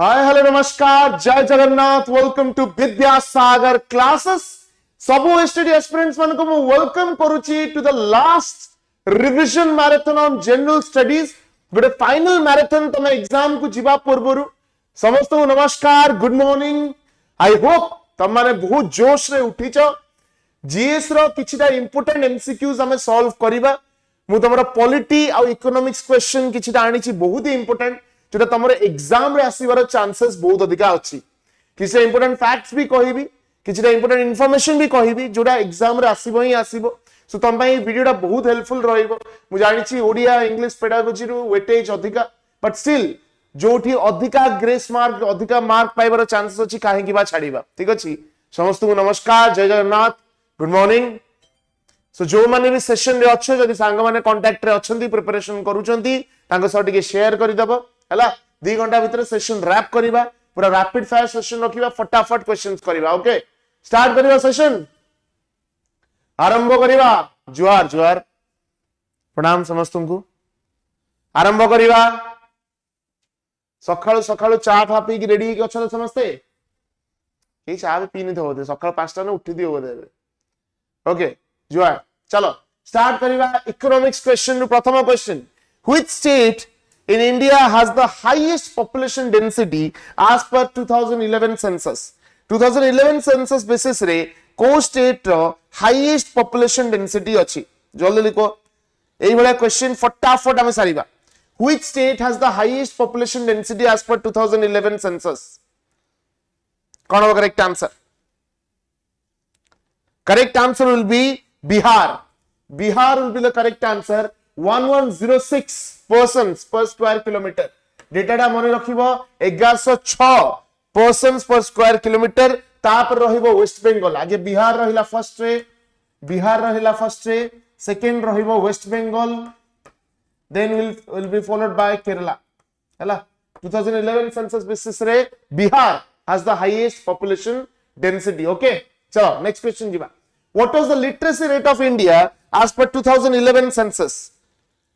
हाय hello नमस्कार जय Jagannath welcome to Vidyasagar classes सब OSTET एस्पिरेंट्स मन को वेलकम करूची to the last revision marathon on general studies गोटे फाइनल मैराथन तमे एग्जाम को जीवा पूर्वरु समस्त को नमस्कार गुड मॉर्निंग आई होप तम माने बहुत जोश रे उठीच जीएस रो किछिटा इंपोर्टेंट एमसीक्यूज हमें सॉल्व करिबा मु तमरा पॉलिटी आ इकोनॉमिक्स क्वेश्चन किछिटा आनीची बहुत ही इंपोर्टेंट जोटा तमरे एग्जाम रे आसीबार चांसेस बहुत अधिका अछि किछिटा इंपोर्टेंट फैक्ट्स भी कहिबी किछिटा इंपोर्टेंट इंफॉर्मेशन भी कहिबी जोटा एग्जाम रे आसीबो ही आसीबो सो तम पई वीडियोटा बहुत हेल्पफुल रहइबो मु जानिछि ओडिया इंग्लिश पेडागोजी रो वेटेज अधिका बट स्टिल जोठी अधिका ग्रेस मार्क अधिका मार्क पाइबार चांसेस अछि काहे कि बा छाडीबा ठीक अछि समस्त को नमस्कार जय जगन्नाथ गुड मॉर्निंग सो जो माने भी सेशन रे अच्छो जदि सांग माने कांटेक्ट रे अछंती प्रिपरेशन करूचंती तांको सह टिके शेयर करि दबो हला 2 घंटा भीतर सेशन रैप करिबा पूरा रैपिड फायर सेशन रखिबा फटाफट क्वेश्चंस करिबा ओके स्टार्ट करिबा सेशन आरंभ करिबा जुआर जुआर प्रणाम समस्तन को आरंभ करिबा सखाळु सखाळु चा फा पी की रेडी के अछन समस्ते ए चा भी पीनी थो दे सखाळु 5 टा न उठी दियो दे ओके जुआर चलो स्टार्ट करिबा इकोनॉमिक्स क्वेश्चन प्रथम question which state in India has the highest population density as per 2011 census 2011 census basis रे को स्टेट रो highest population density अछि जल्दी लिखो एई बडा क्वेश्चन फटाफट हम सारीबा which state has the highest population density as per 2011 census कौन होगा correct answer correct answer will be Bihar will be the correct answer 1106 persons per square kilometer data टा मन रखिबो 1106 persons per square kilometer तापर रहिबो वेस्ट बंगाल आगे बिहार रहिला first रे second रहिबो West Bengal then will be followed by Kerala हला 2011 census basis रे Bihar has the highest population density okay चलो नेक्स्ट क्वेश्चन जीवा what was the literacy rate of India as per 2011 census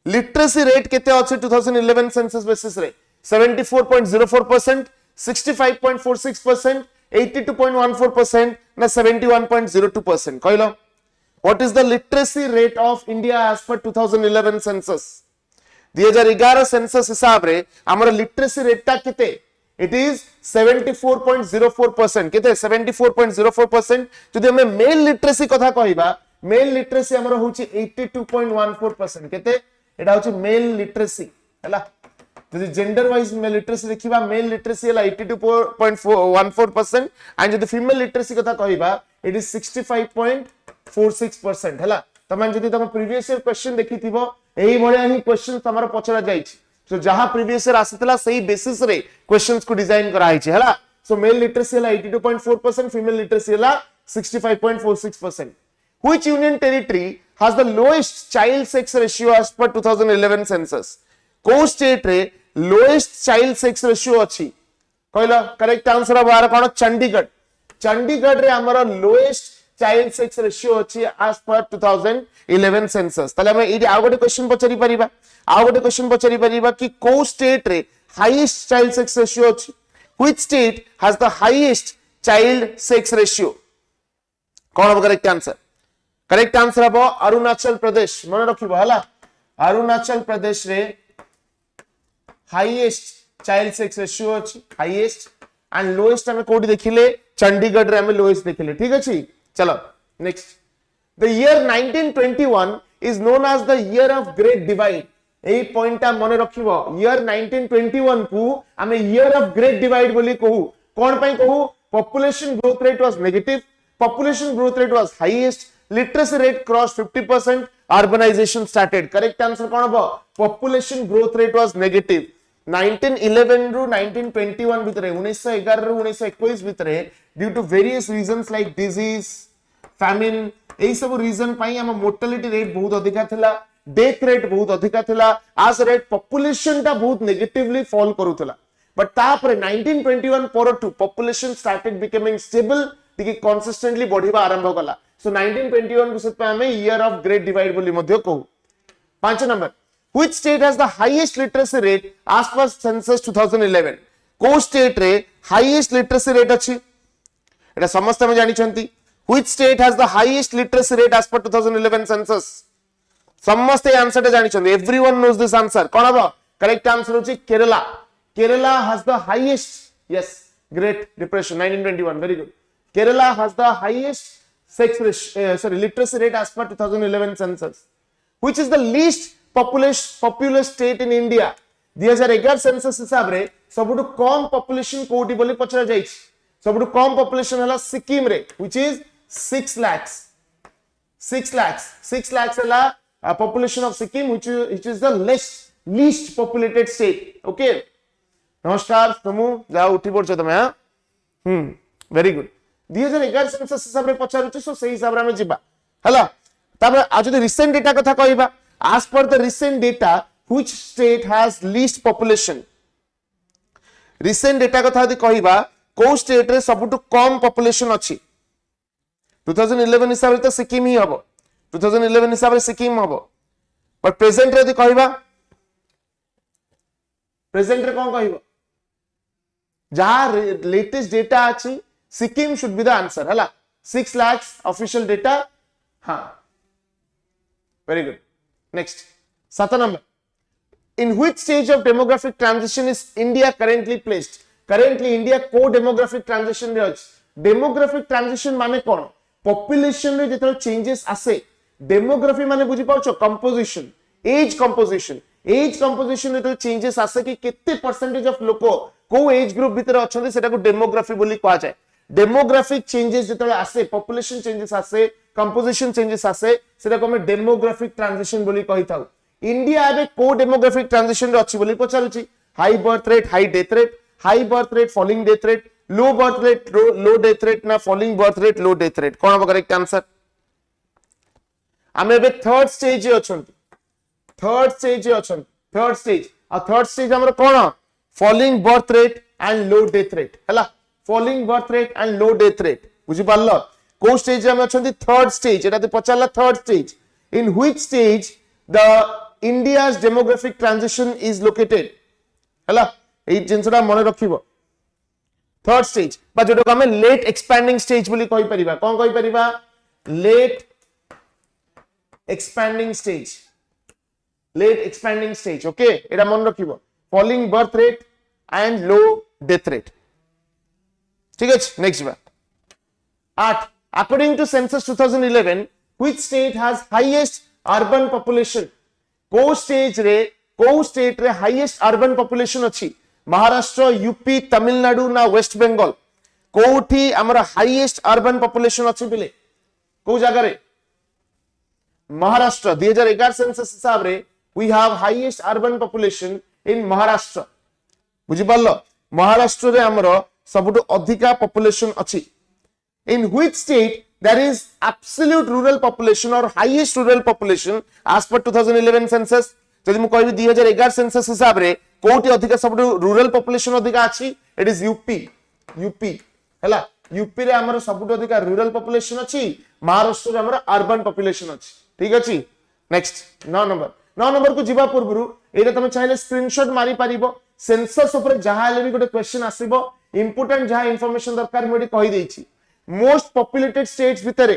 literacy rate केते अछि 2011 सेंसस बेसिस रे 74.04% 65.46% 82.14% ना 71.02% कहलो what is the literacy rate of India as per 2011 census 2011 census हिसाब रे हमर लिटरेसी रेट ता केते इट इज 74.04% केते 74.04% जदि हम मेल लिटरेसी कथा कहिबा मेल लिटरेसी हमर होची 82.14% केते एटा होची मेल लिटरेसी हला जदि जेंडर वाइज मेल लिटरेसी देखिबा मेल लिटरेसी हला 82.14% एंड जदि फीमेल लिटरेसी कथा कहिबा इट इज 65.46% हला तमन जदि तम प्रीवियस ईयर क्वेश्चन देखिथिबो एही भलिया ही क्वेश्चन तमरा पचरा जाईछि सो जहां प्रीवियस ईयर आसीतला सही बेसिस रे क्वेश्चंस को डिजाइन कराई छि हला सो मेल लिटरेसी हला 82.4% फीमेल लिटरेसी हला 65.46% Which union territory has the lowest child sex ratio as per 2011 census? को स्टेट रे lowest child sex ratio अछि कहला करेक्ट आंसर बार कोन चंडीगढ़ रे हमर lowest child sex ratio अछि as per 2011 census तले हम इडी आ गोटे क्वेश्चन पचरी परिबा कि को स्टेट रे highest child sex ratio अछि which state has the highest child sex ratio कोन हो करेक्ट आंसर करेक्ट आंसर हबो अरुणाचल प्रदेश मन रखिबो हला अरुणाचल प्रदेश रे हाईएस्ट चाइल्ड सेक्स रेशियो अछि हाईएस्ट एंड लोएस्ट हम कोडी देखिले चंडीगढ़ रे हम लोएस्ट देखिले ठीक अछि चलो next the year 1921 is known as the year of great divide एई पॉइंटटा मन रखिबो ईयर 1921 को हम ईयर ऑफ ग्रेट डिवाइड बोली कहू कोन पई कहू population growth rate was negative population growth rate was highest literacy rate crossed 50% urbanization started correct answer कोन हो population growth rate was negative 1911 ru 1921 भितरे 1911 ru 1921 भितरे due to various reasons like disease famine एई सब reason पई हम mortality rate बहुत अधिका थिला death rate बहुत अधिका थिला as rate population ता बहुत negatively fall करूथला but तापर 1921 परटू population started becoming stable टिके consistently बढ़िबा आरंभ कला so 1921 को सत पे हमें ईयर ऑफ ग्रेट डिवाइड बोली मध्य कहू 5 number which state has the highest literacy rate as per census 2011 को स्टेट रे हाईएस्ट लिटरेसी रेट अछि एटा समस्त हम जानि छंती which state has the highest literacy rate as per 2011 census समस्त आंसर जानि छंती एवरीवन नोज दिस आंसर कोन हबो करेक्ट आंसर होची Kerala Kerala has the highest yes great depression 1921 very good Kerala has the highest literacy rate as per 2011 census which is the least populous state in India 2011 census हिसाब रे सबुठु कम population कोठी बोली पचरा जाइछ सबुठु कम population हला सिक्किम रे which is 6 lakhs हला population of Sikkim which is the least populated state okay नमस्कार तुमु जा उठी पड़छ तमे वेरी गुड 2011 सेंसस हिसाब रे पचारुछ सो सेही हिसाब रे हम जिबा हला तबे आ जदि रिसेंट डेटा कथा कहबा as per the recent data which state has least population recent data कथा यदि कहबा को स्टेट रे सबुटु कम population अछि 2011 हिसाब रे तो सिक्किम ही हबो 2011 हिसाब रे सिक्किम हबो पर प्रेजेंट रे यदि कहबा प्रेजेंट रे कोन कहबो जहां लेटेस्ट डेटा अछि Sikkim should be the answer. Hala. 6 lakhs official data. Ha. Very good. Next. 7 number. In which stage of demographic transition is India currently placed? Currently India co-demographic transition re अछि. Demographic transition माने कोन? Population रे जेतरो changes आसे. Demography माने बुझी पाउछो composition, age composition. Age composition रे changes आसे कि केते percentage of लोको को age group भीतर अछन्ते सेटा को demography बोली कहा जाय. डेमोग्राफिक चेंजेस जेतले आसे पॉपुलेशन चेंजेस आसे कंपोजिशन चेंजेस आसे सेटा को हम डेमोग्राफिक ट्रांजिशन बोली कहि थाउ इंडिया एबे को डेमोग्राफिक ट्रांजिशन रे अछि बोली पचारुछि high birth rate high death rate high birth rate falling death rate low birth rate low death rate ना falling birth rate low death rate कोन हो करेक्ट आंसर हम एबे थर्ड स्टेज अछंती थर्ड स्टेज हमर कोन falling birth rate and low death rate हला falling birth rate and low death rate बुझी पारलो को स्टेज रे हम अछंती थर्ड स्टेज एटा तो पचारला third stage in which stage the India's demographic transition is located हला ए जिंसडा मन रखिबो थर्ड स्टेज बा जोटा हम लेट एक्सपैंडिंग स्टेज बोली कहि परिबा कोन कहि परिबा लेट एक्सपैंडिंग स्टेज ओके एटा मन रखिबो falling birth rate and low death rate ठीक है नेक्स्ट बा 8 according to census 2011 which state has highest urban population को स्टेट रे हाईएस्ट अर्बन पॉपुलेशन अछि महाराष्ट्र यूपी तमिलनाडु ना वेस्ट बंगाल कोठी हमर हाईएस्ट अर्बन पॉपुलेशन अछि बिले को जगह रे महाराष्ट्र 2011 सेंसस हिसाब रे we have highest urban population in Maharashtra बुझी पारलो महाराष्ट्र रे हमर सबुटो अधिका पॉपुलेशन अछि in which state there is absolute rural population और highest rural population as per 2011 census जदि मु कहबी 2011 सेंसस हिसाब रे कोठी अधिका सबुटो रूरल पॉपुलेशन अधिका अछि इट इज यूपी हला यूपी रे हमर सबुटो अधिका रूरल पॉपुलेशन अछि महाराष्ट्र रे हमर अर्बन पॉपुलेशन अछि ठीक अछि नेक्स्ट 9 नंबर को जिबा पूर्वरु एटा तमे चाहिले स्क्रीनशॉट मारी पारिबो सेंसस ऊपर जहां ले भी गोटे क्वेश्चन आसीबो इंपोर्टेंट जहां इंफॉर्मेशन दरकार मोडी कहि देछि मोस्ट पॉपुलेटेड स्टेट्स भितरे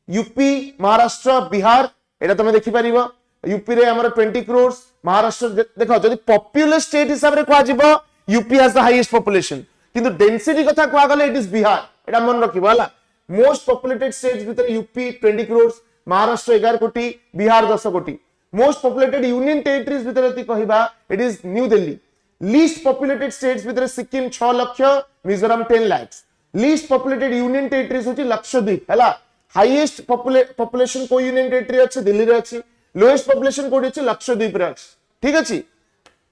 यूपी महाराष्ट्र बिहार एटा तमे देखि पारिबो यूपी रे हमर 20 करोड़ महाराष्ट्र देखो जदि पॉपुलस स्टेट हिसाब रे कोआ जिवो UP has the highest population किंतु डेंसिटी कथा कोआ गले इट इज बिहार एटा मन रखिबो हला मोस्ट पॉपुलेटेड स्टेट्स भितरे यूपी 20 करोड़ महाराष्ट्र 11 कोटी बिहार 10 कोटी मोस्ट पॉपुलेटेड यूनियन टेरिटरीज भितरे यदि कहिबा it is New Delhi least populated states भितरे Sikkim 6 lakh Mizoram 10 lakh least populated union territories होची लक्षद्वीप हला हाईएस्ट पॉपुलेशन को यूनियन टेरिटरी अछि दिल्ली रे अछि लोएस्ट पॉपुलेशन कोडी अछि लक्षद्वीप रे अछि ठीक अछि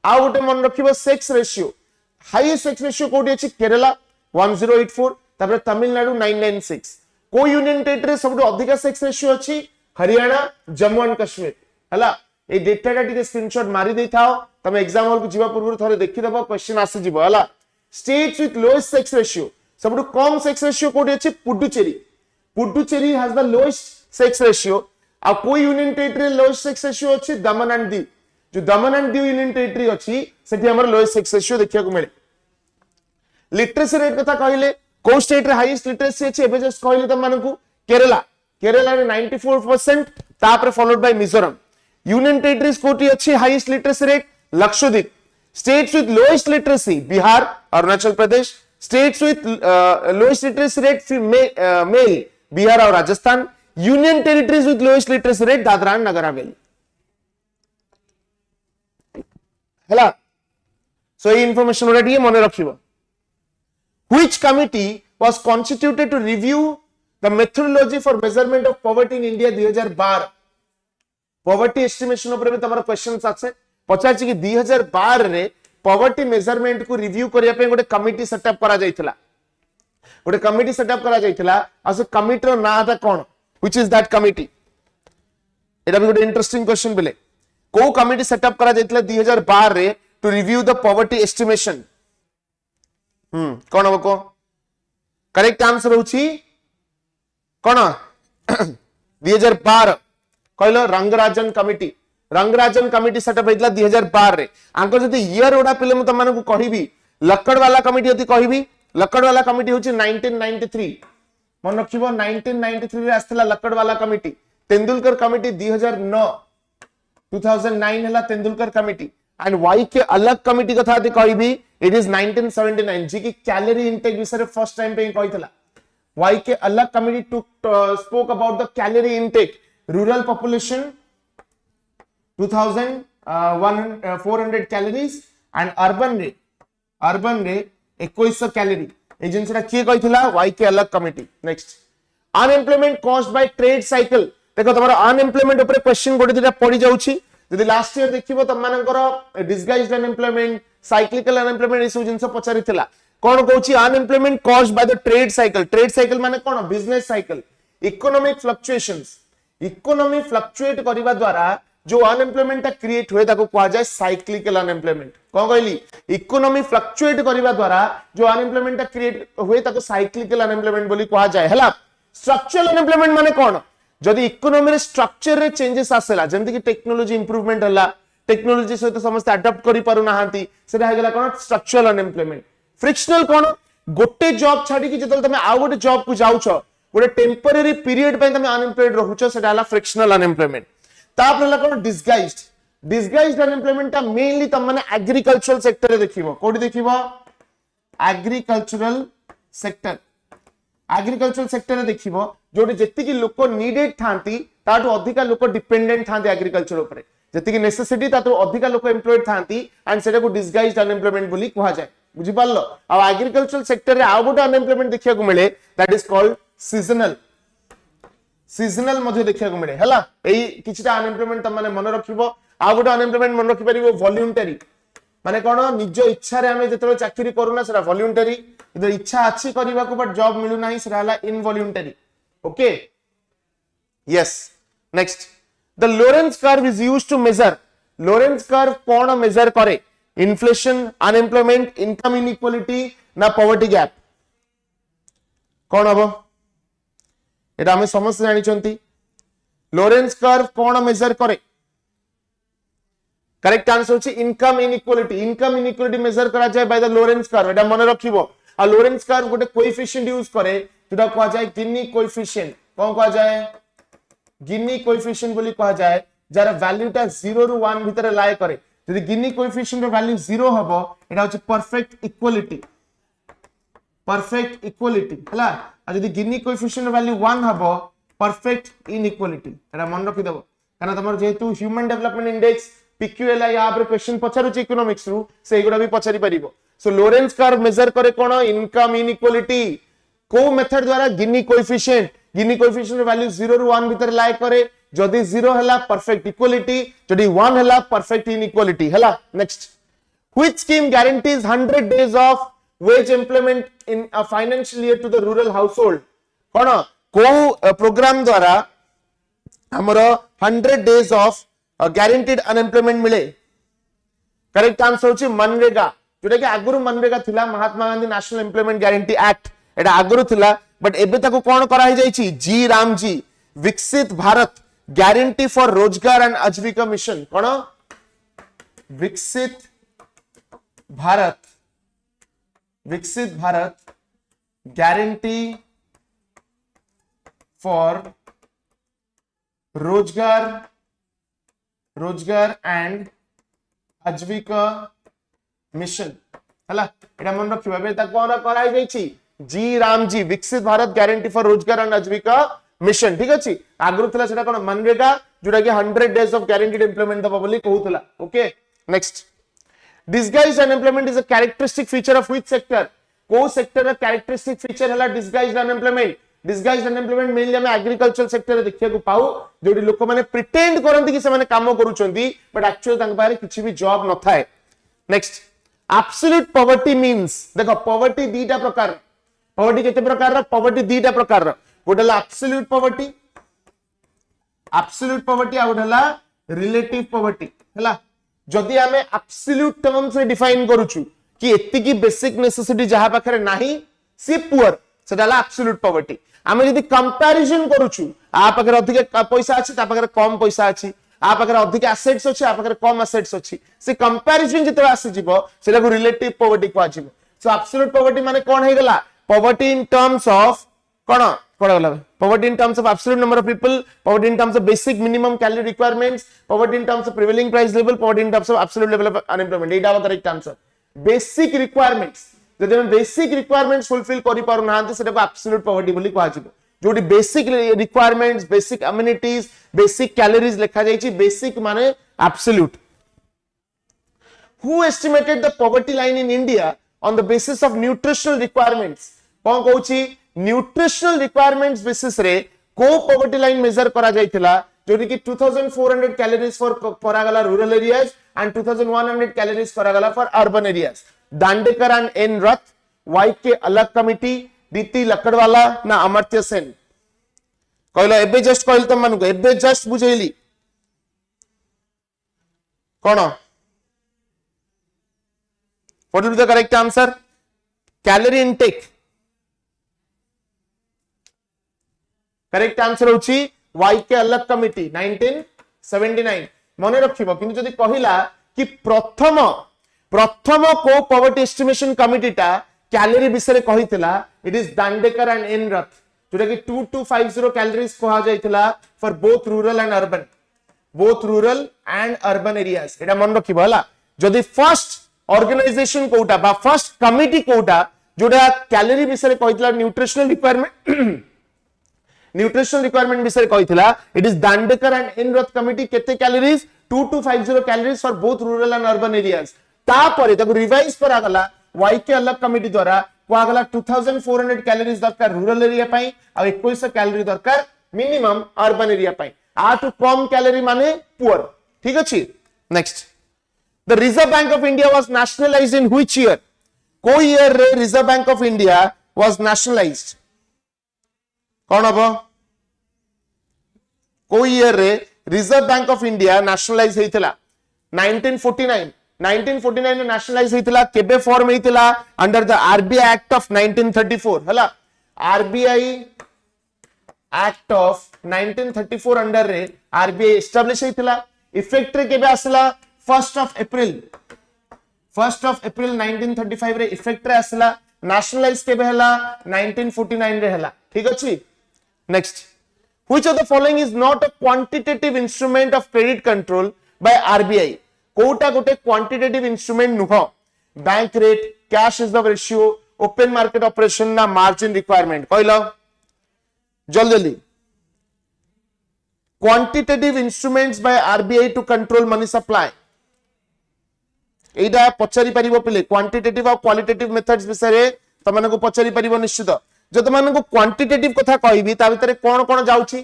आ गोटे मन रखिबो sex ratio highest sex ratio कोडी अछि केरला 1084 तापर तमिलनाडु 996 को यूनियन टेरिटरी सबटु अधिक सेक्स रेशियो अछि हरियाणा जम्मू एंड कश्मीर हला ए डेटाटा टिके स्क्रीनशॉट मारी देई थाओ तमे एग्जाम हॉल को जीवा पूर्व थरे देखि देबो क्वेश्चन आसी जीवो हला states with lowest sex ratio सबटु कम सेक्स रेशियो कोडी अछि Puducherry has the lowest sex ratio आ कोई union territory lowest sex ratio अछि दमन एंड दीव जो दमन एंड दीव यूनियन टेरिटरी अच्छी सेठी हमर लोएस्ट सेक्स रेशियो देखिया को मिले लिटरेसी रेट कथा कहले को स्टेट रे हाईएस्ट लिटरेसी अछि एबे जस्ट कहले त मानकू केरला केरला रे 94% तापर followed by Mizoram union territories कोठी अछि highest literacy rate Lakshadweep states with lowest literacy Bihar Arunachal Pradesh states with lowest literacy rate male Bihar और Rajasthan union territories with lowest literacy rate Dadra and Nagar Haveli hela so ये information already है मने रखिबो which committee was constituted to review the methodology for measurement of poverty in India 2012 poverty estimation ऊपर भी तमरा questions आछे पचाची कि 2012 रे poverty measurement को review करिया पे गोटे कमिटी सेटअप करा जायतिला गोटे कमिटी सेटअप करा जायतिला आ से कमिटी रो नाम था कोन व्हिच इज दैट कमिटी एटा भी गोटे इंटरेस्टिंग क्वेश्चन बिले को कमिटी सेटअप करा जायतिला 2012 रे to review the poverty estimation कोन हबको करेक्ट आंसर होची कोन 2012 कहलो Rangarajan committee Rangarajan committee set up होइतला 2012 रे आंको जति ईयर ओडा पिले म तमन को कहिबी लक्कडवाला कमिटी होती कहिबी लक्कडवाला कमिटी होची 1993 मन रखिबो 1993 रे आस्तला लक्कडवाला कमिटी तेंदुलकर कमिटी 2009 हला Tendulkar committee and Y K Alagh committee कथा होती कहिबी इट इज 1979 जी की कैलोरी इनटेक विषय फर्स्ट टाइम पे कहितला Y K Alagh committee to spoke about the calorie intake rural population 2400 calories and urban रे 2100 calorie ए जिनसरा किए कहितला Y K Alagh committee next unemployment caused bye trade cycle देखो तमरा अनएम्प्लॉयमेंट ऊपर question गोटे दिटा पड़ी जाउची जदि लास्ट ईयर देखिबो त मानकर disguised unemployment cyclical unemployment is जिनस पचारितला कोन कहूची unemployment caused by the trade cycle माने कोन business cycle economic fluctuations economy fluctuate करबा द्वारा जो अनएम्प्लॉयमेंट क्रिएट हुए ताको कहा जाए साइक्लिकल अनएम्प्लॉयमेंट कौन कहली इकोनॉमी फ्लक्चुएट करबा द्वारा जो अनएम्प्लॉयमेंट क्रिएट हुए ताको साइक्लिकल अनएम्प्लॉयमेंट बोली कहा जाए हला स्ट्रक्चरल अनएम्प्लॉयमेंट माने कोन जदी इकोनॉमी रे स्ट्रक्चर रे चेंजेस आसेला जेंति कि टेक्नोलॉजी इंप्रूवमेंट हला टेक्नोलॉजी सहित समस्त अडॉप्ट करि पारु नाहांती सेटा हेगला कोन स्ट्रक्चरल अनएम्प्लॉयमेंट फ्रिक्शनल कोन गोटे जॉब छाडी कि जतल तमे आ गोटे जॉब को जाउछो गोटे टेम्पररी पीरियड पे तमे अनएम्प्लॉयड रहउछो सेटा हला फ्रिक्शनल अनएम्प्लॉयमेंट तापर कोन डिसगाइज्ड अनएम्प्लॉयमेंट ता मेनली तम माने एग्रीकल्चरल सेक्टर रे देखिबो कोडी देखिबो एग्रीकल्चरल सेक्टर रे देखिबो जोटी जति कि लोक नीडेड थांती ताटो अधिका लोक डिपेंडेंट थांती एग्रीकल्चर ऊपर जति कि नेसेसिटी तातो अधिका लोक एम्प्लॉयड थांती एंड सेटा को डिसगाइज्ड अनएम्प्लॉयमेंट बोली कहा जाय बुझि पारलो आ एग्रीकल्चरल सेक्टर रे आ गोटे अनएम्प्लॉयमेंट देखिया को मिले दैट इज कॉल्ड सीजनल मध्ये देखिया को मिले हला एई किछटा अनएम्प्लॉयमेंट त माने मन रखिबो आ गोटे अनएम्प्लॉयमेंट मन रखि परिबो वॉलंटरी माने कोन निज इच्छा रे हमें जेतरो चाकरी करूना सेरा वॉलंटरी इधर इच्छा अछि करबा को बट जॉब मिलु नाही सेरा हला involuntary okay yes next the Lorenz curve is used to measure Lorenz curve कोन मेजर करे इन्फ्लेशन अनएम्प्लॉयमेंट इनकम इनइक्वालिटी ना पॉवर्टी गैप कोन हबो एटा हमें समस्त जानि चंती लोरेंस कर्व कोन मेजर करे करेक्ट आंसर होची इनकम इनइक्वालिटी मेजर करा जाय बाय द लोरेंस कर्व एटा मन रखिबो आ लोरेंस कर्व गोटे कोएफिशिएंट यूज करे जेटा कहा जाय गिनी कोएफिशिएंट कोन कहा जाय गिनी कोएफिशिएंट बोली कहा जाय जार वैल्यूटा 0 रु 1 भीतर लाय करे यदि गिनी कोएफिशिएंट रो वैल्यू 0 हबो एटा होची परफेक्ट इक्वालिटी हला आ यदि गिनी कोएफिशिएंट रो वैल्यू 1 हबो परफेक्ट इनइक्वालिटी एटा मन रखि देबो काना तमर जेतु ह्यूमन डेवलपमेंट इंडेक्स पीक्यूएलआई या पर क्वेश्चन पचारुची इकोनॉमिक्स रु से गुडा भी पचारि परिबो सो लोरेंस कर्व मेजर करे कोन इनकम इनइक्वालिटी को मेथड द्वारा गिनी कोएफिशिएंट रो वैल्यू 0 रु 1 भीतर लाय करे जदी 0 हला परफेक्ट इक्वालिटी जदी 1 हला परफेक्ट इनइक्वालिटी हला next which scheme guarantees 100 days of wage employment in a financial year to the rural household कोन को प्रोग्राम द्वारा हमरो 100 डेज ऑफ गारंटीड अनएम्प्लॉयमेंट मिले करेक्ट आंसर होची मनरेगा जोटा कि आगुरु मनरेगा थिला Mahatma Gandhi national employment guarantee act एटा आगुरु थिला बट एबे ताको कोन करा hi जाईची जी रामजी विकसित भारत गारंटी फॉर रोजगार एंड आजीविका मिशन कोन विकसित भारत गारंटी फॉर रोजगार एंड आजीविका मिशन हला एटा मन रखिबा बे ता कोन कराई जाईची जी राम जी विकसित भारत गारंटी फॉर रोजगार एंड आजीविका मिशन ठीक अछि आगरु थला सेटा कोन मनरेगा जोटा कि 100 डेज ऑफ गारंटीड एम्प्लॉयमेंट दबा बोली कहूतला okay next disguised unemployment is a characteristic feature of which sector को सेक्टर रा characteristic feature हला disguised unemployment mainly हम agricultural sector रे देखिया को पाऊ जोडी लोक माने प्रिटेंड करंती कि से माने काम करूचंती बट एक्चुअली तांग पारे किछि भी जॉब न थाए नेक्स्ट absolute poverty means देखो poverty दीटा प्रकार poverty केते प्रकार रा poverty दीटा प्रकार रा गोटला absolute poverty आ गोटला relative poverty हला जदि आमे एब्सोल्यूट टर्म्स रे डिफाइन करूछु कि एति की बेसिक नेसेसिटी जहा पाखरे नाही सी पुअर सेटाला एब्सोल्यूट पॉवर्टी आमे जदि कंपैरिजन करूछु आ पाखरे अधिक पैसा अछि ता पाखरे कम पैसा अछि आ पाखरे अधिक एसेट्स अछि आ पाखरे कम एसेट्स अछि से कंपैरिजन जते आसी जिवो सेटा को रिलेटिव पॉवर्टी को आजिवो सो एब्सोल्यूट पॉवर्टी माने कोन हे गेला poverty in terms of cone गला poverty in terms of absolute number of people poverty in terms of basic minimum calorie requirements poverty in terms of prevailing price level poverty in terms of absolute level of unemployment Etah correct answer basic requirements जदि हम basic requirements fulfill करि पारु नाहंते सेटा को absolute poverty बोली कहै छिबो जोडी basic requirements basic amenities basic calories लिखा जाय छि basic माने absolute who estimated the poverty line in India on the basis of nutritional requirements कोन कहू छि न्यूट्रिशनल रिक्वायरमेंट्स बेसिस रे को पॉवर्टी लाइन मेजर करा जायतिला जोडी कि 2400 कैलोरीज फॉर करागला रूरल एरियाज एंड 2100 कैलोरीज करागला for urban areas Dandekar and N Rath Y K Alagh committee दीति लकड़वाला ना अमर्त्य सेन कहलो एबे जस्ट कहल तम मानको एबे जस्ट बुझेली कोन what will be the correct answer calorie intake correct answer होची वाई के अलग कमिटी 1979 मने रखिबो किंतु जदी कहिला कि प्रथम को पॉवर्टी एस्टिमेशन कमिटीटा कैलोरी विषय रे कहितला it is Dandekar and N Rath जोटा कि 2250 कैलोरीज कहा जायतिला for both rural and urban areas एटा मन रखिबो हला जदी फर्स्ट ऑर्गेनाइजेशन कोटा बा फर्स्ट कमिटी कोटा जोटा कैलोरी विषय रे कहितला न्यूट्रिशनल रिक्वायरमेंट विषय कहितला it is Dandekar and N Rath committee केते calories 2250 calories for both rural and urban areas तापरे ताको रिवाइज करा गला वाई के अलग कमिटी द्वारा कोआ गला 2400 कैलोरीज दरकार रूरल एरिया पई आ 2100 कैलोरी दरकार मिनिमम अर्बन एरिया पई आ टू कम कैलोरी माने पुअर ठीक अछि next the reserve bank of India was nationalised in which year को ईयर रे reserve bank of India was nationalised कौन हबो को ईयर रे reserve bank of India nationalise हेतिला 1949 रे नेशनलाइज हेतिला केबे फॉर्म हेतिला under the RBI act of 1934 हला आरबीआई एक्ट ऑफ 1934 अंडर रे आरबीआई एस्टैब्लिश हेतिला इफेक्ट रे केबे आसला 1st ऑफ अप्रैल 1935 रे इफेक्ट रे आसला नेशनलाइज केबे हला 1949 रे हला ठीक अछि Next, which of the following is not a quantitative instrument of credit control by RBI? Kota गोटे quantitative instrument नुह bank rate, cash reserve ratio, open market operation ना margin requirement कहलो जल्दी quantitative instruments by RBI to control money supply एटा पचारि परिबो पिले quantitative और qualitative methods विषय तमन को पचारि परिबो निश्चित जो तुम क्वांटिटेटिव कथा कहबी ता भीतर कोन कोन जाउची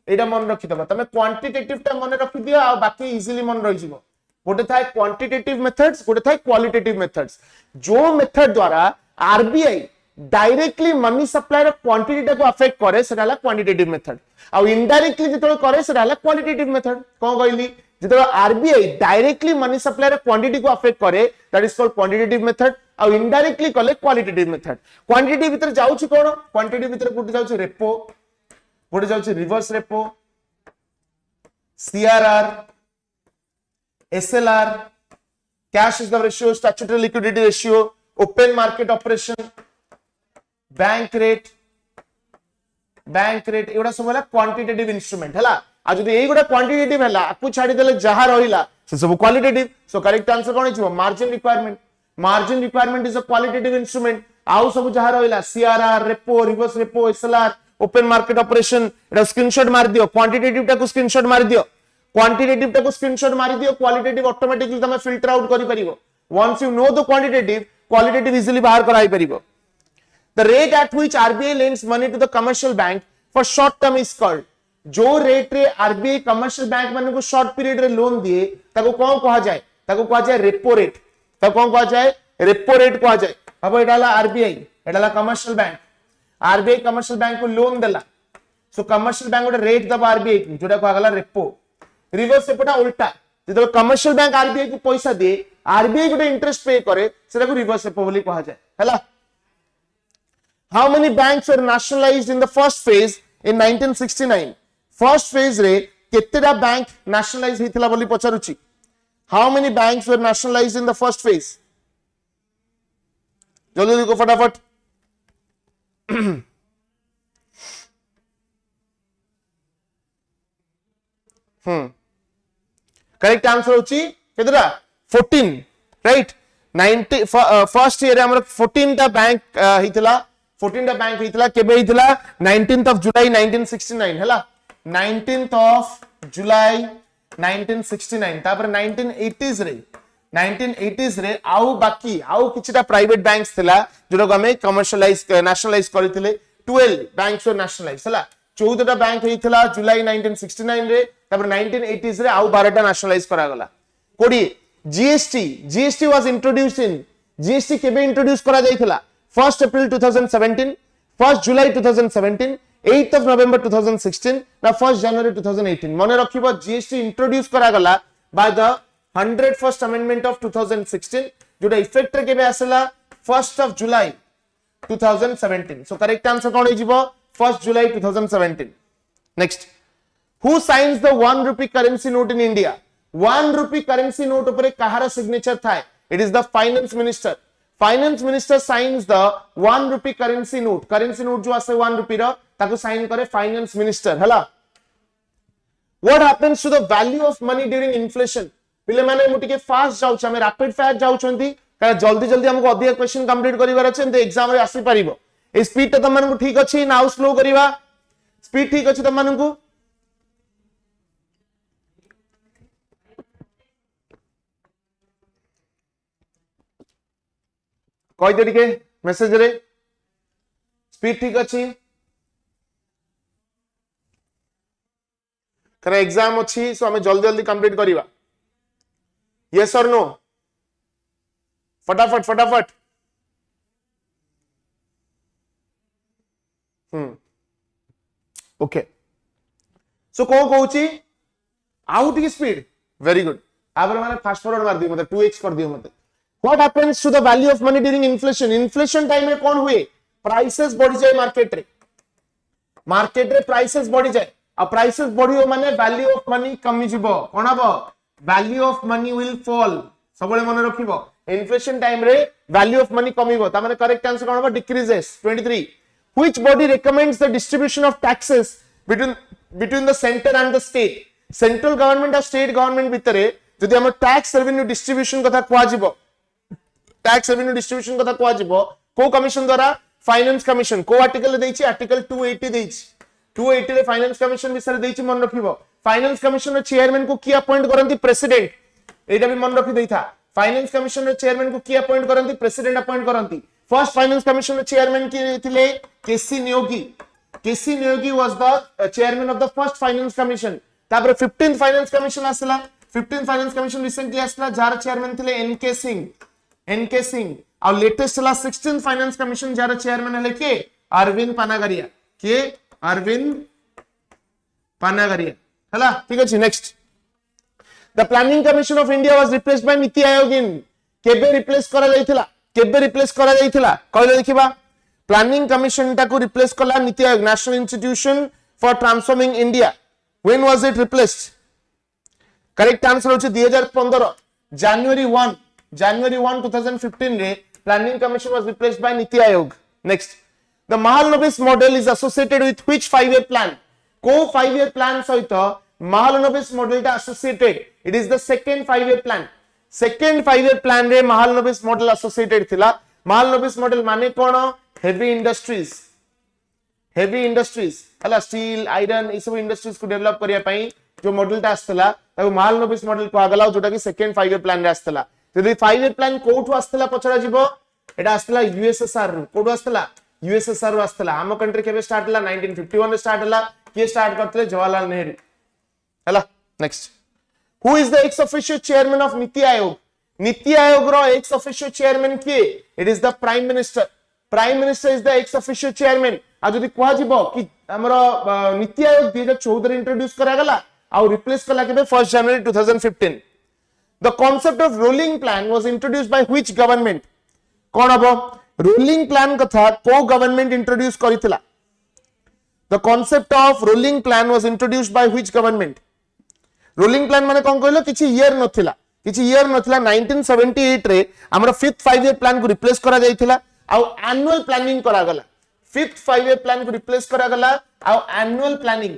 एटा मन रखि दबा तमे क्वांटिटेटिव टा मन रखि दियो आ बाकी इजीली मन रहि जिवो गोटे थाए क्वांटिटेटिव मेथड्स गोटे थाए क्वालिटेटिव मेथड्स जो मेथड द्वारा आरबीआई डायरेक्टली मनी सप्लाई रो क्वांटिटी टा को अफेक्ट करे सेटाला क्वांटिटेटिव मेथड आ इनडायरेक्टली जेतो करे सेटाला क्वालिटेटिव मेथड कोन कहली जेतो आरबीआई डायरेक्टली मनी सप्लाई रो क्वांटिटी को अफेक्ट करे that is called quantitative method और इनडायरेक्टली कले क्वालिटेटिव मेथड क्वांटिटी भीतर जाउछि कोन क्वांटिटी भीतर कोठी जाउछि रेपो कोठी जाउछि reverse repo CRR SLR cash reserve ratio, statutory liquidity ratio, open market operation, bank rate एगुडा सब होला क्वांटिटेटिव इंस्ट्रूमेंट हला आ जदी एगुडा क्वांटिटेटिव हला आपु छाडी देले जहा रहिला से सब क्वालिटेटिव सो करेक्ट आंसर कोन हिचो margin requirement is a qualitative instrument आउ सब जहा रहिला CRR repo reverse repo SLR open market operation एटा स्क्रीनशॉट मार दियो क्वांटिटेटिव टा को स्क्रीनशॉट मार दियो क्वालिटेटिव ऑटोमेटिकली तमे फिल्टर आउट करि परिबो once you know the qualitative easily बाहर कराई परिबो The rate at which RBI lends money to the commercial bank for short term is called. जो रेट रे RBI commercial bank माने को short period रे लोन दिए ताको कौन कहा जाए रेपो रेट ताको कौन कहा जाए रेपो रेट कहा जाए अब एडाला RBI एडाला commercial bank RBI commercial bank को लोन देला सो commercial bank गोटे रेट दबा RBI को जोटा कहा गला रेपो रिवर्स रेपोटा उल्टा जदो commercial bank RBI को पैसा दिए RBI गोटे इंटरेस्ट पे करे सेटा को रिवर्स रेपो बोली कहा जाए हला How many banks were nationalized in the first phase in 1969? First phase रे केतेडा बैंक nationalized हितला बोली पचारुची How many banks were nationalized in the first phase? जल्दी देखो फटाफट करेक्ट आंसर होची केतेडा 14 राइट 90 फर्स्ट ईयर हमर 14 टा बैंक हितला 14 टा बैंक हितला केबे हितला 19th of July 1969 हला 19th of July 1969 तापर 1980s रे आउ बाकी आउ किछटा प्राइवेट बैंक्स थिला जोडो हमें कमर्शियलाइज नेशनलाइज करथिले 12 बैंक्स वर नेशनलाइज हला 14 टा बैंक हितला जुलाई 1969 रे तापर 1980s रे आउ 12 टा नेशनलाइज करा गला कोडी GST was introduced in GST केबे इंट्रोड्यूस करा जायथिला 1st April 2017, 1st July 2017, 8th of November 2016, na 1st January 2018. मने रखिबो GST इंट्रोड्यूस करा गला by the 101st Amendment of 2016, जोटा इफेक्ट रे केबे आसला 1st of July 2017. So correct answer cone हिजिबो 1st July 2017. Next, who signs the 1 rupee currency note in India? 1 rupee currency note ऊपर कहार signature थाए? It is the finance minister. Finance minister signs the 1 rupee currency note जो आसे 1 rupee रो ताको sign करे finance minister हला what happens to the value of money during inflation पिले माने मु टिके फास्ट जाउ छ हम रैपिड फायर जाउ छंती का जल्दी हमको अधिक क्वेश्चन कंप्लीट करिवार अछि एते एग्जाम रे आसी परिबो ए स्पीड त तमन को ठीक अछि ना स्लो करिवा स्पीड ठीक अछि तमन को कहि दे टिके मेसेज रे स्पीड ठीक अछि करे एग्जाम अछि सो हमें जल्दी कंप्लीट करिवा यस और नो फटाफट ओके सो को कहूची आउट की स्पीड वेरी गुड आबर माने फास्ट फॉरवर्ड मार दियो मते 2x कर दियो मते What happens to the value of money during inflation? Inflation time में कौन हुए? Prices बढ़ जाए मार्केट रे prices बढ़ जाए अब prices बढ़ियो माने value of money कमी जिवो कोन हबो value of money will fall सबले मन रखिबो inflation time रे value of money कमीबो ता माने correct answer कोन हबो decreases 23 which body recommends the distribution of taxes between the center and the state central government और state government भितरे जदि हम tax revenue distribution कथा कुआ जिवो टैक्स रेवेन्यू डिस्ट्रीब्यूशन कथा कोआ जिवो को कमिशन द्वारा फाइनेंस कमिशन को आर्टिकल देछि आर्टिकल 280 देछि 280 रे फाइनेंस कमिशन विषय देछि मन रखिबो फाइनेंस कमिशन रे चेयरमैन को की अपॉइंट करंती प्रेसिडेंट एटा भी मन रखि देइथा फाइनेंस कमिशन रे चेयरमैन को की अपॉइंट करंती प्रेसिडेंट अपॉइंट करंती फर्स्ट फाइनेंस कमिशन रे चेयरमैन की थिले K C Neogy was the chairman of the first finance commission तापर 15th फाइनेंस कमिशन आसला 15th फाइनेंस कमिशन रिसेंटली आसला जार चेयरमैन थिले एनके सिंह और लेटेस्ट चला 16th finance commission jar chairman हले के अरविंद पानागरिया हला ठीक अछि next the planning commission of India was replaced by NITI Aayog इन केबे रिप्लेस करा जायथिला कहले देखिबा प्लानिंग कमिशन टा को रिप्लेस कला Niti Aayog national institution for transforming India when was it replaced correct answer होछि 2015 जनवरी 1 January 1 2015 रे planning commission was replaced by Niti Aayog. Next, the Mahalanobis model is associated with which 5-year plan? को 5-year plan सहित Mahalanobis model टा associated? It is the second 5-year plan. Second 5-year plan रे Mahalanobis model associated थिला. Mahalanobis model माने कोन? Heavy industries. Heavy industries हला steel iron ई सब industries को develop करिया पई जो मॉडल टा आस्तला ताको महालनोबिस मॉडल को आगला जोटा कि सेकंड 5 ईयर प्लान रे आस्तला जदी 5 ईयर प्लान कोठु आस्तला पछरा जिवो एटा आस्तला यूएसएसआर रू कोठु आस्तला यूएसएसआर रू आस्तला हम कंट्री केबे स्टार्ट हला 1951 रे स्टार्ट हला के स्टार्ट करतले जवाहरलाल नेहरू हला next who is the ex officio chairman of Niti Aayog रो एक्स ऑफिशियो चेयरमैन के it is the prime minister is the ex officio chairman आ जदी कोहा जिवो कि हमरो नीति आयोग 2014 रे इंट्रोड्यूस करा गला आ रिप्लेस कला केबे 1 जनवरी 2015 the concept of rolling plan was introduced by which government कोन हबो रोलिंग प्लान कथा को गवर्नमेंट इंट्रोड्यूस करितला the concept of rolling plan was introduced by which government rolling plan माने कोन कहलो किछि ईयर नथिला 1978 रे हमरो 5th 5 ईयर प्लान को रिप्लेस करा जायतिला आ एनुअल प्लानिंग करा गला 5th 5 ईयर प्लान को रिप्लेस करा गला आ एनुअल प्लानिंग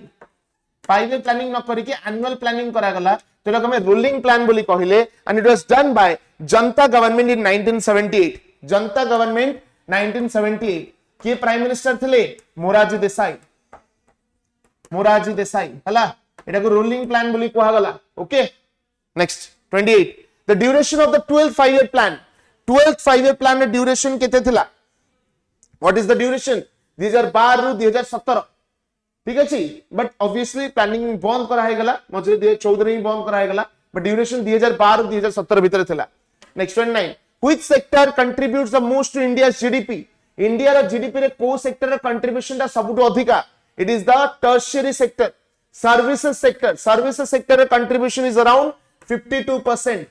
5 ईयर प्लानिंग न करी के एनुअल प्लानिंग करा गला जेटा हमें रोलिंग प्लान बोली कहिले and it was done by Janata government in 1978 Janata government 1978 के प्राइम मिनिस्टर थिले मोरारजी देसाई हला एटा को रोलिंग प्लान बोली कहा गला okay next 28 the duration of the 12th 5 year plan 12th 5 year plan रे ड्यूरेशन केते थिला व्हाट इज द ड्यूरेशन 2012 रु 2017 ठीक अछि बट ऑब्वियसली प्लानिंग बंद करा हे गला मझे 2014 रे बंद करा हे गला बट ड्यूरेशन 2012 रु 2017 भीतर थिला next 29 which sector contributes the most to India's GDP India रा जीडीपी रे को सेक्टर रा कंट्रीब्यूशन दा सबटु अधिका it is the tertiary sector services sector रा कंट्रीब्यूशन इज अराउंड 52%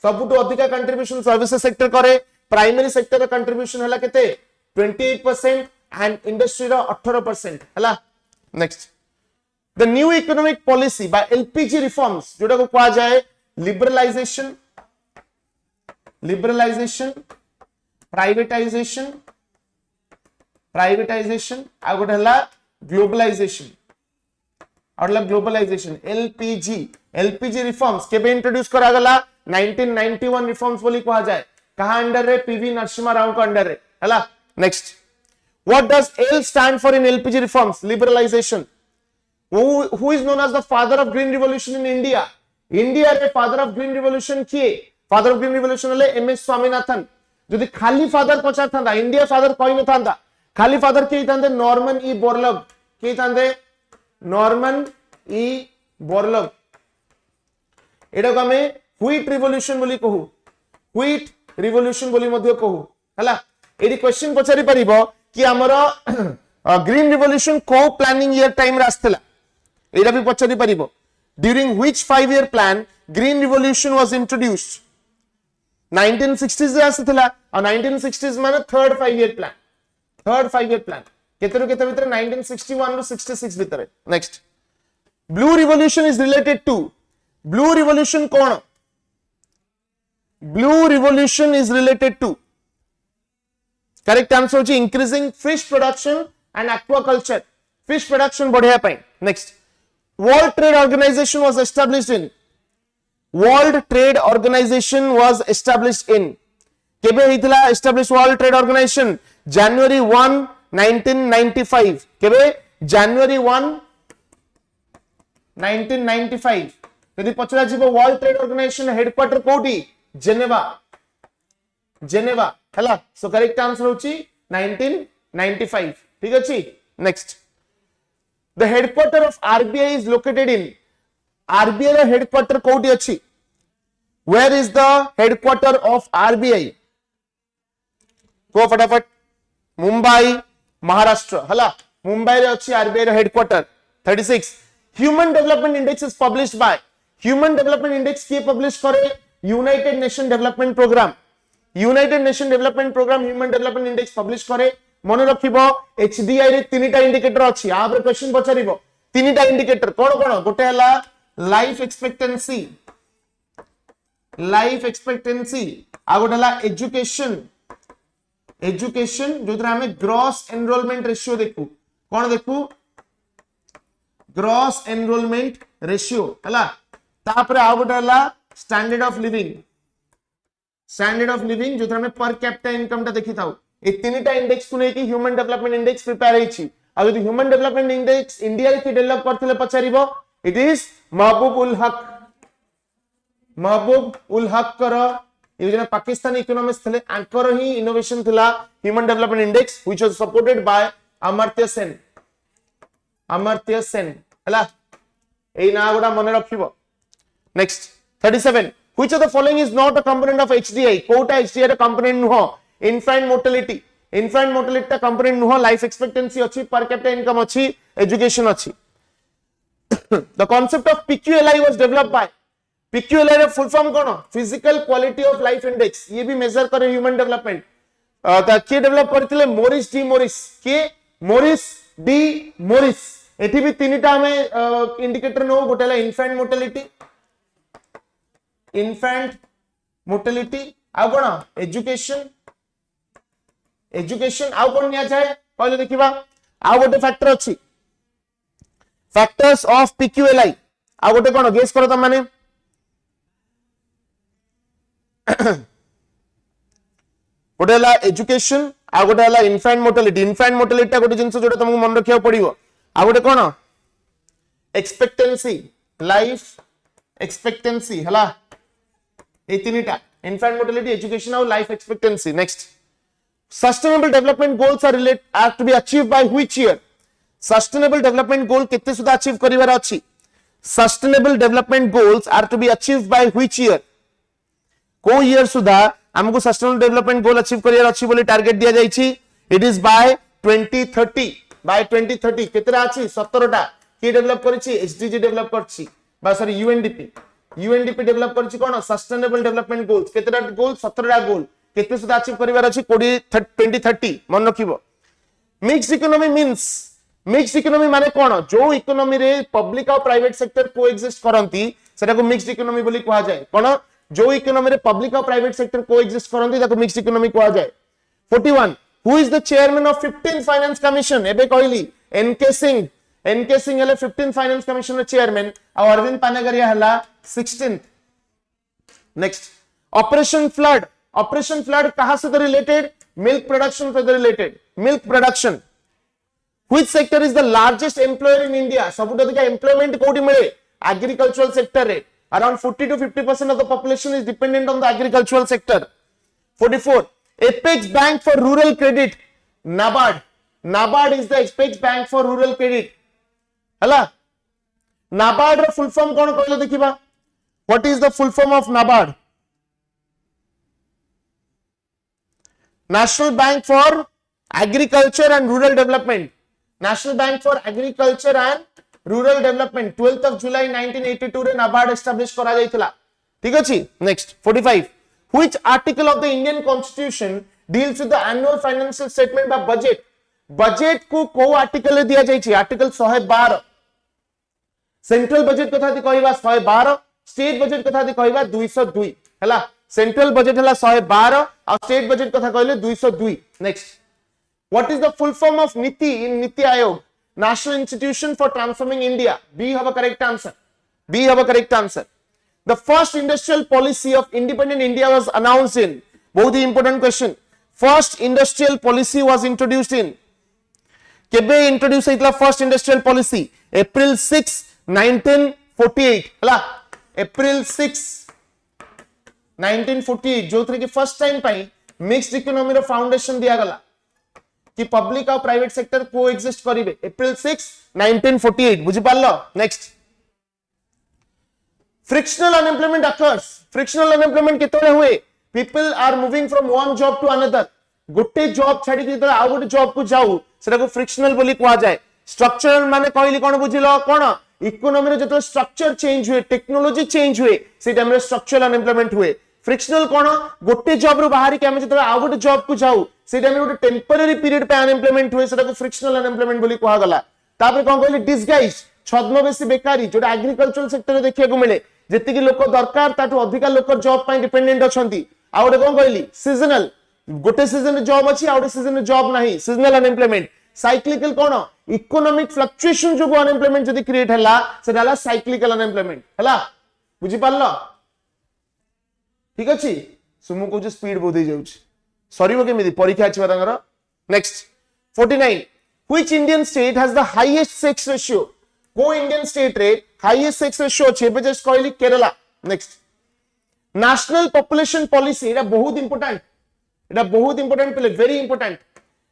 सबटु अधिका कंट्रीब्यूशन सर्विसेज सेक्टर करे प्राइमरी सेक्टर रा कंट्रीब्यूशन हला केते 28% and industry रा 18% हला next the new economic policy by LPG reforms जोटा को कहा जाए लिबरलाइजेशन प्राइवेटाइजेशन आ गोटे हला ग्लोबलाइजेशन एलपीजी रिफॉर्म्स केबे इंट्रोड्यूस करा गला 1991 रिफॉर्म्स बोली कहा जाए कहा अंडर रे पीवी नरसिम्हा राव को अंडर रे हला next what does L stand for in LPG reforms liberalization who is known as the father of green revolution in India रे father of green revolution किए father of green revolution ले MS Swaminathan जदि खाली father पचार थांदा India father कोई न थांदा खाली father के थांदे Norman E बोरलग के थांदे नॉर्मन ई बोरलग एडा को हमें व्हीट रिवॉल्यूशन बोली कहू व्हीट रिवॉल्यूशन बोली मध्य कहू हला एडी क्वेश्चन पचारि परिबो कि हमरा ग्रीन रिवॉल्यूशन को प्लानिंग ईयर टाइम रास्तला एडा भी पचारि परिबो during which 5 year plan green revolution was introduced 1960s रे आसीतला और 1960s माने थर्ड 5 ईयर प्लान केतरो केते भीतर 1961 रो 66 भीतर next blue revolution is related to blue revolution कोन blue revolution is related to correct answer होची increasing fish production and aquaculture fish production बढ़िया पाई next world trade organisation was established in केबे हितला एस्टैब्लिश वर्ल्ड ट्रेड ऑर्गेनाइजेशन जनवरी 1 1995 केबे जनवरी 1 1995 यदि पचरा जीवो वर्ल्ड ट्रेड ऑर्गेनाइजेशन हेडक्वार्टर कोठी जेनेवा हला सो करेक्ट आंसर होची 1995 ठीक अछि next the headquarter of RBI is located in RBI रा हेडक्वार्टर कोठी अछि where is the headquarter of RBI को फटाफट मुंबई महाराष्ट्र हला मुंबई रे अछि आरबीआई रा headquarter 36 human development index is published by human development index के पब्लिश करे United Nation development programme human development index publish करे मन रखिबो एचडीआई रे तीनटा इंडिकेटर अछि आ पर क्वेश्चन पछारिबो तीनटा इंडिकेटर कोन कोन गोटे हला लाइफ एक्सपेक्टेंसी लाइफ एक्सपेक्टेंसी आ गोटे हला एजुकेशन एजुकेशन जो हमें ग्रॉस एनरोलमेंट रेशियो देखू कौन देखू ग्रॉस एनरोलमेंट रेशियो हला तापर आ गोटे हला स्टैंडर्ड ऑफ लिविंग जो हमें पर कैपिटा इनकम ता देखि थाउ ए तीनटा इंडेक्स को लेके ह्यूमन डेवलपमेंट इंडेक्स प्रिपेयर हेछि आ यदि ह्यूमन डेवलपमेंट इंडेक्स इंडिया रे डेवलप करथिले पछारिबो इट इज महबूब उल हक कर ये जने पाकिस्तानी इकोनॉमिस्ट थे आंकर ही इनोवेशन थिला human development index which was supported by Amartya Sen हला ए ना गोडा मन रखिबो next 37 which of the following is not a component of HDI कोटा एचडीआई रे कंपोनेंट नुह इन्फेंट मोर्टेलिटी ता कंपोनेंट नुह लाइफ एक्सपेक्टेंसी अछि पर कैपिटा इनकम अछि एजुकेशन अछि the concept of PQLI was developed by PQLI रे फुल फॉर्म कोन physical quality of life index ये भी मेजर करे ह्यूमन डेवलपमेंट के डेवलप करथिले मोरिस डी मोरिस एठी भी तीनटा हमें इंडिकेटर नो गोटेला इन्फेंट मोर्टेलिटी आ कोन एजुकेशन आ कोन निया जाय पहले देखिबा आ गोटे फैक्टर अछि फैक्टर्स ऑफ पीक्यूएलआई आ गोटे कोन गेस करो त माने गोटे हला एजुकेशन आ गोटे हला इन्फेंट मोर्टेलिटी ता गोटे जिंस जोटा तुमको मन रखिया पड़िबो आ गोटे कोन एक्सपेक्टेंसी लाइफ एक्सपेक्टेंसी हला ए तीनटा इन्फेंट मोर्टेलिटी एजुकेशन और life expectancy next sustainable development goals are to be achieved by which year sustainable development goal केते सुधा अचीव करिवार अछि sustainable development goals are to be achieved by which year को year सुधा हमको sustainable development goal achieve करियर अछि बोली टारगेट दिया जाइछि इट इज बाय 2030 केतरा अछि 17टा के डेवलप करछि एसडीजी डेवलप करछि बा सॉरी यूएनडीपी डेवलप करछि कोन सस्टेनेबल डेवलपमेंट गोल्स केतरा गोल 17टा गोल केते सुधा अचीव करिवार अछि 2030 मन रखिबो मिक्स्ड इकोनॉमी माने कोन जो इकोनॉमी रे पब्लिक और प्राइवेट सेक्टर कोएग्जिस्ट करंती सेटा को मिक्स्ड इकोनॉमी बोली कहा जाय कोन जो इकोनॉमी रे पब्लिक और प्राइवेट सेक्टर कोएग्जिस्ट करंती ताको मिक्स्ड इकोनॉमी कहा जाय 41 who is the chairman of 15th finance commission एबे कहली एनके सिंह हले 15th फाइनेंस कमीशन रे चेयरमैन और अरविंद पानेगरिया हला 16th नेक्स्ट ऑपरेशन फ्लड कहां से रिलेटेड मिल्क प्रोडक्शन से related milk production which sector is the largest employer in India सबुठ अधिक एम्प्लॉयमेंट कोठी मिले एग्रीकल्चरल सेक्टर रे around 40 to 50% of the population is dependent on the agricultural sector 44 apex bank for rural credit nabard is the apex bank for rural credit hela nabard ର full form कोन कहले देखिबा what is the full form of nabard national bank for agriculture and rural development national bank for agriculture and rural development 12th of July 1982 रे NABARD establish करा जायतिला ठीक अछि next 45 which article of the Indian constitution deals with the annual financial statement बा budget को article रे दिया जायछि article 112 central budget कथा दि कहबा 112 स्टेट बजट कथा दि कहबा 202 हला सेंट्रल बजट हला 112 और स्टेट बजट कथा कहले 202 next what is the full form of नीति इन NITI Aayog National Institution for Transforming India. B have a correct answer. The first industrial policy of independent India was announced in. Very important question. First industrial policy was introduced in. Kebe introduced itla first industrial policy. April 6, 1948. Hala. April 6, 1948. जो थे कि first time पाई mixed economy रो foundation दिया गला. कि public और private sector को exist करिवे अप्रैल 6 1948 बुझि पारलो next frictional unemployment occurs frictional unemployment केतरे हुए people are moving from one job to another गोटे जॉब छाडी कि आ गोटे जॉब को जाऊ सेटा को फ्रिक्शनल बोली कहा जाय स्ट्रक्चरल माने कहली कोन बुझिलो कोन इकोनॉमी रे जतो स्ट्रक्चर चेंज हुए टेक्नोलॉजी चेंज हुए से टाइम रे स्ट्रक्चरल अनएम्प्लॉयमेंट हुए फ्रिक्शनल कोन गोटे जॉब रो बाहर के हम जतो आ गोटे जॉब को जाऊ से टाइम रे गोटे टेंपरेरी पीरियड पे अनएम्प्लॉयमेंट हुए सेटा को फ्रिक्शनल अनएम्प्लॉयमेंट बोली कहा गला तापर कोन कहली डिसगाइज छद्मवेशी बेकारी जोटा एग्रीकल्चरल सेक्टर रे देखिया को मिले जेतिकी लोक दरकार ताटू अधिका लोक जॉब पई डिपेंडेंट अछंती आ ओटे कोन कहली सीजनल गोटे सीजन जॉब अछि आ ओटे सीजन जॉब नाही सीजनल अनएम्प्लॉयमेंट साइक्लिकल कोन इकोनॉमिक फ्लक्चुएशन जो अनएम्प्लॉयमेंट जदी क्रिएट हला सेडाला साइक्लिकल अनएम्प्लॉयमेंट हला बुझी पारलो ठीक अछि सुमु को स्पीड बोधि जाउछि सरीबो केमिति परीक्षा अछि तांगर next 49 which Indian state has the highest sex ratio को इंडियन स्टेट रे हाईएस्ट सेक्स रेशियो अछि बे जस्ट कहली Kerala next national population policy एटा बहुत इंपोर्टेंट पहले very important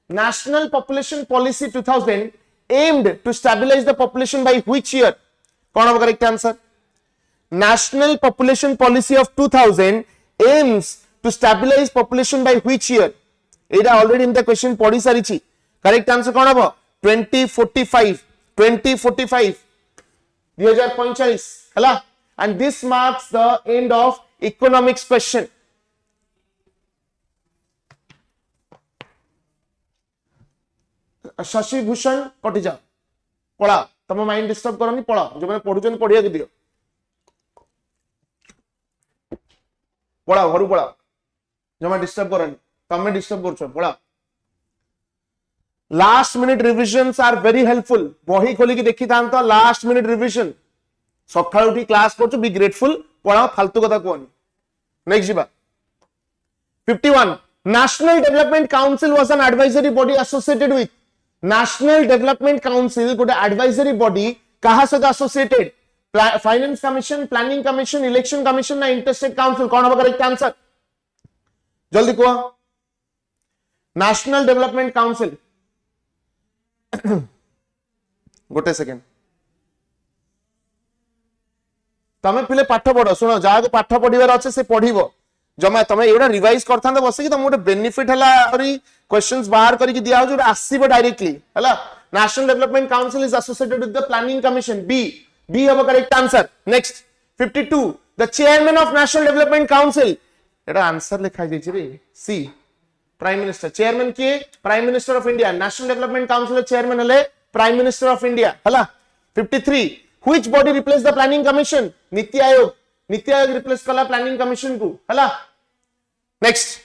national population policy 2000 aimed to stabilize the population by which year कौन होगा correct answer national population policy of 2000 aims to stabilize population by which year Etah already in the question पढ़ी सारी छी correct answer कौन होबो 2045 2045 हला and this marks the end of economics question Shashi Bhushan कटि जा पढ़ा तम माइंड डिस्टर्ब करनी पढ़ा जो मैंने पढ़ुचन पढ़िया के दियो पढ़ा घर पढ़ा जो मैं डिस्टर्ब करनी तमे डिस्टर्ब करछो पढ़ा last minute revisions are very helpful बही खोली की देखि तान तो लास्ट मिनिट रिविजन सकाळ उठी क्लास करछो बी ग्रेटफुल पढ़ा फालतू कथा कोनी नेक्स्ट जीवा 51 national development council was an advisory body associated with national development council गोटे एडवाइजरी बॉडी कहा सहित associated finance commission planning commission election commission ना इंटरस्टेट काउंसिल कौन होगा करेक्ट आंसर जल्दी कहो नेशनल डेवलपमेंट काउंसिल गोटे सेकेंड तमे पिले पाठ पढ़ो सुनो जहाँ पाठ पढ़िबार अच्छे से पढ़िबो जमा तमे एटा रिवाइज करथांत बसिकी तुम गोटे बेनिफिट हला अरी क्वेश्चंस बाहर करके दिया हो जो आसीबो डायरेक्टली हला national development council is associated with the planning commission B होबो correct answer next 52 the chairman of national development council एटा आंसर लिखा जाई रे सी प्राइम मिनिस्टर चेयरमैन के prime minister of India national development council chairman हले prime minister of India हला 53 which body replace the planning commission Niti Aayog replace कला planning commission को हला next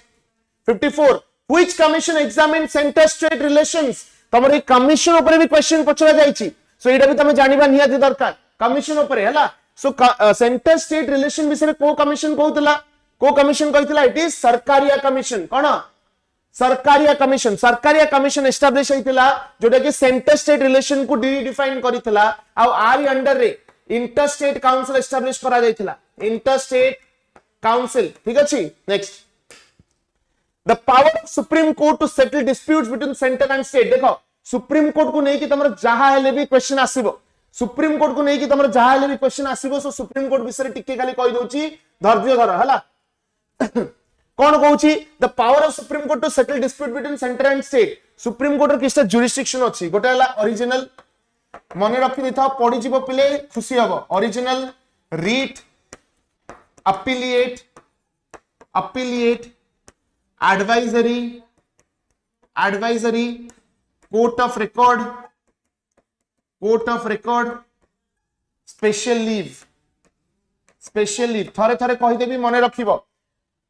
54 which commission examine centre state relations तमरे commission ऊपर भी question पचरा जाईची सो एटा भी तमे जानिबा निहाती दरकार कमिशन ऊपर हला सो सेंटर स्टेट रिलेशन विषय को कमिशन कहतिला इट इज सरकारिया कमिशन कोन सरकारिया कमिशन एस्टैब्लिश होइतिला जोटा कि सेंटर स्टेट रिलेशन को डिफाइन करितिला आ आर अंडर रे इंटर स्टेट काउंसिल एस्टैब्लिश करा जाइतिला इंटर स्टेट काउंसिल ठीक अछि next the power of supreme court to settle disputes between centre and state देखो सुप्रीम कोर्ट को नै कि तमर जहा हेले भी क्वेश्चन आसीबो सुप्रीम कोर्ट को नै कि तमर जहा हेले भी क्वेश्चन आसीबो सो सुप्रीम कोर्ट विषय टिके खाली कहि दोची धैर्य धर हला कौन कहूची the power of supreme court to settle dispute between centre and state supreme court र किस्ता जुरिस्डिक्शन अछि गोटे हला ओरिजिनल मने रखि दिथा पढि जीवो पिले खुशी हबो original writ appellate advisory court of record special leave थरे थरे कहि देबी मने रखिबो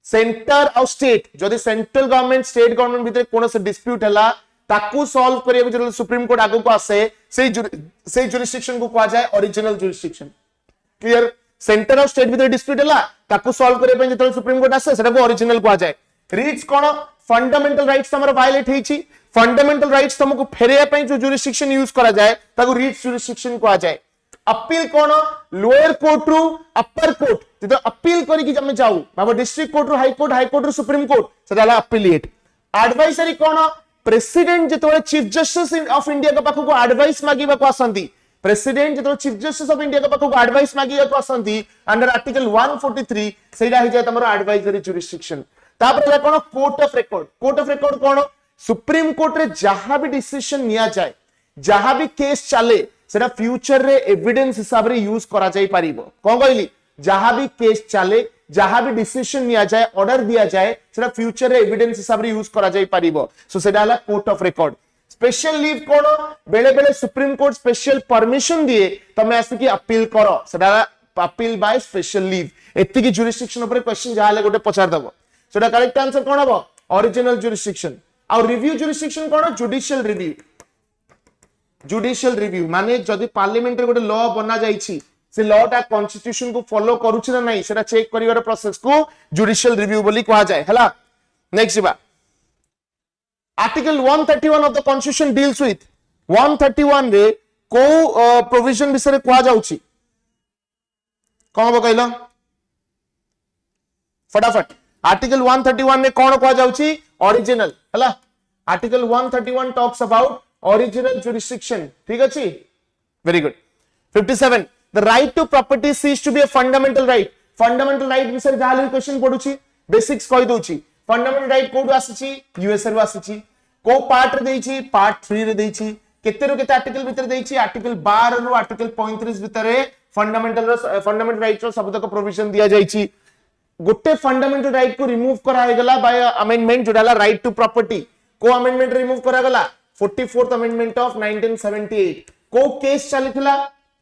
सेंटर और स्टेट जदि सेंट्रल गवर्नमेंट स्टेट गवर्नमेंट भीतर कोन से डिस्प्यूट हला ताकू सॉल्व करियो जदि सुप्रीम कोर्ट आगु को आसे से जुरिस्डिक्शन को कहा जाए ओरिजिनल जुरिस्डिक्शन क्लियर सेंटर और स्टेट भीतर डिस्प्यूट हला ताकू सॉल्व करियो पे जदि सुप्रीम कोर्ट आसे सेटा को ओरिजिनल कहा जाए रीट्स कोन फंडामेंटल राइट्स हमर वायलेट हेछि फंडामेंटल राइट्स तुमको फेरिया पे जो जुरिस्डिक्शन यूज करा जाए ताकू रीट्स जुरिस्डिक्शन कहा जाए अपील कोन लोअर कोर्ट रु अपर कोर्ट जदि अपील करी कि जमे जाऊ बाबा डिस्ट्रिक्ट कोर्ट रु हाई कोर्ट रु सुप्रीम कोर्ट सेटाला अपीलिएट एडवाइजरी कोन प्रेसिडेंट जतोले चीफ जस्टिस ऑफ इंडिया के पाखो को एडवाइस मागिबा को आसंती प्रेसिडेंट जतोले चीफ जस्टिस ऑफ इंडिया के पाखो को एडवाइस मागिबा को आसंती अंडर आर्टिकल 143 सेटा हो जाय तमरो एडवाइजरी जुरिस्डिक्शन तापर कोन कोर्ट ऑफ रिकॉर्ड कोन सुप्रीम कोर्ट रे जहां भी डिसीजन निया जाए जहां भी केस चले सेटा फ्यूचर रे एविडेंस हिसाब रे यूज करा जाय परिबो कोन कहली जहां भी केस चले जहां भी डिसीजन निया जाए ऑर्डर दिया जाए सेटा फ्यूचर रे एविडेंस हिसाब रे यूज करा जाय परिबो सो सेटा हला court of record special leave कोन बेले बेले सुप्रीम कोर्ट स्पेशल परमिशन दिए तमे आसी कि अपील करो सेटा appeal by special leave एति की jurisdiction ऊपर क्वेश्चन जाले गोटे पचार दबो सोटा करेक्ट आंसर कोन हबो ओरिजिनल jurisdiction और रिव्यू jurisdiction कोन जुडिशियल रिव्यू माने जदि पार्लियामेंट रे गोटे लॉ बना जाईछि से लॉ टा कॉन्स्टिट्यूशन को फॉलो करूछि ना नहीं सेटा चेक करिवार प्रोसेस को जुडिशियल रिव्यू बोली कहा जाय हला नेक्स्ट बा article 131 of the constitution deals with 131 रे को प्रोविजन विषय कहा जाउछि कोन कहलो फटाफट आर्टिकल 131 रे कोन कहा जाउछि ओरिजिनल हला article 131 talks about original jurisdiction ठीक अछि very good 57 the right to property cease to be a fundamental right विषय जाले क्वेश्चन पडुछि बेसिक्स कहि दोछि फंडामेंटल राइट कोड आसीछि यूएसए रो आसीछि को पार्ट रे देछि पार्ट 3 रे देछि केते रो केते आर्टिकल भीतर देछि आर्टिकल 12 रो आर्टिकल 35 भीतर फंडामेंटल राइट रो शब्द को प्रोविजन दिया जाइछि गोटे फंडामेंटल राइट को रिमूव करा गेला बाय अमेंडमेंट जोडाला राइट टू प्रॉपर्टी को अमेंडमेंट रिमूव करा गेला 44th अमेंडमेंट ऑफ 1978 को केस चलीथिला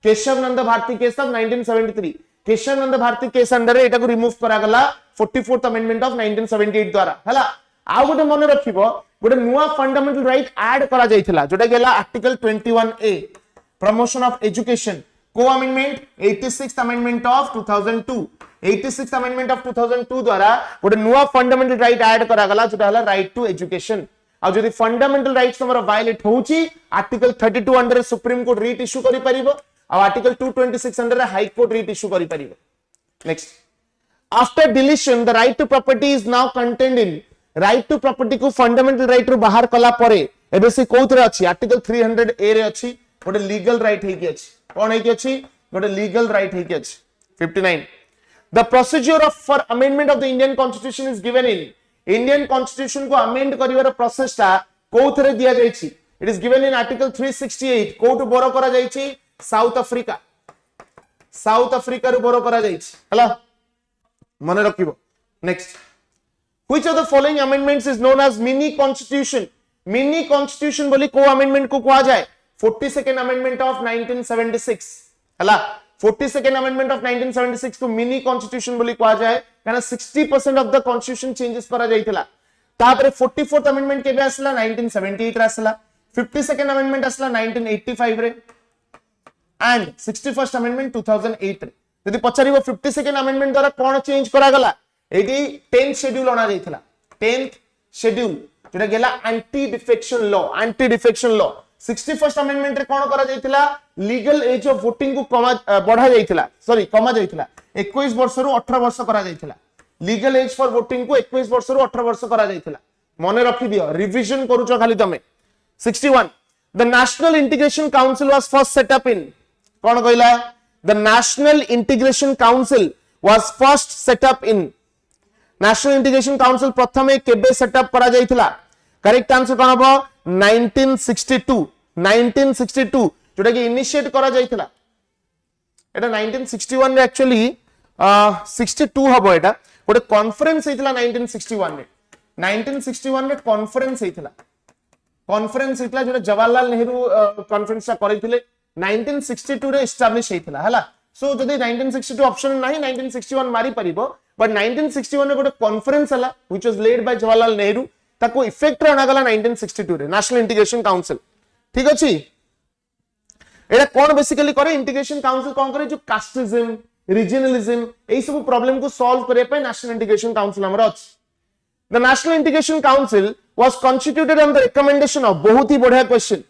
Kesavananda Bharati case of 1973 Kesavananda Bharati case under एटा को रिमूव करा गेला 44th अमेंडमेंट ऑफ 1978 द्वारा हला आ गोटे मन रखिबो गोटे नुवा फंडामेंटल राइट ऐड करा जायथिला जोटा गेला article 21A promotion of education को amendment 86th amendment of 2002 86th amendment of 2002 द्वारा गोटे नुवा फंडामेंटल राइट ऐड करा गेला जोटा हला राइट टू एजुकेशन आ जदि फंडामेंटल राइट्स हमर वायलेट होउची article 32 under supreme court writ issue करि परिबो आ article 226 under high court writ issue करि परिबो next after deletion the right to property is now contained in right to property को फंडामेंटल राइट रो बाहर कला परे एबे से कोथरे अछि आर्टिकल 300A रे अछि गोटे लीगल राइट हेकी अछि कोन हेकी अछि गोटे लीगल राइट हेकी अछि 59 the procedure of for amendment of the Indian constitution is given in Indian constitution को अमेंड करिवार प्रोसेस ता कोथरे दिया जायछि it is given in article 368 कोट बोरो करा जायछि साउथ अफ्रीका रो बोरो करा जायछि हला मने रखिबो next which of the following amendments is known as mini constitution बोली को अमेंडमेंट को कहा जाय 42nd अमेंडमेंट ऑफ 1976 हला 42nd अमेंडमेंट ऑफ 1976 को मिनी कॉन्स्टिट्यूशन बोली कहा जाय काना 60% ऑफ द कॉन्स्टिट्यूशन चेंजेस करा जायतिला तापरे 44th अमेंडमेंट केबे आसला 1978 रे आसला 52nd अमेंडमेंट आसला 1985 रे एंड 61st अमेंडमेंट 2008 रे यदि पचारिबो 52nd अमेंडमेंट द्वारा कोन चेंज करा गला एडी 10th शेड्यूल अना जायतिला 10th शेड्यूल जेटा गेला anti defection law 61st amendment रे कोन करा जायतिला लीगल एज ऑफ वोटिंग को बढ़ा जायतिला कमा जायतिला 21 वर्ष रु 18 वर्ष करा जायतिला लीगल एज फॉर वोटिंग को 21 वर्ष रु 18 वर्ष करा जायतिला मने रखि दियो रिवीजन करूचो खाली तमे 61 the national integration council was first set up in कोन कहला the national integration council was first set up in national integration council प्रथमे केबे सेटअप करा जायतिला करेक्ट आंसर कोन हबो 1962 जोटा कि इनिशिएट करा जायतिला एटा 1961 रे एक्चुअली 62 हबो एटा गोटे कॉन्फ्रेंस हेतिला 1961 रे कॉन्फ्रेंस हेतिला जोटा जवाहरलाल नेहरू कॉन्फ्रेंस ता करिथिले 1962 रे एस्टैब्लिश हेतिला हला सो जदि 1962 ऑप्शन नाही 1961 मारी परिबो बट 1961 रे गोटे कॉन्फ्रेंस हला which was led by Jawaharlal Nehru ताको इफेक्ट रे आना गला 1962 रे नेशनल इंटीग्रेशन काउंसिल ठीक अछि एटा कोन बेसिकली करे इंटीग्रेशन काउंसिल कोन करे जो कास्टिज्म रीजनलिज्म एई सब प्रॉब्लम को सॉल्व करे पे नेशनल इंटीग्रेशन काउंसिल हमर अछि the national integration council was constituted on the recommendation of बहुत ही बढ़िया क्वेश्चन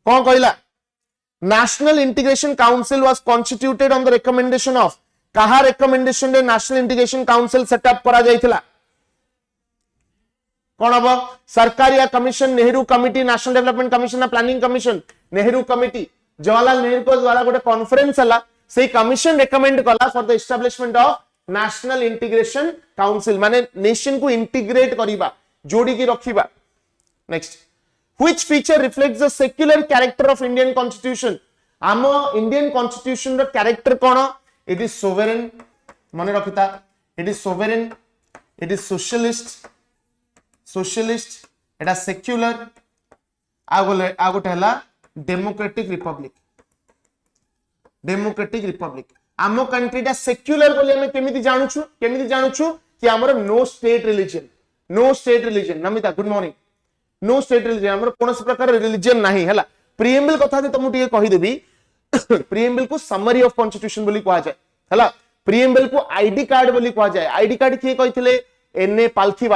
कोन कहला national integration council was constituted on the recommendation of कहा रिकमेंडेशन रे नेशनल इंटीग्रेशन काउंसिल सेटअप करा जायतिला कोन अब Sarkaria commission Nehru committee national development commission ना planning commission Nehru committee Jawaharlal Nehru को द्वारा गोटे कॉन्फ्रेंस हला से कमीशन रेकमेंड कला for the establishment of national integration council माने नेशन को इंटीग्रेट करिबा जोड़ी की रखिबा next which feature reflects the secular character of Indian constitution आम इंडियन कॉन्स्टिट्यूशन रो कैरेक्टर कोन इट इज सोवरेन माने रखिता it is sovereign it is socialist एटा सेक्युलर आगोटे हला डेमोक्रेटिक रिपब्लिक आम कंट्रीटा सेक्युलर बोली हमें केमिति जानूछु कि हमर no state religion Namita good morning no state religion हमर कोनोसी प्रकार रिलीजन नाही हला प्रीएम्बल कथा तुमको टिके कहि देबी प्रीएम्बल को समरी ऑफ कॉन्स्टिट्यूशन बोली कहा जाए हला प्रीएम्बल को आईडी कार्ड बोली कहा जाए आईडी कार्ड किए कहिथिले एनए पालखी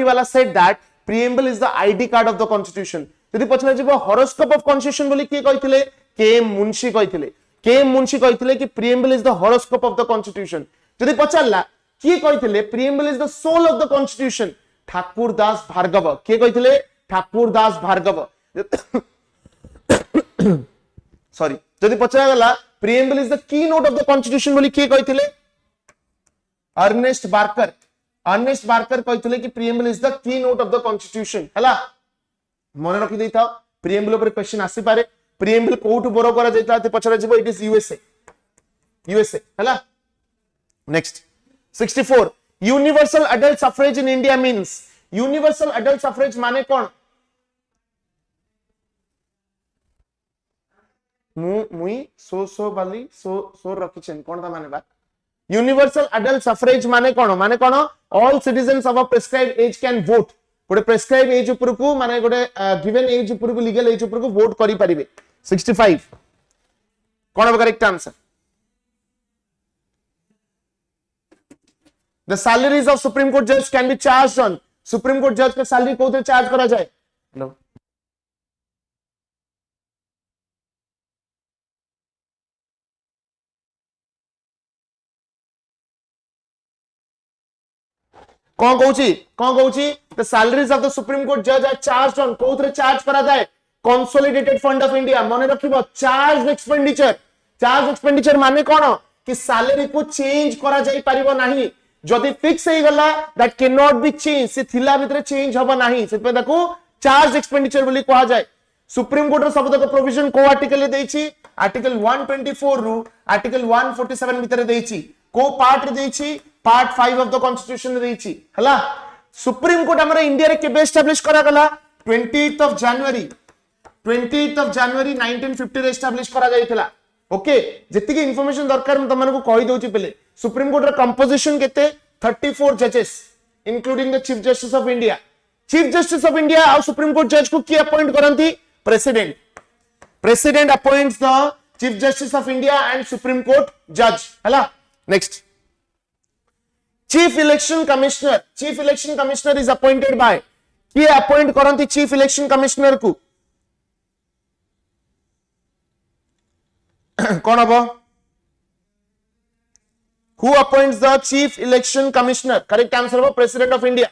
वाला said that preamble is the ID card of the constitution यदि पछला जिवो हॉरोस्कोप ऑफ कॉन्स्टिट्यूशन बोली किए कहिथिले के मुंशी कहिथिले कि preamble is the horoscope of the constitution यदि पछला किए कहिथिले preamble is the soul of the constitution Thakur Das Bhargava किए कहिथिले ठाकुर दास भार्गव सॉरी जदि पछला गला preamble is the key note of the constitution बोली किए कहिथिले अर्नेस्ट बार्कर कहिथिले कि preamble is the key note of the constitution हला मन रखि देता प्रीएम्बल ऊपर क्वेश्चन आसी पारे प्रीएम्बल कोठु बोरो करा जायता ते पछरा जिवो इट इज यूएसए हला next 64 universal adult suffrage in India means universal adult suffrage माने कोन मुई सो बाली सो रखिछन कोन ता माने बा यूनिवर्सल अडल्ट सफरेज माने कोन all citizens of a prescribed age can vote गोटे प्रिस्क्राइब एज ऊपर को माने गोटे गिवन एज ऊपर को लीगल एज ऊपर को वोट करि परिबे 65 कोन हो correct answer the salaries of supreme court जज can be charged on supreme court जज का सैलरी कोथे चार्ज करा जाए हेलो कौन कहूची the salaries of the supreme court जज आर चार्ज्ड ऑन कोथरे चार्ज करा जाए कंसोलिडेटेड फंड ऑफ इंडिया मने रखिबो चार्ज एक्सपेंडिचर माने कोन कि सैलरी को चेंज करा जाई परिबो नाही जदि फिक्स हे गला that can not be change से थिला भितरे चेंज होबो नाही से पे देखो चार्ज एक्सपेंडिचर बोली कहा जाए सुप्रीम कोर्ट रो सब तक प्रोविजन को आर्टिकल ले देछि आर्टिकल 124 रु आर्टिकल 147 भितरे देछि को पार्ट रे देछि पार्ट 5 ऑफ द कॉन्स्टिट्यूशन देछि हला सुप्रीम कोर्ट हमर इंडिया रे केबे एस्टैब्लिश करा गला 28th ऑफ जनवरी 1950 रे एस्टैब्लिश करा जायतिला ओके जति इंफॉर्मेशन दरकार म तमन को कहि दोछि पहिले सुप्रीम कोर्ट रा कंपोजिशन केते 34 जजेस including the chief justice of India और सुप्रीम कोर्ट जज को की अपॉइंट करंती president appoints the chief justice of India and supreme court जज हला next chief election commissioner is appointed by की अपॉइंट करंती चीफ इलेक्शन कमिश्नर को कौन हबो who appoints the chief election commissioner correct answer हो president of India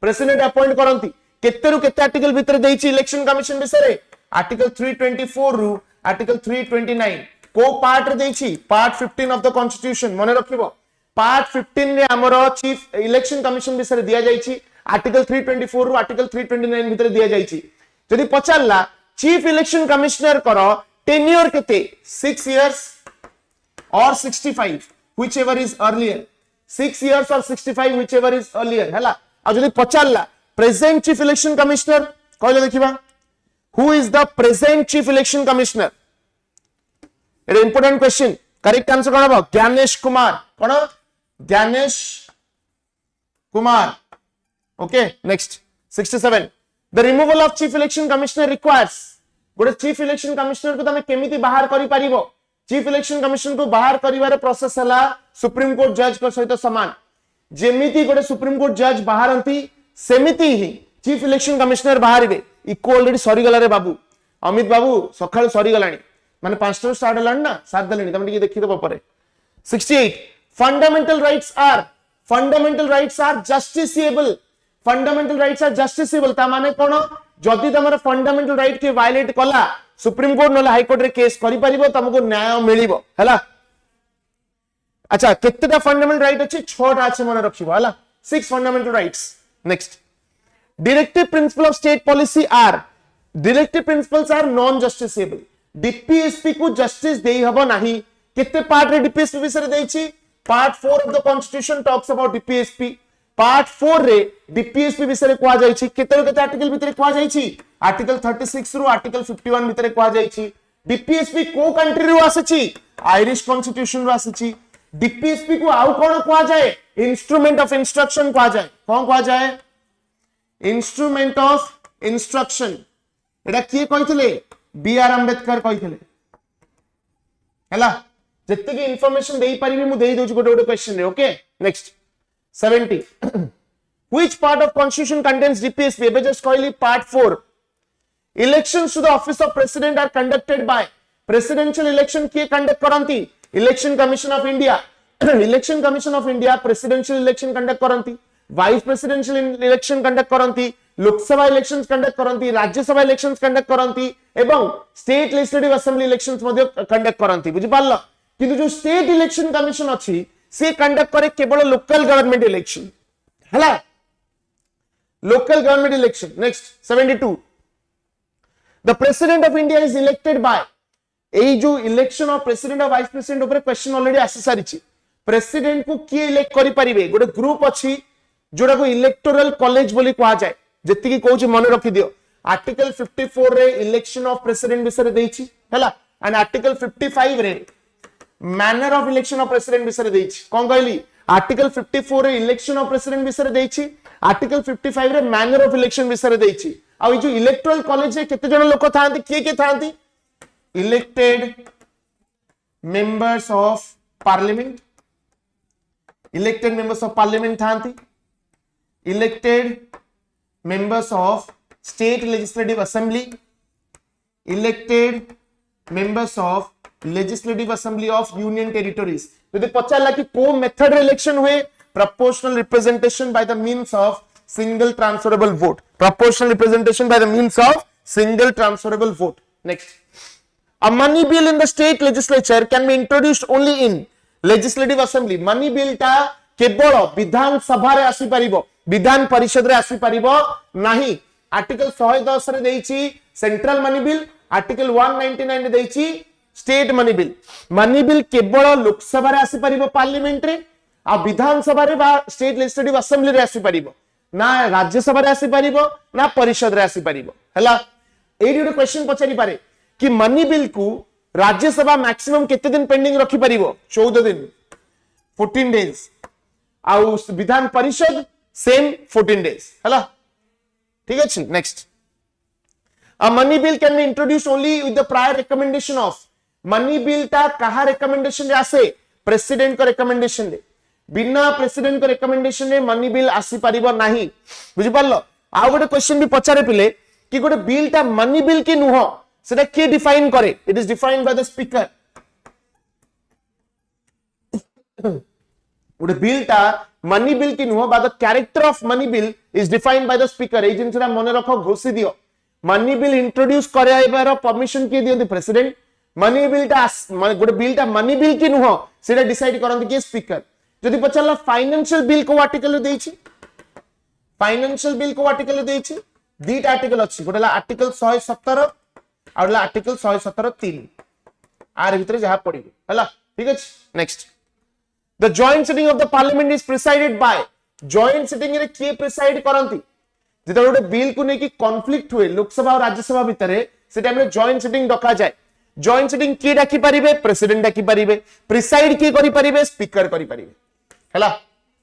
president appoint करंती केतेरु केते आर्टिकल भीतर देछि इलेक्शन कमिशन विषय आर्टिकल 324 रु आर्टिकल 329 को पार्ट रे देछि पार्ट 15 ऑफ द कॉन्स्टिट्यूशन मने रखिबो पार्ट 15 रे हमरो चीफ इलेक्शन कमिशन विषय दिया जाइछि आर्टिकल 324 रु आर्टिकल 329 भीतर दिया जाइछि जदि पचारला चीफ इलेक्शन कमिश्नर करो टेन्योर केते 6 years or 65 whichever is earlier 6 years or 65 whichever is earlier हला आ जदि पचारला प्रेजेंट चीफ इलेक्शन कमिश्नर कहले देखिबा who is the present chief election commissioner it is important question correct answer कोन हबो Gyanesh Kumar okay next 67 the removal of chief election commissioner requires गोटे chief election commissioner को तमे केमिति बाहर करि परिबो चीफ इलेक्शन कमिश्नर को बाहर करिवार प्रोसेस हला सुप्रीम कोर्ट जज को सहित समान जेमिति गोटे सुप्रीम कोर्ट जज बाहरंती सेमिति ही चीफ इलेक्शन कमिश्नर बाहरिबे इको ऑलरेडी सरी गला रे बाबू अमित बाबू सखाळ सरी गलानी माने 5 टा स्टार्ट हलानी ना साथ देलेनी तमे टिके देखि देबो परे 68 फंडामेंटल राइट्स आर जस्टिसेबल ता माने कोन जदि तमर फंडामेंटल राइट के वायलेट कला सुप्रीम कोर्ट नले हाई कोर्ट रे केस करि परिबो तुमको न्याय मिलिबो हला अच्छा केतेटा फंडामेंटल राइट अछि 6 टा अछि मन रखिबो हला 6 fundamental rights next directive principle of state policy are non justiciable DPSP को जस्टिस देई हबो नाही केते पार्ट रे डीपीएसपी विषय देछि part 4 of the constitution talks about DPSP part 4 रे डीपीएसपी विषय कुआ जाइछि केते आर्टिकल भितर कुआ जाइछि आर्टिकल 36 रु आर्टिकल 51 भितर कुआ जाइछि डीपीएसपी को कंट्री रू आसीची आयरिश कॉन्स्टिट्यूशन रू आसीची डीपीएसपी को आउ कोन कहा जाए इंस्ट्रूमेंट ऑफ इंस्ट्रक्शन कहा जाए कोन कहा जाए इंस्ट्रूमेंट ऑफ इंस्ट्रक्शन एटा किए कहिथिले बी आर अंबेडकर कहिथिले हैला जत्ते की इंफॉर्मेशन देई परिबी मु देई दोछु गोटे क्वेश्चन रे okay next 70 which part of constitution contains DPSP एबे जस्ट कहली part 4 elections to the office of president are conducted by presidential election किए conduct करंती election commission of India election commission of India presidential election conduct करंती vice presidential election conduct करंती Lok Sabha elections conduct करंती Rajya Sabha elections conduct करंती एवं state legislative assembly elections मध्ये conduct करंती बुझि पारल किंतु जो स्टेट इलेक्शन कमिशन अछि से कंडक्ट करे केवल लोकल गवर्नमेंट इलेक्शन हला local government election next 72 the president of India is elected by a जो इलेक्शन ऑफ प्रेसिडेंट और वाइस प्रेसिडेंट ऊपर क्वेश्चन ऑलरेडी आसी सारिछि प्रेसिडेंट को किए इलेक्ट करि परिबे गोटे ग्रुप अछि जोडा को इलेक्टोरल कॉलेज बोली कहा जाए जति की कहूची मन रखि दियो आर्टिकल 54 रे इलेक्शन ऑफ प्रेसिडेंट विषय देइछि हला एंड आर्टिकल 55 रे manner of election of president विषय देइछि कोन कहली आर्टिकल 54 रे इलेक्शन ऑफ प्रेसिडेंट विषय देइछि आर्टिकल 55 रे मैनर ऑफ इलेक्शन विषय देइछि आ जो इलेक्टोरल कॉलेज रे केते जण लोक थांती किए थांती elected members of parliament elected members of parliament थांती elected members of state legislative assembly elected members of legislative assembly of union territories यदि पचारला कि को मेथड इलेक्शन हुए proportional representation by the means of single transferable vote proportional representation by the means of single transferable vote next a money bill in the state legislature can be introduced only in legislative assembly money bill ता केवल विधान सभा रे आसी परिबो विधान परिषद रे आसी परिबो नाही article 110 रे देइछि central money bill article 199 रे देइछि state money bill केवल लोकसभा रे आसी परिबो पार्लियामेंट रे आ विधान सभा रे बा स्टेट लेजिस्लेटिव असेंबली रे आसी परिबो ना राज्यसभा रे आसी परिबो ना परिषद रे आसी परिबो हला एडी ଗୋଟେ क्वेश्चन पचारि पारे कि मनी बिल को राज्यसभा मैक्सिमम केते दिन पेंडिंग रखि परिबो 14 दिन 14 डेज आउ विधान परिषद सेम 14 डेज हला ठीक अछि next a money bill can be introduced only with the prior recommendation of money bill ता कहा रिकमेंडेशन रे आसे प्रेसिडेंट को रिकमेंडेशन दे बिना प्रेसिडेंट को रिकमेंडेशन रे मनी बिल आसी परिबो नाही बुझि पारलो आ गोटे क्वेश्चन भी पचारे पिले कि गोटे बिल ता मनी बिल की नुह सेटा के डिफाइन करे it is defined by the speaker गोटे बिल ता मनी बिल की नुह बा the character of money bill is defined by the speaker ए जिनसरा मन रखो घोषि दियो मनी बिल इंट्रोड्यूस कराइबार परमिशन के दियंती प्रेसिडेंट मनी बिल ता गोटे बिल ता मनी बिल की नुह सेटा डिसाइड करंती के स्पीकर जदि पचारला फाइनेंशियल बिल को आर्टिकल देइछि फाइनेंशियल बिल को आर्टिकल देइछि दीटा आर्टिकल अछि गोटेला आर्टिकल 117 आउला आर्टिकल 117 3 आर भीतर जहा पडिबे हला ठीक अछि next The joint sitting of the parliament is presided by joint sitting रे के प्रिसाइड करंती जेता गोटे बिल को नेकी कॉन्फ्लिक्ट हुए लोकसभा और राज्यसभा भितरे से टाइम रे जॉइंट सिटिंग डका जाए जॉइंट सिटिंग के डाकी परिबे प्रेसिडेंट डाकी परिबे प्रिसाइड के करि परिबे स्पीकर करि परिबे हला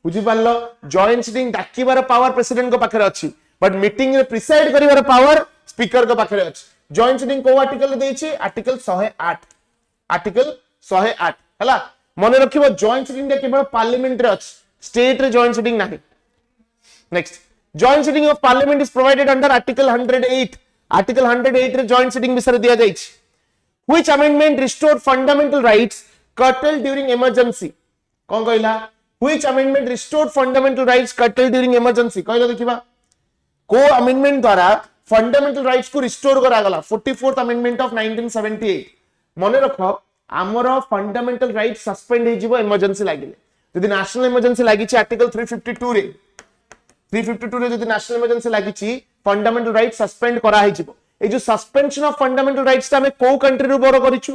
बुझि पारलो जॉइंट सिटिंग डाकीबार पावर प्रेसिडेंट को पाखरे अछि बट मीटिंग रे प्रिसाइड करिवार पावर स्पीकर को पाखरे अछि जॉइंट सिटिंग को आर्टिकल देइछि आर्टिकल 108 हला मन रखिबो जॉइंट सिटिंग केवल पार्लियामेंट रे अछि स्टेट रे जॉइंट सिटिंग नाही next joint sitting of parliament is provided under article 108 रे जॉइंट सिटिंग विषय दिया जाइछि which amendment restore fundamental rights curtail during emergency कोन कहला which amendment restore fundamental rights curtail during emergency कहला देखिबा को अमेंडमेंट द्वारा फंडामेंटल राइट्स को रिस्टोर करा गला 44th अमेंडमेंट ऑफ 1978 मन रखो आमर फंडामेंटल राइट सस्पेंड हे जिवो इमरजेंसी लागिले जदि नेशनल इमरजेंसी लागिछि आर्टिकल 352 रे जदि नेशनल इमरजेंसी लागिछि फंडामेंटल राइट सस्पेंड करा हे जिवो ए जो सस्पेंशन ऑफ फंडामेंटल राइट्स हमें को कंट्री रो बोरो करिछु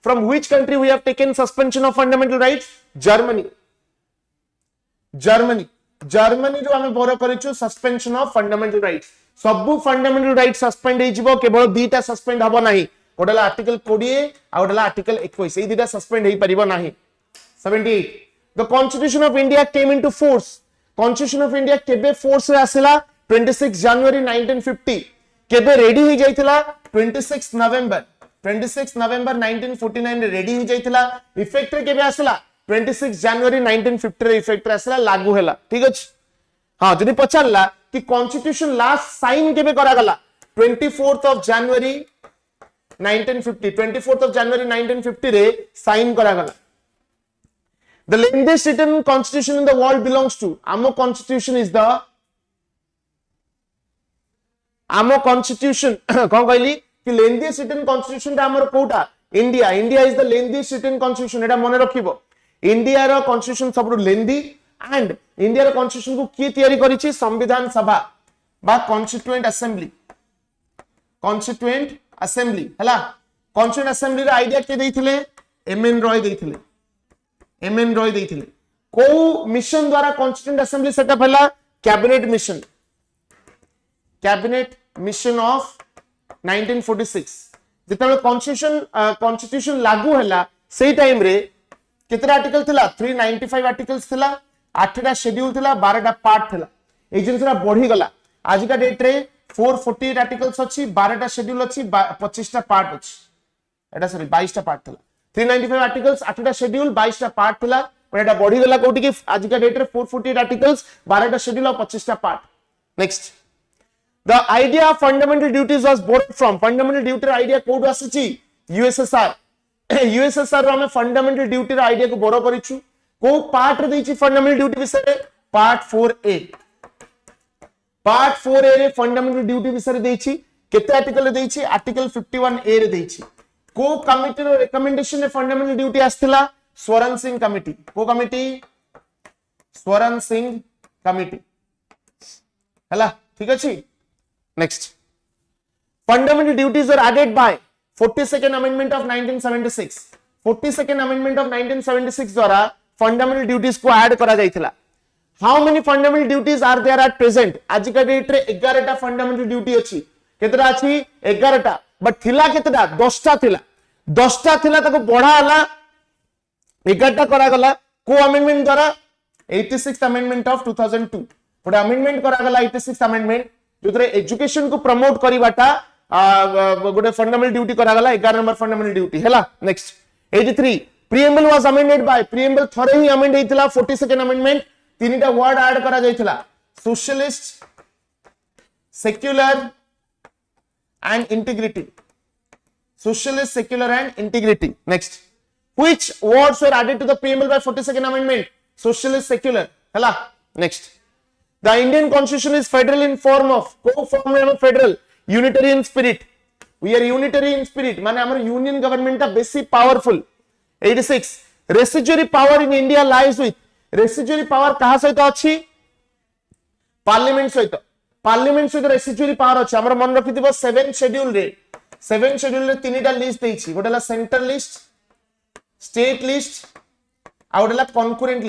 from which country we have taken suspension of fundamental rights Germany जो हमें बोरो करिछु सस्पेंशन ऑफ फंडामेंटल राइट्स सबु फंडामेंटल राइट सस्पेंड हे जिवो केवल दीटा सस्पेंड हबो नाही गोटे आर्टिकल 20 आ गोटे आर्टिकल 21 ए दुटा सस्पेंड हे परिबो नाही 78 the constitution of India came into force constitution of India केबे फोर्स रे आसिला 26 जनवरी 1950 केबे रेडी हो जाइतिला 26 नवंबर 1949 रे रेडी हो जाइतिला इफेक्ट रे केबे आसिला 26 जनवरी 1950 रे इफेक्ट रे आसिला लागू हैला ठीक अछि हां जदी पचारला कि कॉन्स्टिट्यूशन लास्ट साइन केबे करा गला 24th ऑफ जनवरी 1950 रे साइन करा गला the lengthiest written constitution in the world belongs to amo constitution is the amo constitution kon कहली कि lengthiest written constitution ता हमर कोटा India is the lengthiest written constitution एटा मने रखिबो इंडिया रो constitution सबरु लेंदी एंड इंडिया रो constitution को की तयारी करिछि संविधान सभा बा constituent assembly हला constituent assembly रो आईडिया के देइथिले एमएन रॉय देइथिले को मिशन द्वारा constituent assembly सेटअप हला कैबिनेट मिशन ऑफ 1946 जेतबे कॉन्स्टिट्यूशन लागू हला सेही टाइम रे केतरा आर्टिकल थिला 395 आर्टिकल्स थिला 8टा शेड्यूल थिला 12टा पार्ट थिला ए जिनसरा बढ़ी गला आज का डेट रे 448 आर्टिकल्स अछि 12टा शेड्यूल अछि 25टा पार्ट अछि एटा सॉरी 22टा पार्ट थिला 395 आर्टिकल्स 8टा शेड्यूल 22टा पार्ट थिला पर एटा बढ़ी गला कोठी कि आज का डेट रे 448 आर्टिकल्स 12टा शेड्यूल और 25टा part next The idea of fundamental duties was borrowed from fundamental duty idea कोड आसीची USSR रो हम fundamental duty idea को बोरो करिछु को पार्ट रे दैछि fundamental duty विषय पार्ट 4A रे fundamental duty विषय दैछि केते आर्टिकल रे दैछि आर्टिकल 51A रे दैछि को कमिटी रो रिकमेंडेशन रे fundamental duty आस्थिला स्वरण सिंह कमिटी को कमिटी स्वरण सिंह कमिटी हला ठीक अछि Next, fundamental duties were added by 42nd Amendment of 1976. 42nd Amendment of 1976 द्वारा fundamental duties को add करा जाइथिला. How many fundamental duties are there at present? आज का डेट रे 11टा fundamental duty अछि. केतरा अछि 11टा बट थिला केतरा 10टा थिला ताको बढ़ा हला 11टा करा गला को अमेंडमेंट द्वारा 86th Amendment of 2002. गोटे अमेंडमेंट करा गला 86th Amendment जोतरे एजुकेशन को प्रमोट करिवाटा गोटे फंडामेंटल ड्यूटी करा गला 11 नंबर फंडामेंटल ड्यूटी हैला next 83 preamble was amended by preamble थरे ही अमेंड हेतिला 42nd अमेंडमेंट तीनटा वर्ड ऐड करा जायतिला socialist secular and integrity next which words were added to the preamble by 42nd amendment socialist secular हैला next The Indian Constitution is federal in form of co-form federal unitary in spirit. We are unitary in spirit. माने हमर union government ता बेसी powerful. 86 residuary power in India lies with residuary power कहा सहित अछि parliament सहित residuary power अछि हमर मन रखिथिबो 7 schedule रे तीनटा लिस्ट देछि गोटेला सेंट्रल लिस्ट स्टेट लिस्ट आ गोटेला concurrent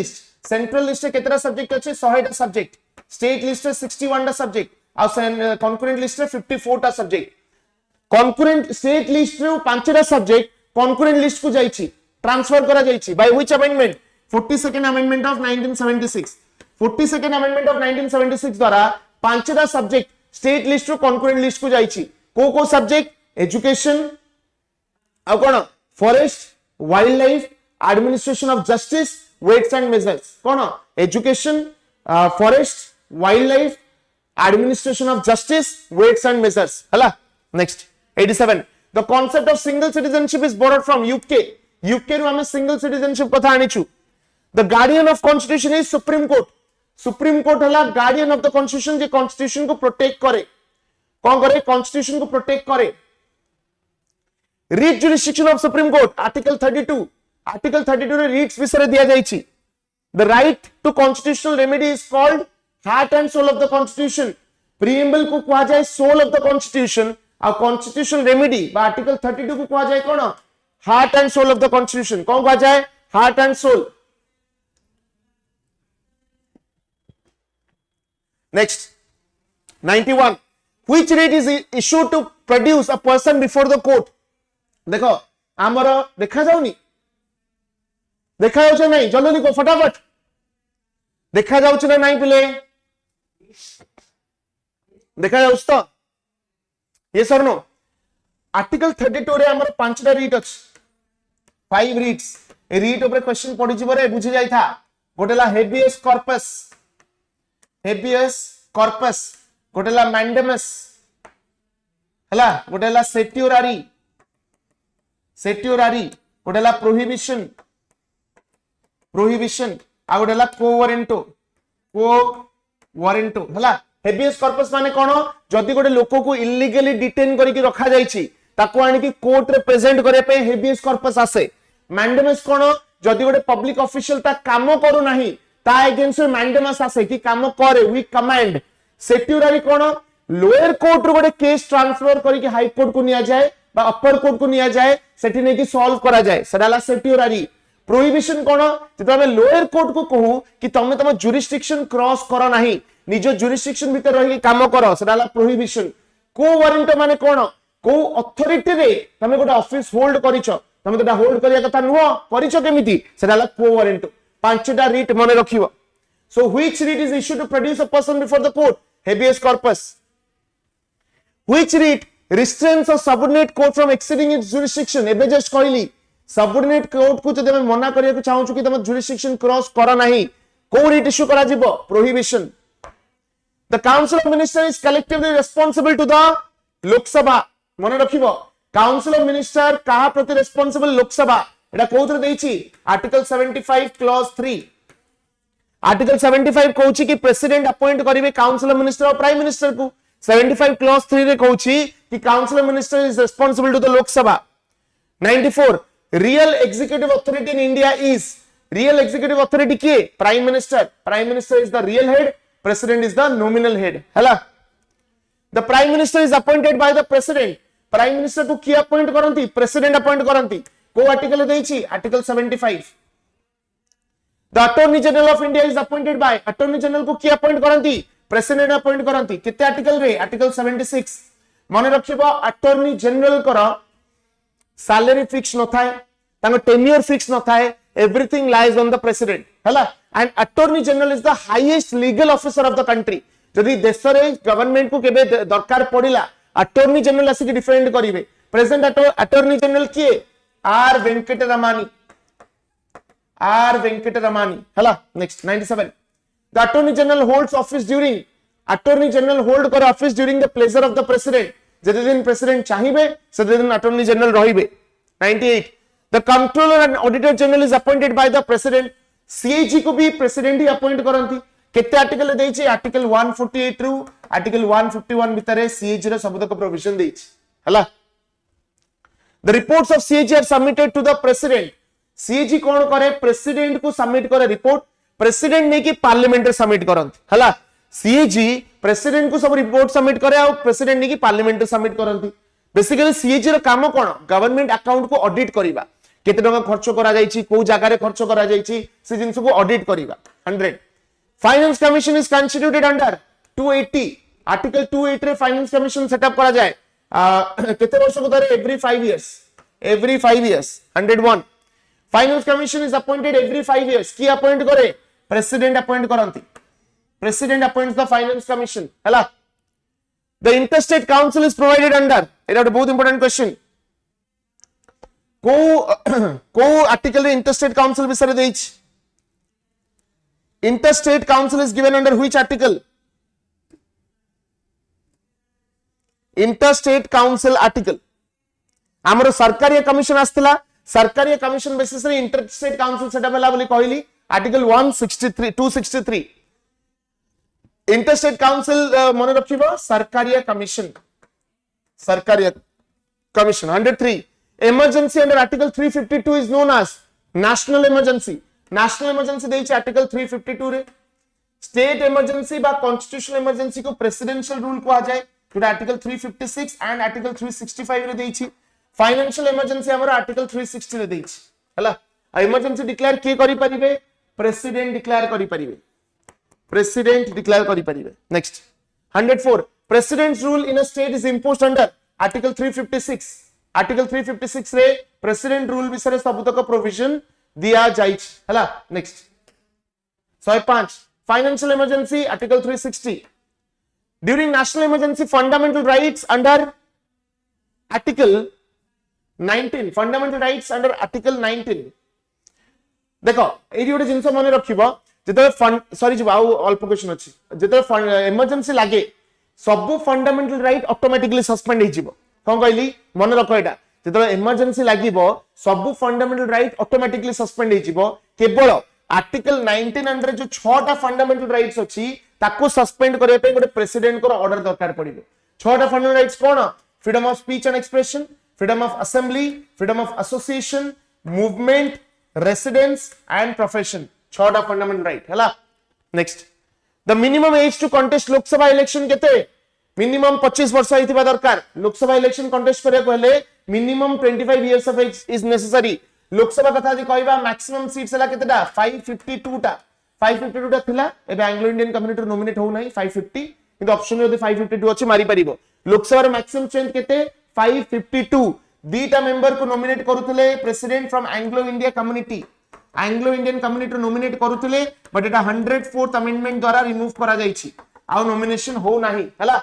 list सेंट्रल लिस्ट केतरा सब्जेक्ट अछि 100 टा सब्जेक्ट स्टेट लिस्ट 61 टा सब्जेक्ट आ कॉन्करेंट लिस्ट 54 टा सब्जेक्ट कॉन्करेंट स्टेट लिस्ट रो 5 टा सब्जेक्ट कॉन्करेंट लिस्ट को जाईछि ट्रांसफर करा जाईछि by which amendment 42nd amendment of 1976 42nd amendment of 1976 द्वारा 5 टा सब्जेक्ट स्टेट लिस्ट रो कॉन्करेंट लिस्ट को जाईछि को सब्जेक्ट एजुकेशन आ कोन forest wildlife administration of justice weights and measures कौन education forest wildlife administration of justice weights and measures हला next 87 the concept of single citizenship is borrowed from UK रो हमें single citizenship कथा आनिछु the guardian of constitution is supreme court हला guardian of the constitution J constitution को protect करे कौन करे constitution को protect करे read jurisdiction of supreme court article 32 रे रीट्स विषय दिया जाइछि the right to constitutional remedy is called heart and soul of the constitution preamble को कहा जाए सोल ऑफ द कॉन्स्टिट्यूशन और कॉन्स्टिट्यूशनल रेमेडी बा आर्टिकल 32 को कहा जाए कोन heart and soul of the constitution कौन कहा जाए heart and soul next 91 Which writ is issued to produce a person before the court? देखो आमर देखा जाउनी देखा जाउछ नहीं जल्दी लिखो फटाफट देखा जाउछ ना नहीं पिले देखा जाउछ तो ये सर नो आर्टिकल 32 रे हमर पांचटा रीट अछि 5 रीट्स ए रीट ऊपर क्वेश्चन पड़ी जिवरे बुझी जाई था गोटेला हेबियस कॉर्पस गोटेला मैंडेमस हला गोटेला सेट्यूरारी गोटेला प्रोहिबिशन आ गोटेला कोवरेंटो हला हेबियस कॉर्पस माने कोन जदी गोटे लोक को इलीगली डिटेन करके रखा जाईची ताको आनी कि कोर्ट रे प्रेजेंट करे पे हेबियस कॉर्पस आसे मैंडेमस कोन जदी गोटे पब्लिक ऑफिशियल ता काम करू नाही ता अगेंस्ट मैंडेमस आसे कि काम करे वी कमांड सेट्यूरारी कोन लोअर कोर्ट रो गोटे केस ट्रांसफर करके हाई कोर्ट को निया जाए बा अपर कोर्ट को निया जाए सेठी नै कि सॉल्व करा जाए सेडाला सेट्यूरारी प्रोहिबिशन कोन जदि हम लोअर कोर्ट को कहू कि तमे तम जुरिस्डिक्शन क्रॉस करो नाही निजो जुरिस्डिक्शन भीतर रही काम करो सेडाला प्रोहिबिशन को वारंट माने कोन को अथॉरिटी रे तमे गोटे ऑफिस होल्ड करिचो तमे तोटा होल्ड करिया कथा नुहो करिचो केमिति सेडाला को वारंट पांचटा रीट मने रखिबो so which writ is issued to produce a person before the court habeas corpus which writ restrains a subordinate court from exceeding its jurisdiction एबे जस्ट कहली सबऑर्डिनेट कोर्ट को जदि हम मना करिया को चाहू छु कि तम जुरिस्डिक्शन क्रॉस करा नाही को रीट इश्यू करा जिवो prohibition the council of minister is collectively responsible to the Lok Sabha मन रखिबो काउंसिल ऑफ मिनिस्टर कहा प्रति रिस्पांसिबल लोकसभा एटा कोथरे देछि आर्टिकल 75 क्लॉज 3 आर्टिकल 75 कहउछि कि प्रेसिडेंट अपॉइंट करिवे काउंसिल ऑफ मिनिस्टर और प्राइम मिनिस्टर को 75 क्लॉज 3 रे कहउछि कि council of minister is responsible to the Lok Sabha 94 real executive authority in India is real executive authority के prime minister is the real head president is the nominal head हला the prime minister is appointed by the president prime minister को किए appoint करंती president appoint करंती को article देछि article 75 the attorney general of India is appointed by attorney general को किए appoint करंती प्रेसिडेंट अपॉइंट करंती किते आर्टिकल रे आर्टिकल 76 मन रखिबो अटॉर्नी जनरल करा सैलरी फिक्स न थाए तांको टेन्योर फिक्स न थाए everything lies on the president हला and attorney general is the highest legal officer of the country जदि देश रे गवर्नमेंट को केबे दरकार पड़िला अटॉर्नी जनरल आसी डिफेंड करिवे present attorney general K R Venkataramani हला next 97 the attorney general holds office during attorney general hold कर office during the pleasure of the president जदि दिन प्रेसिडेंट चाहिबे से दिन अटॉर्नी जनरल रहिबे 98 the controller and auditor general is appointed by the president CAG को भी president ही appoint करंती केते article देछि आर्टिकल 148 रु आर्टिकल 151 भितरे सीएजी रे सबतक प्रोविजन देछि हला the reports of CAG are submitted to the president CAG कोन करे प्रेसिडेंट को सबमिट करे रिपोर्ट प्रेसिडेंट ने कि पार्लियामेंट रे सबमिट करंती हला सीएजी प्रेसिडेंट को सब रिपोर्ट सबमिट करे और प्रेसिडेंट ने कि पार्लियामेंट रे सबमिट करंती बेसिकली सीएजी रो काम कोन गवर्नमेंट अकाउंट को ऑडिट करिबा केते टका खर्च करा जाईची को जगह रे खर्च करा जाईची से जिंस को ऑडिट करिबा 100 finance commission is constituted under 280 article 280 रे फाइनेंस कमीशन सेटअप करा जाए केते वर्ष को धरे every 5 years 101 finance commission is appointed every 5 years की अपॉइंट करे प्रेसिडेंट अपॉइंट करंती president appoints the finance commission हला the interstate council is provided under एटा बहुत इंपोर्टेंट क्वेश्चन को आर्टिकल रे इंटरस्टेट काउंसिल विषय रे देछि interstate council is given under which article interstate council article हमरो सरकारी कमीशन आस्थिला सरकारी कमीशन बेसिस रे इंटरस्टेट काउंसिल सेटअप हला बोली कहली आर्टिकल 263 इंटरस्टेट काउंसिल मन रखिबो सरकारी commission 103 emergency under article 352 is known as national emergency देछि article 352 रे state emergency बा constitutional emergency को presidential rule को आ जाए जोटा article 356 and article 365 रे देछि financial emergency हमर article 360 रे देछि हला emergency declare के करि परिबे president declare करि परिबे next 104 President's rule in a state is imposed under Article 356. Article 356 रे President rule विषय सबुतक provision दिया जाइछ हला. Next 105 financial emergency Article 360. During national emergency, fundamental rights under Article 19, fundamental rights under Article 19. देखो AD गोटे जिंस मन रखिबो जेते सॉरी जी आउ अल्प क्वेश्चन अछि जेते इमरजेंसी लागे सब फंडामेंटल राइट ऑटोमेटिकली सस्पेंड हो जिवो. कोन कहली मन रखो एटा जेते इमरजेंसी लागिबो सब फंडामेंटल राइट ऑटोमेटिकली सस्पेंड हो जिवो. केवल आर्टिकल 19 अंडर जो 6 टा फंडामेंटल राइट्स अछि ताको सस्पेंड करे पे गोटे प्रेसिडेंट को ऑर्डर दरकार पड़िबो. 6 टा फंडामेंटल राइट्स कोन? Freedom of speech and expression, freedom of assembly, freedom of association, movement, residence and profession. 6 टा फंडामेंटल राइट हला. Next the minimum age to contest Lok Sabha election केते? मिनिमम 25 वर्ष होइतिबा दरकार. लोकसभा इलेक्शन कंटेस्ट करे कहले minimum 25 years of age is necessary. Lok Sabha कथा जे कहबा मैक्सिमम सीट्स हला केतेटा? 552 टा. 552 टा थिला. एबे एंग्लो इंडियन कम्युनिटी नॉमिनेट हो नाही 550 किंतु ऑप्शन रे 552 अछि मारी परिबो. लोकसभा मैक्सिमम स्ट्रेंथ केते? 552. दीटा मेंबर को नॉमिनेट करूथले president from Anglo India community. Anglo Indian community nominate करूथले बट एटा 104th अमेंडमेंट द्वारा रिमूव करा जाईछि. आउ नॉमिनेशन हो नाही हला.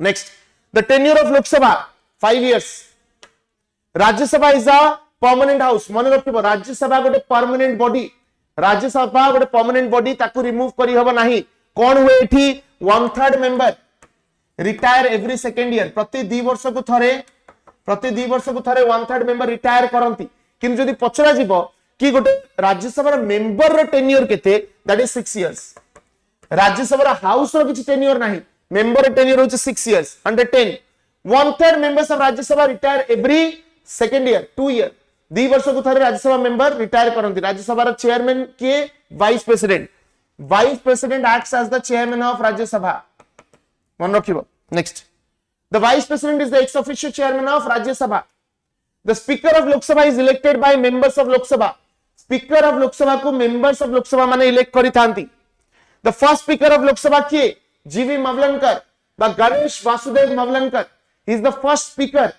Next the tenure of Lok Sabha 5 years. Rajya Sabha is a permanent house. मन रखिबो राज्यसभा गोटे परमानेंट बॉडी. राज्यसभा गोटे परमानेंट बॉडी ताकू रिमूव करी हबो नाही. कोन हुए एठी 1/3 member retire every second year. प्रति 2 वर्ष को थरे 1/3 मेंबर रिटायर करंती. किंतु जदि पचरा जीवो कि गोटे राज्यसभा मेंबर रो टेन्योर केते? That is 6 years. Rajya Sabha house रो किछि टेन्योर नाही. मेंबर टेन्योर होछि 6 years. 110 1/3 members of Rajya Sabha retire every second year 2 year. 2 वर्ष को थरे राज्यसभा मेंबर रिटायर करंती. राज्यसभा रो चेयरमैन के? Vice president. Vice president acts as the chairman of Rajya Sabha. मन रखिबो. Next the vice president is the ex officio chairman of Rajya Sabha. The speaker of Lok Sabha is elected by members of Lok Sabha. Speaker of Lok Sabha को members of Lok Sabha माने elect करि थांती. The first speaker of Lok Sabha किए? G V Mavalankar बा Ganesh Vasudev Mavalankar. He is the first speaker.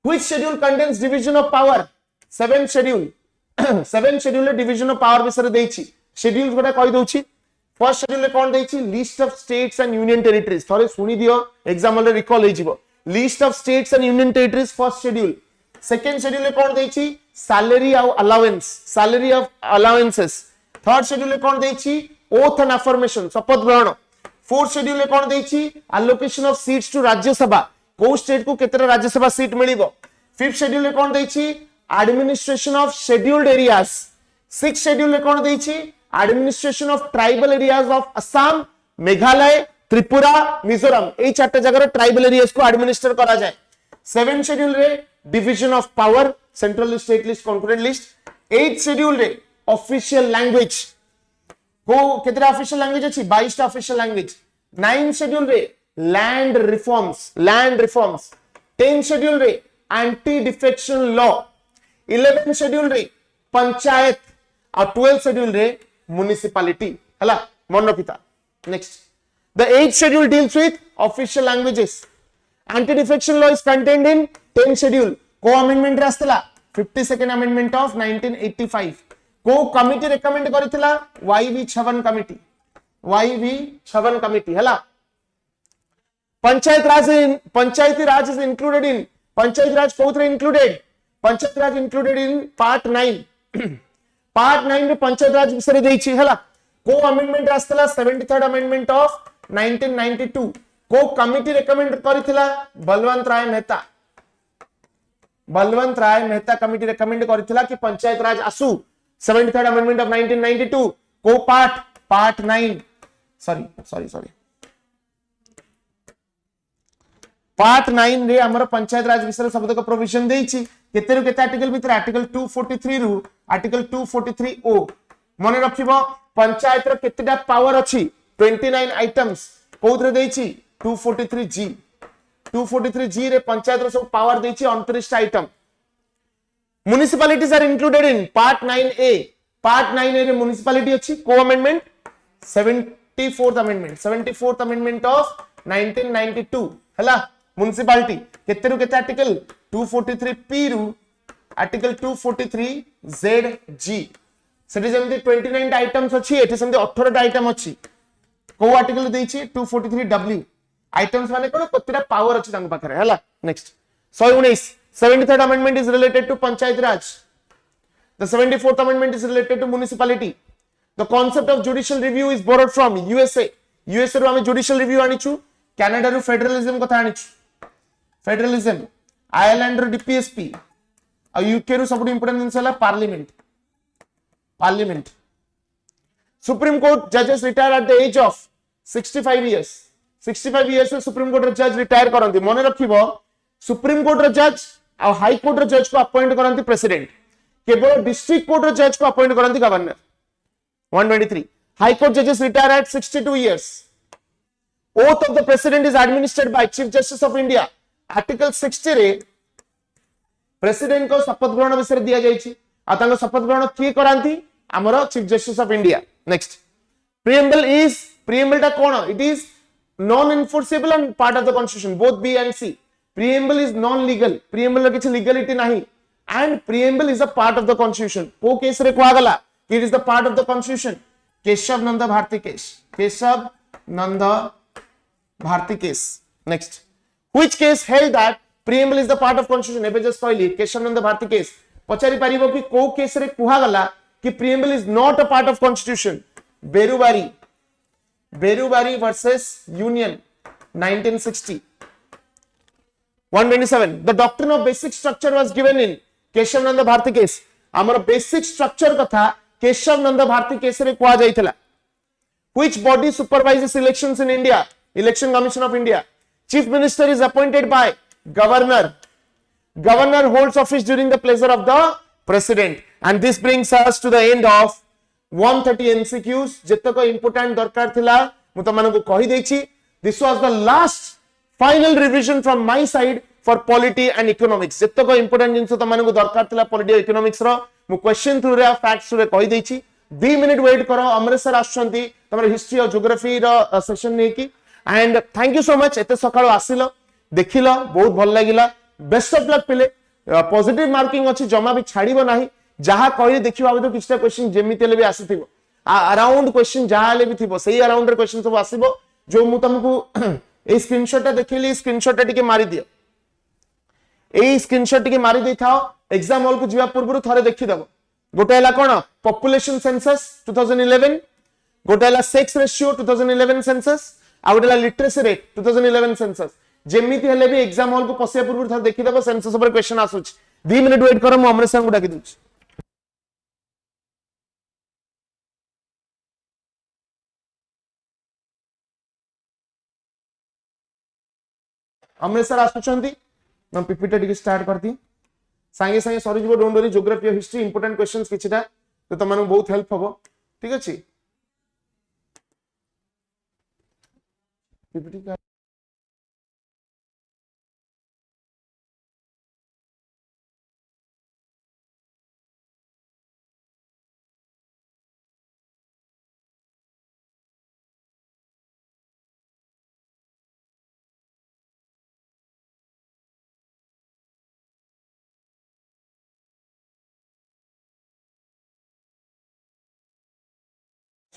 Which schedule contains division of power? 7th schedule. 7th schedule रे division of power विषय देइछि. Schedules गोटा कहि दोछि. फर्स्ट शेड्यूल रे कोन देइछि? List of states and union territories. थोड़े सुनी दियो एग्जाम रे रिकॉल हे जिवो. List of states and union territories first schedule. Second schedule रे कोन देइछि? Salary of allowance, salary of allowances. Third schedule रे कोन देइछि? ओथ एंड अफर्मेशन, शपथ ग्रहण. फोर्थ शेड्यूल रे कोन देइछि? Allocation of seats to Rajya Sabha. को स्टेट को केतेटा राज्यसभा सीट मिलिबो. फिफ्थ शेड्यूल रे कोन देइछि? Administration of scheduled areas. Sixth schedule रे कोन देइछि? Administration of tribal areas of Assam, Meghalaya, Tripura, Mizoram. ए चारटा जगह ट्राइबल एरियाज को एडमिनिस्टर करा जाए. सेवेंथ शेड्यूल रे division of power, central list, state list, concurrent list. Eighth schedule रे ऑफिशियल लैंग्वेज को केतेटा ऑफिशियल लैंग्वेज अछि? 22 टा ऑफिशियल लैंग्वेज. 9th शेड्यूल रे land reforms, land reforms. 10th schedule रे anti defection law. 11th schedule रे पंचायत और 12th शेड्यूल रे म्युनिसिपैलिटी हला. मन रखिता. Next the 8th schedule deals with official languages. Anti defection law is contained in 10th schedule. को amendment रे आस्तला 52nd amendment of 1985. को committee recommend करितला? YV छवन committee. YV छवन committee हला. पंचायती राज is included in. Panchayati Raj कोथरे included? Panchayati Raj included in part 9. part 9 रे पंचायती राज विषय देइछि हला. को amendment आस्तला 73rd amendment of 1992. को committee recommend करिथिला? Balwant राय मेहता. बलवंत राय Mehta committee recommend करिथिला कि पंचायत राज आसु. 73rd amendment of 1992. को पार्ट 9 सॉरी पार्ट 9 रे हमर पंचायत राज विषय सबतक प्रोविजन देइछि. केते रु केते आर्टिकल भीतर? आर्टिकल 243 रु आर्टिकल 243 ओ. मने रखिबो पंचायत रो केतेटा पावर अछि? 29 आइटम्स. कोथरे देइछि? 243 जी. 243 जी रे पंचायत रो सब पावर देइछि 29 item. Municipalities are included in part 9 A. Part 9 A रे म्युनिसिपैलिटी अछि. को amendment 74th amendment 74th amendment of 1992 हला म्युनिसिपालिटी केते रु केते आर्टिकल 243 p रु आर्टिकल 243 zg सेठी जेमति 29 आइटम्स अछि एठी सेमति 18 आइटम अछि को आर्टिकल देछि 243 w आइटम्स माने कोन कतिरा पावर अछि तांग पाखरे हला next 119 73rd amendment is related to panchayat raj the 74th amendment is related to municipality the concept of judicial review is borrowed from USA रो हमें judicial review आनिछु कनाडा रो federalism कथा आनिछु फेडरलिज्म आयरलैंड रो डीपीएसपी आ UK रो सबटु इंपोर्टेंट जिंस हला पार्लियामेंट सुप्रीम कोर्ट जजेस retire at the age of 65 years supreme court रो जज रिटायर करंती मने रखिबो सुप्रीम कोर्ट रो जज आ हाई कोर्ट रो जज को अपॉइंट करंती प्रेसिडेंट केवल डिस्ट्रिक्ट कोर्ट रो जज को अपॉइंट करंती गवर्नर 123 हाई कोर्ट जजेस retire eight 62 years oath of the president is administered by chief justice of india article 60 रे प्रेसिडेंट को शपथ ग्रहण विषय दिया जायछि आ तांको शपथ ग्रहण की करांती हमरो chief justice of India next preamble टा कोन it is non enforceable and part of the constitution both B and C preamble is non legal preamble किछ लीगलिटी नाही and preamble is a part of the constitution को case रे कोआ गला it is the part of the constitution Kesavananda Bharati case next which case held that preamble is the part of constitution एबे just कहली केशव नंद Bharati case पचारि परिबो कि को case रे कोहा गला कि preamble is not a part of constitution बेरुवारी versus union 1960 127 the doctrine of basic structure was given in Kesavananda Bharati case हमर बेसिक स्ट्रक्चर कथा केशव नंद भारती केस रे कोआ जाइतला which body supervises elections in india election commission of india chief minister is appointed by governor holds office during the pleasure of the president and this brings us to the end of 130 mcqs जेतको important दरकार थिला मु त मानको कहि देछि this was the last final revision from my side for polity and economics जेतको important जिंस त मानको दरकार थिला polity economics रो मु क्वेश्चन थ्रू रे फैक्ट्स रे कहि देछि 2 मिनिट वेट करो अमरेश सर आछंती तमर हिस्ट्री और ज्योग्राफी रो सेशन ने की and thank you so much एते सकाळ आसिलो देखिलो बहुत भल लागिला बेस्ट ऑफ लक पिले पॉजिटिव मार्किंग अछि जमा भी छाड़ीबो नाही जहा कहले देखिबा तो किछटा क्वेश्चन जेमितेले भी आसीथिबो अराउंड क्वेश्चन जहाले भी थिबो सही अराउंड रे क्वेश्चन सब आसीबो जो मु तुमको ए स्क्रीनशॉट देखिली स्क्रीनशॉट टिके मारी दियो ए स्क्रीनशॉट टिके मारी दे थाओ एग्जाम हॉल को जिवा पूर्व थरे देखि दबो गोटे हला कोन पॉपुलेशन सेंसस 2011 गोटे हला सेक्स रेशियो 2011 सेंसस आ गोटे हला लिटरेसी रेट 2011 सेंसस जेमिति हेले भी एग्जाम हॉल को पसिया पूर्व थरे देखि दबो सेंसस ऊपर क्वेश्चन आसुच 2 मिनिट वेट करो मु अमरेश सर को डाकी दूछ अमरेश सर आसुचंती हम पीपीटी टिके स्टार्ट करती सांगे सांगे सरी जीवो डोंट वरी ज्योग्राफी और हिस्ट्री इंपोर्टेंट क्वेश्चंस किछटा तो तमन बहुत हेल्प हबो ठीक अछि पीपीटी का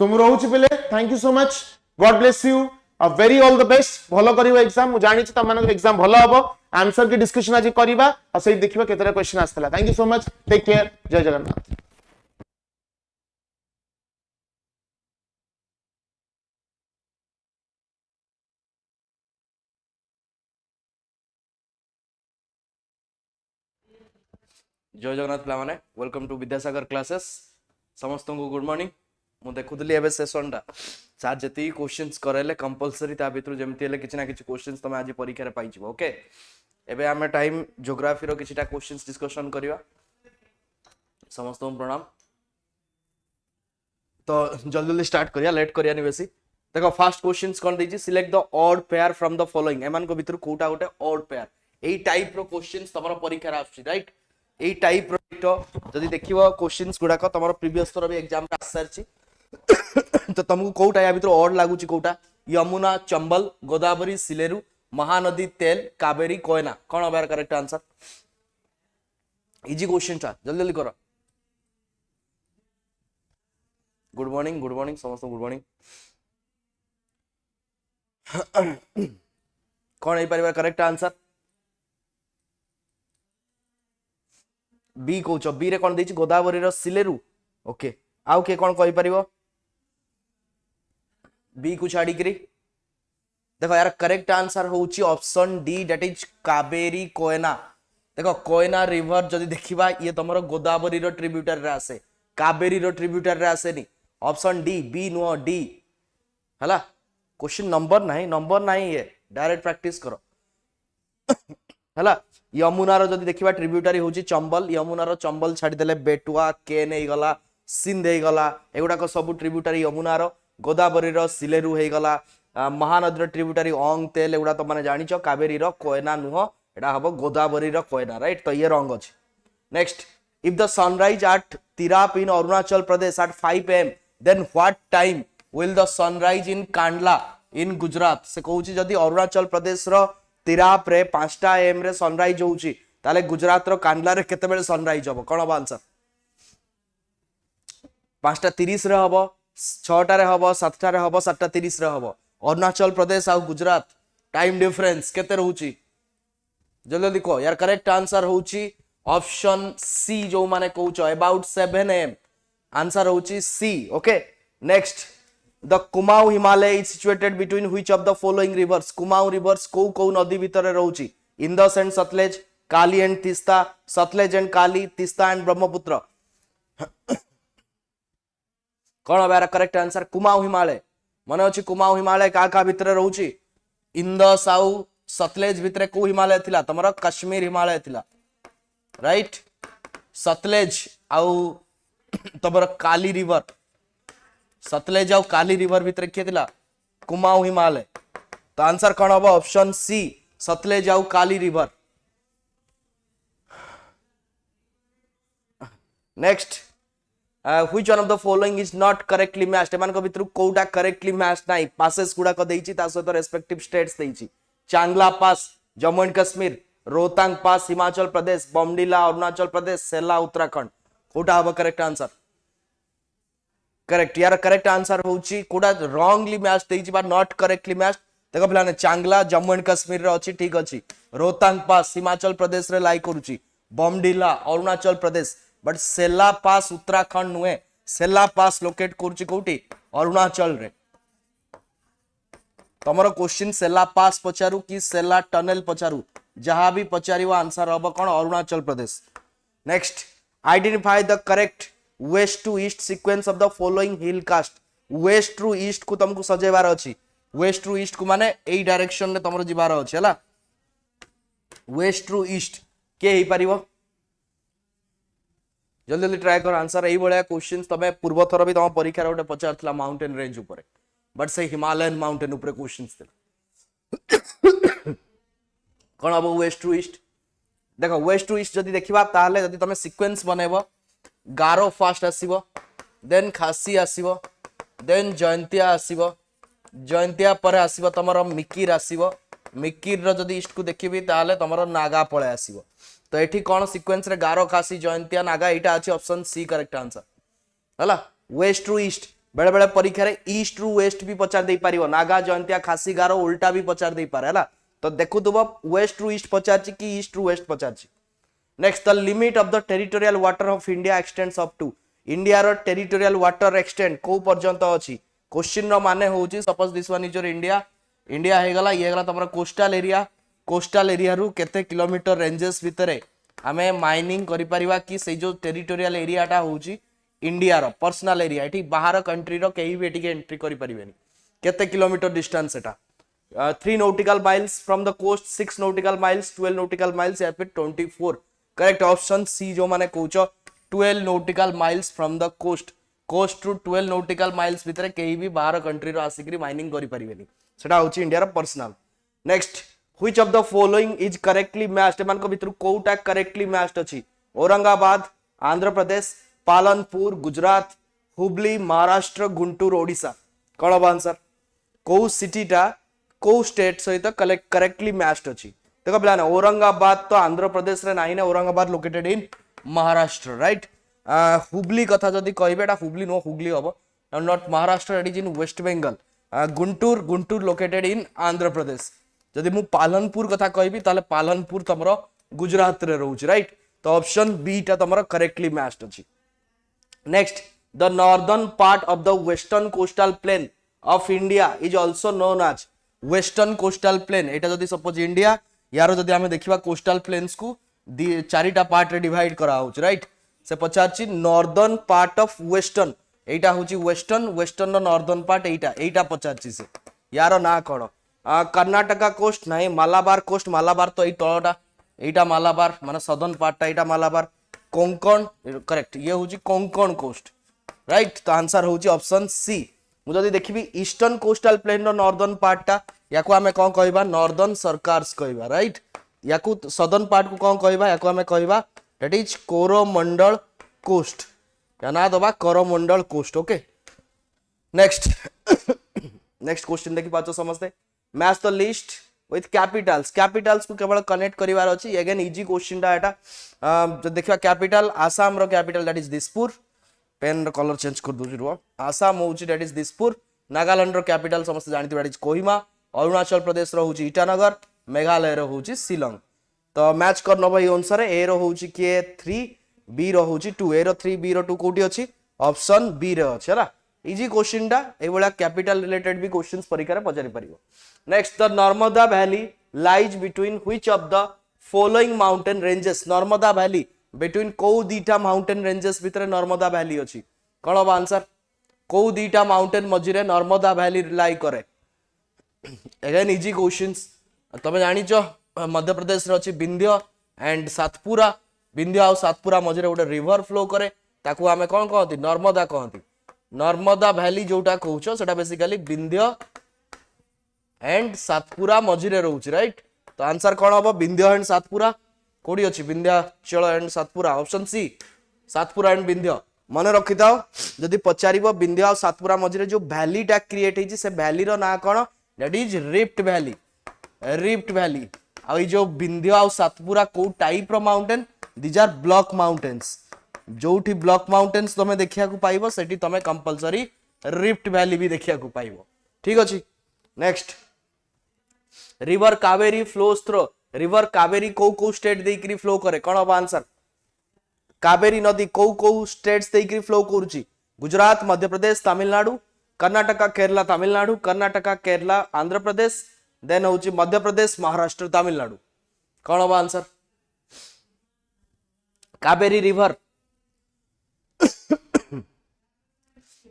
सो मु रहउछि पले thank you so much God bless you a very all the best भलो करिवो एग्जाम मु जानि छि त मानक एग्जाम भलो हबो आंसर की डिस्कशन आज करिबा आ सही देखिबा केतरा क्वेश्चन आस्तला thank you so much take care जय जगन्नाथ जय जगन्नाथ पिला माने वेलकम टू विद्यासागर क्लासेस समस्त को गुड मॉर्निंग मु देखुदली एबे सेशन टा सर जति क्वेश्चंस करले कंपलसरी ता भीतर जेमति हेले किछ ना किछ क्वेश्चंस तमे आज परीक्षा रे पाइ छिबो ओके एबे हमें टाइम ज्योग्राफी रो किछटा क्वेश्चंस डिस्कशन करिवा समस्त को प्रणाम तो जल्दी जल्दी स्टार्ट करिया लेट करिया नि बेसी देखो फर्स्ट क्वेश्चंस कोन दैछि select the odd pair from the following एमान को भीतर कोटा गोटे ऑड पेयर एई टाइप रो क्वेश्चंस तमरो परीक्षा रे आछि राइट एई टाइप रो जदी देखिबो क्वेश्चंस गुडा को तमरो प्रीवियस थरो भी एग्जाम रे आसरछि तो तुमको कोटा या भीतर ऑड लागू कोटा यमुना चंबल गोदावरी सिलेरु महानदी तेल कावेरी कोयना कौन हमारा करेक्ट आंसर इजी क्वेश्चन टा जल्दी जल्दी करो गुड मॉर्निंग समस्त गुड मॉर्निंग कौन है परिवार करेक्ट आंसर बी कौच बी रे कौन देछि गोदावरी रो सिलेरु ओके आउ के कौन कहि परिबो बी को छाड़ी करी देखो यार करेक्ट आंसर होची option D that is Kaveri Koyna देखो कोयना रिवर जदि देखिबा ये तमरो गोदावरी रो ट्रिब्यूटर रे आसे कावेरी रो ट्रिब्यूटर रे आसे नी option D B no D हला क्वेश्चन नंबर नहीं ये डायरेक्ट प्रैक्टिस करो हला यमुना रो जदि देखिबा ट्रिब्यूटरी होची चंबल यमुना रो चंबल छाडी देले बेटुआ केन हे गला सिंध हे गला एगुडा को सब ट्रिब्यूटरी यमुना रो गोदावरी रो सिलेरु हे गला महानदी रो ट्रिब्यूटरी ओंग तेल एगुडा तो माने जानिचो कावेरी रो कोयना नुह एडा हबो गोदावरी रो कोयना राइट तो ये रॉन्ग अछि next if the sunrise at Tirap in Arunachal Pradesh at 5 am then what time will the sunrise in Kandla in Gujarat से कहूची जदि अरुणाचल प्रदेश रो तिराप रे 5 am रे सनराइज होउची ताले गुजरात रो कांडला रे केते बेले सनराइज हबो कोन आंसर 5:30 रे हबो 6टा रे हबो 7टा रे हबो 7:30 रे हबो अरुणाचल प्रदेश आ गुजरात टाइम डिफरेंस केते रहउची जल्दी लिखो यार करेक्ट आंसर होउची ऑप्शन सी जो माने कहउचो अबाउट 7 am आंसर होउची C okay next the Kumaon Himalaya is situated between which of the following rivers Kumaon rivers को नदी भीतर रहउची Indus and Sutlej Kali and Teesta Sutlej and Kali Teesta and Brahmaputra कौन हमारा करेक्ट आंसर कुमाऊ हिमालय मन अच्छी कुमाऊ हिमालय का भीतर रहउची इंदस आउ सतलेज भीतर को हिमालय थिला तमरा कश्मीर हिमालय थिला राइट सतलेज आउ तमर काली रिवर सतलेज आउ काली रिवर भीतर किए थिला कुमाऊ हिमालय तो आंसर कौन हम ऑप्शन सी सतलेज आउ Kali river next which one of the following is not correctly matched एमान को भीतर कोउटा करेक्टली मैच्ड नाही पासेस गुडा को देइची ता सहित रेस्पेक्टिव स्टेट्स देइची Chang La pass Jammu and Kashmir Rohtang pass Himachal Pradesh Bomdila Arunachal Pradesh Sela Uttarakhand कोटा हबो करेक्ट आंसर करेक्ट यार करेक्ट आंसर होची कोडा रॉन्गली मैच देइची बा नॉट करेक्टली मैच देखो पिलाने चांगला जम्मू एंड कश्मीर रे अछि ठीक अछि रोहतांग पास हिमाचल प्रदेश रे लाई करूची बमडिला अरुणाचल प्रदेश बट सेला पास उत्तराखंड नुए सेला पास लोकेट करूची कोठी अरुणाचल रे तमरो क्वेश्चन सेला पास पचारू कि सेला टनल पचारू जहां भी पचारियो आंसर हबो कोन Arunachal Pradesh next identify the correct west to east sequence of the following hill कास्ट वेस्ट टू ईस्ट को तुमको सजेबार अछि वेस्ट टू ईस्ट को माने एई डायरेक्शन रे तमरो जिबार अछि हला वेस्ट टू ईस्ट के हे परिबो जल्दी जल्दी ट्राई कर आंसर एई बळिया क्वेश्चंस तमे पूर्व थर भी तम परीक्षा रे ओटे पचारथला माउंटेन रेंज ऊपर बट से हिमालयन माउंटेन ऊपर क्वेश्चंस थे कोन अब वेस्ट टू ईस्ट देखो वेस्ट टू ईस्ट जदि देखिबा ताले जदि तमे सीक्वेंस बनेबो गारो फास्ट आसीबो देन खासी आसीबो देन जयंतिया आसीबो जयंतिया पर आसीबो तमरो मिकिर आसीबो मिकिर रो जदि ईस्ट को देखिबी ताले तमरो नागा पळे आसीबो तो एठी कोन सीक्वेंस रे गारो खासी जयंतिया नागा एटा अछि ऑप्शन सी करेक्ट आंसर हला वेस्ट टू ईस्ट बेले बेले परीक्षा रे ईस्ट टू वेस्ट भी पचार दे पारिबो नागा जयंतिया खासी गारो उल्टा भी पचार दे पारे हला तो देखु दुबो वेस्ट टू ईस्ट पचारची कि ईस्ट टू वेस्ट पचारची next the limit of the territorial water of India extends up to India रो टेरिटोरियल वाटर एक्सटेंड को पर्यंत अछि क्वेश्चन रो माने होउची suppose this one is your India India हे गला ये गला तमरा कोस्टल एरिया रु केते किलोमीटर रेंजेस भितरे हमें माइनिंग करि परिबा कि से जो टेरिटोरियल एरियाटा होउची इंडिया रो पर्सनल एरिया एठी बाहर कंट्री रो केही भी एठी के एंट्री करि परिबेनी केते kilometre distance Etah 3 nautical miles from the coast 6 nautical miles 12 nautical miles या फिर 24 करेक्ट ऑप्शन सी जो माने कहउचो 12 nautical miles from the coast to 12 nautical miles भितरे केही भी बाहर कंट्री रो आसिकरी माइनिंग करि परिबेनी सेटा होची इंडिया रो personal next which of the following is correctly matched मान को भितर कोउटा करेक्टली मैच्ड अछि औरंगाबाद आंध्र प्रदेश पालनपुर गुजरात हुबली महाराष्ट्र गुंटूर ओडिशा कौन हम आंसर को सिटीटा को स्टेट सहित करेक्टली मैच्ड अछि देखो प्लान औरंगाबाद तो आंध्र प्रदेश रे नाही ना Aurangabad located in Maharashtra right Hubli कथा जदि कहबे एटा हुबली नो हुगली हबो not Maharashtra it is in West Bengal Guntur located in Andhra Pradesh जदि मु पालनपुर कथा कहबी ताले पालनपुर तमरो गुजरात रे रहउची राइट तो ऑप्शन बी टा तमरो करेक्टली मैच्ड अछि next the northern part of the western coastal plain of India is also known as western coastal plain एटा जदि सपोज इंडिया यारो जदि हमें देखिबा कोस्टल प्लेन्स को चारिटा पार्ट रे डिवाइड करा होउची राइट से पचारची नॉर्दर्न पार्ट ऑफ वेस्टर्न एटा होची वेस्टर्न नो नॉर्दर्न पार्ट एटा पचारची से यारो ना कोन कर्नाटका कोस्ट नाही मालाबार कोस्ट मालाबार तो ए तळटा एटा मालाबार माने सदर्न पार्टटा एटा मालाबार कोंकण करेक्ट ये होची कोंकण कोस्ट राइट तो आंसर होची ऑप्शन सी मु जदि देखिबी ईस्टर्न कोस्टल प्लेन रो नॉर्दर्न पार्टटा याको हमें कोन कहबा नॉर्दर्न सरकार्स कहबा राइट याको सदर्न पार्ट को कोन कहबा याको हमें कहबा दैट इज कोरोमंडल कोस्ट या ना दबा Coromandel coast okay next question देखि पाछो समझते match the list with capitals को केवल कनेक्ट करिवार अछि अगेन इजी क्वेश्चन टा एटा जो देखिबा कैपिटल आसाम रो capital that is Dispur pen रो कलर चेंज कर दोजी रुआ आसाम होउची दैट इज दिसपुर नागालैंड रो कैपिटल समस्त जानथि दैट इज कोहिमा अरुणाचल प्रदेश रो होउची ईटानगर मेघालय रो होउची शिलांग तो मैच कर नबो ए अनुसार ए रो होउची के 3 बी रो होउची 2 ए रो 3 बी रो 2 कोटी अछि ऑप्शन बी रे अछि हला इजी क्वेश्चन टा ए बोला कैपिटल रिलेटेड भी क्वेश्चंस परीक्षा रे पचारि परिबो next the Narmada valley lies between which of the following mountain ranges Narmada valley between को दीटा माउंटेन रेंजेस भितर नर्मदा वैली अछि कोन बा आंसर को दीटा माउंटेन मझिरे नर्मदा वैली लाई करे अगेन इजी क्वेश्चंस तमे जानि छ मध्य प्रदेश रे अछि विंध्य एंड सातपुरा विंध्य आ सातपुरा मझिरे गोटे रिवर फ्लो करे ताकू हमें कोन कहंती नर्मदा कहंती नर्मदा वैली जोटा कहउछो सेटा बेसिकली विंध्य एंड सातपुरा मझिरे रहउची राइट तो आंसर कोन हबो विंध्य एंड सातपुरा कोडी अछि Vindhyachal and Satpura option C Satpura and Vindhya मन रखिताओ जदि पचारिबो विंध्य आ सातपुरा मझिरे जो वैली टा क्रिएट हेची से वैली रो ना कोन दैट इज रिफ्ट वैली आ जो विंध्य आ सातपुरा को टाइप रो mountain these are block mountains जोठी ब्लॉक माउंटेन्स तमे देखिया को पाइबो सेठी तमे कंपलसरी रिफ्ट वैली भी देखिया को पाइबो ठीक अछि next river Kaveri flows through river Kaveri को स्टेट देकरी फ्लो करे कोन अब आंसर कावेरी नदी को स्टेट्स देकरी फ्लो करूची गुजरात मध्य प्रदेश तमिलनाडु कर्नाटका केरला तमिलनाडु कर्नाटका केरला आंध्र प्रदेश देन होची मध्य प्रदेश महाराष्ट्र तमिलनाडु कोन अब आंसर कावेरी रिवर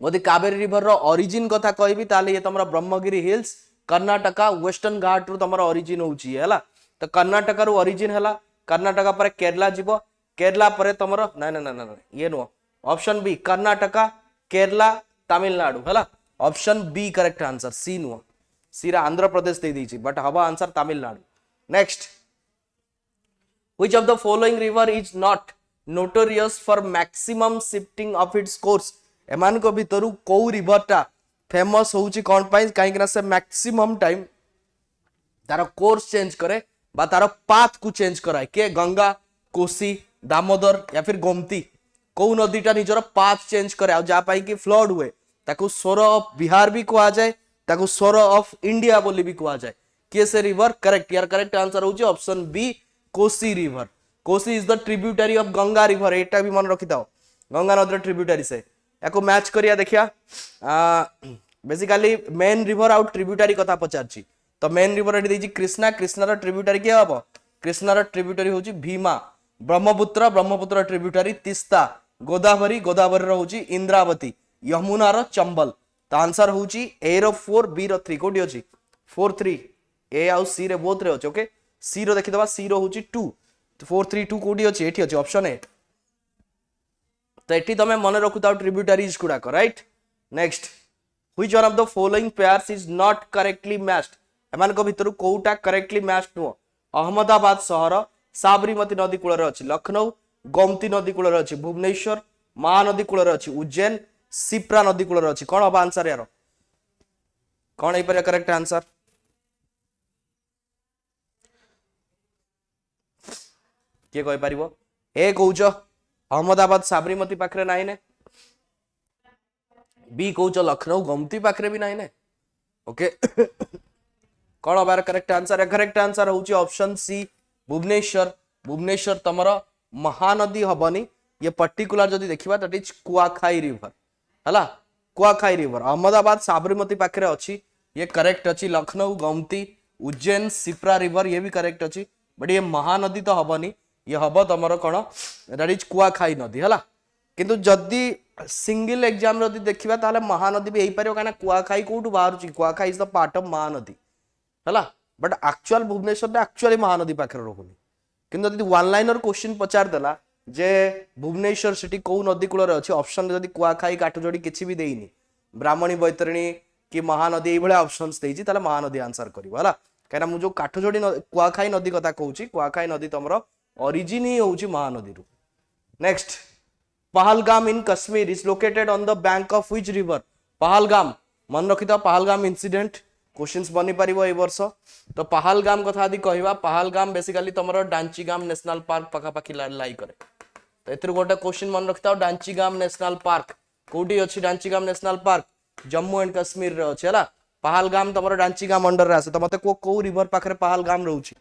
मोदी कावेरी रिवर रो ओरिजिन कथा कहबी ताले ये तमरा ब्रह्मगिरी हिल्स कर्नाटका वेस्टर्न घाट रो तमरा ओरिजिन होची हैला तो कर्नाटका रो ओरिजिन हैला कर्नाटका पर केरला जीवो केरला पर तमरा ना ये no option B Karnataka Kerala Tamil Nadu हैला option B correct answer C no C रा आंध्र प्रदेश दे दीची बट हवा answer Tamil Nadu next which of the following river is not notorious for maximum shifting of its course एमान को भितरु को रिवर टा फेमस होउची कोन पाई काहे कि से मैक्सिमम टाइम तार कोर्स चेंज करे बा तार पाथ को चेंज कराए के गंगा कोसी दामोदर या फिर गोमती को नदीटा निजर पाथ चेंज करे आ जा पाई कि फ्लड हुए ताकू सोर ऑफ बिहार भी कहा जाए ताकू सोर ऑफ इंडिया बोली भी कहा जाए के से रिवर करेक्ट यार करेक्ट आंसर होउची option B Kosi river Kosi is the tributary of Ganga river एटा भी मन रखि दाओ गंगा नदी ट्रिब्यूटरी से याको मैच करिया देखिया basically main river out tributary कथा पचारची तो मेन रिवर एडी देजी कृष्णा कृष्णा रो ट्रिब्यूटरी के हबो कृष्णा रो ट्रिब्यूटरी होची भीमा ब्रह्मपुत्र ट्रिब्यूटरी तिस्ता गोदावरी रो होची इंद्रावती यमुना रो चंबल तो आंसर होची ए रो 4 बी रो 3 कोडी होची 4 3 ए आउ सी रे बोथ रे होची ओके सी रो देखि दबा सी रो होची 2 4 3 2 कोडी होची एठी होची ऑप्शन ए तो एठी तमे मन रखुताओ ट्रिब्यूटरीज गुडा को right next which one of the following pairs is not correctly matched एमान को भितरु कोउटा करेक्टली मैच्ड नो अहमदाबाद शहर साबरमती नदी कूल रे अछि लखनऊ गोमती नदी कूल रे अछि भुवनेश्वर महानदी कूल रे अछि उज्जैन सिप्रा नदी कूल अच्छी कौन हम आंसर यार कौन हो करेक्ट आंसर किए कहि परिबो ए कहउछ अहमदाबाद साबरमती पाखरे नाही ने बी कहउछ लखनऊ गोमती पाखरे भी नाही ने ओके कौन हबार करेक्ट आंसर होची ऑप्शन सी भुवनेश्वर भुवनेश्वर तमर महानदी हबनी ये पर्टिकुलर जदि देखिबा दैट इज कुआखाई रिवर हला कुआखाई रिवर अहमदाबाद साबरमती पाखरे अछि ये करेक्ट अछि लखनऊ गोमती उज्जैन सिप्रा रिवर ये भी करेक्ट अछि बट ये महानदी तो हबनी ये हब तमर कौन दैट इज कुआखाई नदी हला किंतु जदि सिंगल एग्जाम रे देखिबा ताले महानदी भी हेई परियो काना कुआखाई कोठु बाहर Kuakhai is the part of Mahanadi हला but actual Bhubaneswar actually Mahanadi पाखरे रहुनी किंतु जदि वन लाइनर क्वेश्चन पचार देला जे भुवनेश्वर सिटी को नदी कूल अच्छी ऑप्शन जदि कुआखाई काठजोड़ी किसी भी देनी ब्राह्मणी बैतरणी कि महानदी ये ऑप्शन देती महानदी आंसर कर कहीं मुझे काठजोड़ी कुआखाई नदी कथा कहूँ कुआखाई नदी तुम ओरिजिन ही हूँ महानदी रु next Pahalgam in Kashmir is located on the bank of which river Pahalgam मन रखि पहलगाम इंसिडेंट क्वेश्चंस बनी पारिबो ए वर्ष तो पहलगाम कथा आदि कहवा पहलगाम बेसिकली तुम डांचीगाम नेशनल पार्क पखापाखि लाई करे तो एथर गोटे क्वेश्चन मन रखि डांचीगाम नेशनल पार्क कोठी अछि Dachigam national park Jammu and Kashmir रे अछि हला पहलगाम तुम डांचीगाम अंडर रे आसे तो मते को रिवर पाखरे पहलगाम रहउछि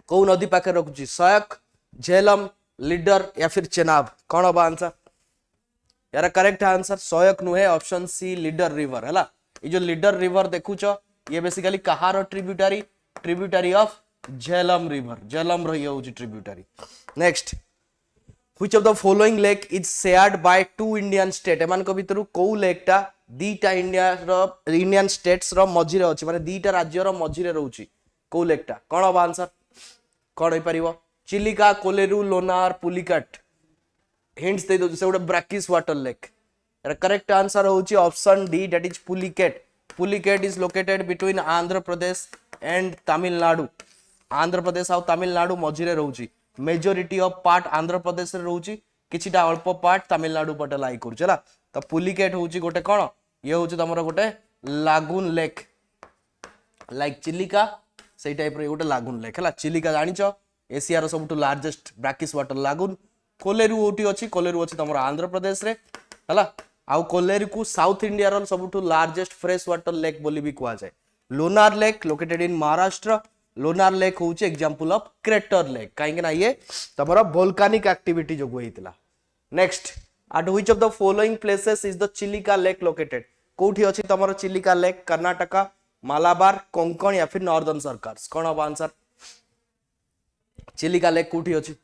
को नदी पाखरे रखुछि सयक झेलम लीडर या फिर चेनाब कौन हम आंसर यार करेक्ट आंसर सयक नुहे ऑप्शन सी लीडर रिवर है ये जो लीडर रिवर देखुच ये basically Kahar tributary of Jhelum river Jhelum रही होची tributary next which of the following lake is shared by two Indian state एमान को भितरु को लेकटा दीटा इंडियन स्टेट्स रो मझी रे अछि माने दीटा राज्य रो मझी रे रहउची को लेकटा कौन हम आंसर कौन होई परिबो चिलिका कोलेरू लोनार पुलिकट हिंट्स दे दो से गोटे brackish water lake correct answer होची option D that is Pulicat Pulicat is located between Andhra Pradesh and Tamil Nadu Andhra Pradesh और तमिलनाडु मझिरे रहउची majority of part Andhra Pradesh रे रहउची किछिटा अल्प पार्ट तमिलनाडु पटे लाई करछ हला तो पुलिकेट होची गोटे कोन ये होची तमरो गोटे लागून लेक लाइक चिलिका सेई टाइप रे गोटे लागून लेक हला चिलिका जानिचो एशिया रो सबटु लार्जेस्ट ब्राकिस वाटर लागून कोलेरू ओटी अछि कोलेरू अछि तमरो आंध्र प्रदेश रे हला आउ कोलेरू को साउथ इंडिया रो सबटु लार्जेस्ट फ्रेश वाटर लेक बोली भी कुआ जाय Lonar lake located in Maharashtra Lonar lake होची एग्जांपल ऑफ क्रेटर लेक काहे ना ये तमरो वोल्केनिक एक्टिविटी जो होइतिला next at which of the following places is the Chilika lake located कोठी अछि तमरो चिलिका लेक कर्नाटका मालाबार कोंकण या फिर नॉर्दर्न सरकार्स कोन अब आंसर चिलिका लेक कोठी अछि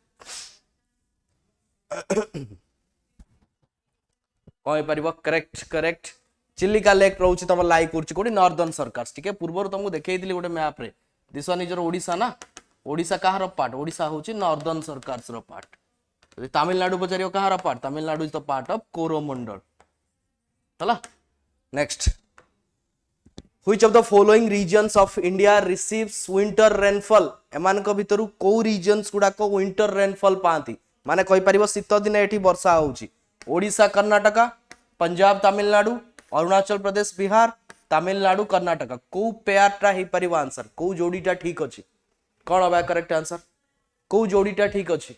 कहि परिबो करेक्ट करेक्ट चिलिका लेक रहउछि तम लाई करछि कोठी नॉर्दर्न सरकार्स ठीक है पूर्वर तुमको देखैतिली गोटे मैप रे दिस वन इज ओडिसा ना ओडिसा कहार पार्ट ओडिसा होछि नॉर्दर्न सरकार्स रो पार्ट यदि तमिलनाडु पचारियो कहार part Tamil Nadu is the part of Coromandel हला next which of the following regions of India receives winter rainfall एमान को भितरु को रीजन्स गुडा को विंटर रेनफॉल पाती माने कहि परिबो शीत दिन एठी वर्षा होउची ओडिशा कर्नाटका पंजाब तमिलनाडु अरुणाचल प्रदेश बिहार तमिलनाडु कर्नाटका को पेयरटा हे परिबो आंसर को जोड़ीटा ठीक अछि कोन होबा करेक्ट आंसर को जोड़ीटा ठीक अछि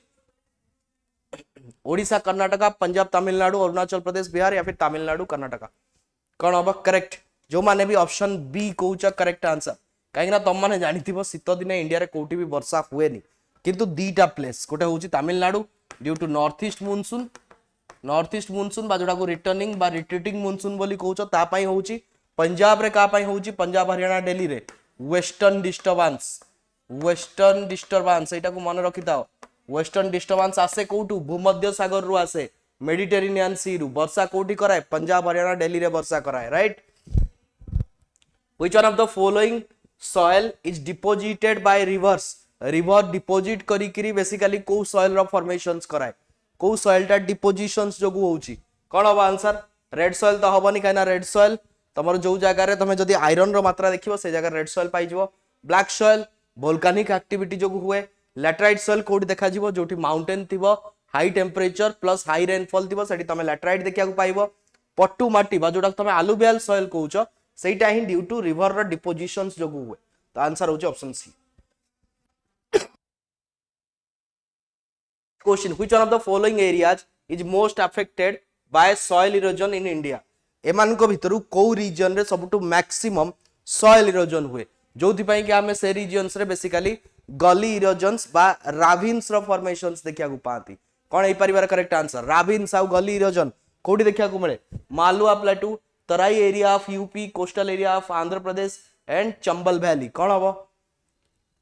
ओडिशा कर्नाटका पंजाब तमिलनाडु अरुणाचल प्रदेश बिहार या फिर तमिलनाडु कर्नाटका कोन होबा करेक्ट जो माने भी ऑप्शन बी कहउचा करेक्ट आंसर काहे ना तुम माने जानिथिबो शीत दिन इंडिया रे कोठी भी वर्षा हुएनी किंतु दीटा प्लेस गोटे होची Tamil Nadu due to north east monsoon बा जोडा को रिटर्निंग बा रिट्रीटिंग मानसून बोली कहउचो ता पई होची पंजाब रे का पई होची पंजाब हरियाणा दिल्ली रे वेस्टर्न डिस्टर्बेंस एटा को मन रखिताओ वेस्टर्न डिस्टर्बेंस आसे कोठू भूमध्य सागर रु आसे मेडिटेरेनियन सी रु वर्षा कोठी कराए पंजाब हरियाणा दिल्ली रे वर्षा कराए right which one of the following soil is deposited bye rivers river deposit करी करी बेसिकली को सॉइल रो फॉर्मेशंस कराए को सॉइल टा डिपोजिशंस जोगु होउची कोन हो आंसर रेड सॉइल तो हबनी काना रेड सॉइल तमर जो जगह रे तमे जदी आयरन रो मात्रा देखिबो से जगह रेड सॉइल पाई जिवो ब्लैक सॉइल वोल्केनिक एक्टिविटी जोगु हुए लैटेराइट सॉइल कोड देखा जिवो जोठी माउंटेन थिबो high temperature plus high rainfall थी सेठी तमे लैटेराइट देखिया पाइबो पट्टू माटी बा जोटा तमे आलुवियल सॉइल कहउछ सेटा ही ड्यू टू रिवर रो डिपोजिशंस जो हुए तो आंसर होची option C question which one of the following areas is most affected by soil erosion in India एमान को भितरु को रीजन रे सबटु मैक्सिमम सॉइल इरोजन हुए जोथि पई कि हमें से रीजन्स रे बेसिकली गली इरोजन्स बा राविन्स रो फॉर्मेशंस देखिया को पाती कोन एई परिवार करेक्ट आंसर राविन्स आ गली इरोजन कोठी देखिया को मिले Malwa plateau Terai area of UP coastal area of Andhra Pradesh and Chambal valley कोन हबो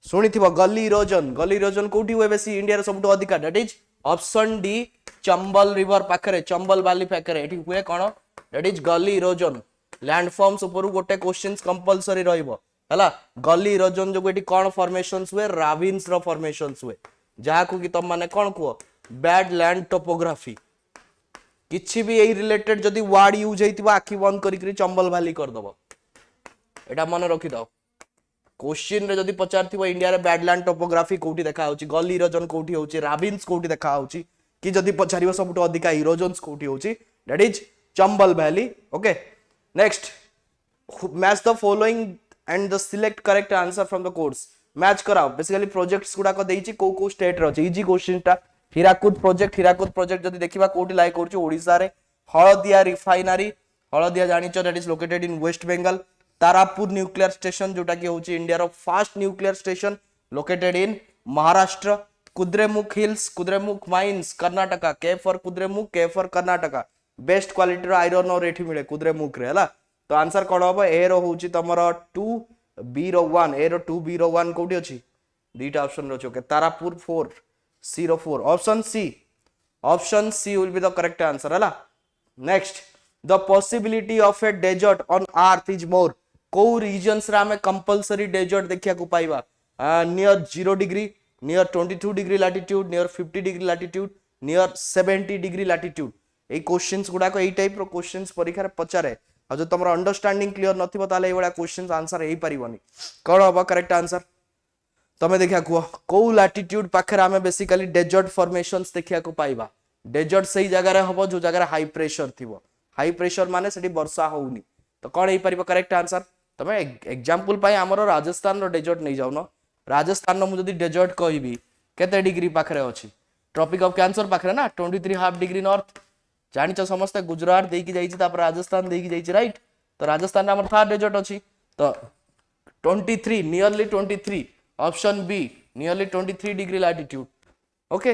शुणिथिबो गली इरोजन कोठी हुए बेसी इंडिया रे सबटु अधिका that is option D Chambal river पाखरे चंबल वैली पाखरे एठी हुए कोन that is gully erosion landforms ऊपर गोटे क्वेश्चंस कंपलसरी रहइबो हला गली इरोजन जो एठी कोन फॉर्मेशंस हुए राविन्स रो फॉर्मेशंस हुए जहा को कि तुम माने कोन को बैड लैंड टोपोग्राफी किछि भी एई रिलेटेड जदी वर्ड यूज हेतिबा आखि बंद करी चंबल वैली कर दबो एटा मन रखि दो क्वेश्चन रे जदी पचारथिबो इंडिया रे बैडलैंड टोपोग्राफी कोठी देखा होची गली इरोजन कोठी होची राविन्स कोठी देखा होची कि जदी पचारिबो सबटो अधिका इरोजन्स कोठी होची that is Chambal valley okay next match the following and the select correct answer from the course match कराओ बेसिकली प्रोजेक्ट्स गुडा को देइची को स्टेट रो इजी क्वेश्चन टा हीराकुद प्रोजेक्ट जदी देखिबा कोठी लाइक करची ओडिसा रे हळदिया रिफाइनरी हळदिया जानिचो that is located in west Bengal Tarapur nuclear station जोटा कि होची इंडिया रो first nuclear station located in Maharashtra Kudremukh hills Kudremukh mines Karnataka K for Kudremukh K for Karnataka best quality रो आयरन और एठी मिले कुद्रेमुख रे हला तो आंसर कोन होबो ए रो होची तमरो 2 बी रो 1 ए रो 2 बी रो 1 कोठी अछि दीटा ऑप्शन रो ओके तारापुर 4 सी रो 4 option C will be the correct answer हला next the possibility of a desert on earth is more को रीजन्स रा में कंपलसरी डेजर्ट देखिया को पाइबा near 0 degree near 22 degree latitude near 50 degree latitude near 70 degree latitude ए questions गुडा को ए टाइप रो क्वेश्चंस परीक्षा रे पचारे आ जो तमरो अंडरस्टैंडिंग क्लियर नथिबो ताले ए वाला क्वेश्चंस आंसर हेई परिबनी कोन होबा करेक्ट आंसर तमे देखिया को लैटिट्यूड पाखरे हमें बेसिकली डेजर्ट फॉर्मेशंस देखिया को पाइबा डेजर्ट सही जगह रे हबो जो जगह रे हाई प्रेशर थिबो हाई प्रेशर माने सेठी वर्षा होउनी तो कोन हेई परिबो करेक्ट आंसर तमे एग्जांपल पाई हमरो राजस्थान रो डेजर्ट नै जाउनो राजस्थान रो मु जदी डेजर्ट कहबी केते डिग्री पाखरे अछि ट्रॉपिक ऑफ कैंसर पाखरे ना 23 हाफ डिग्री नॉर्थ जानिच समस्त गुजरात देकी जाईची तापर राजस्थान देकी जाईची राइट तो राजस्थान हमर था डेजर्ट अछि तो 23 nearly 23 option be nearly 23 degree latitude okay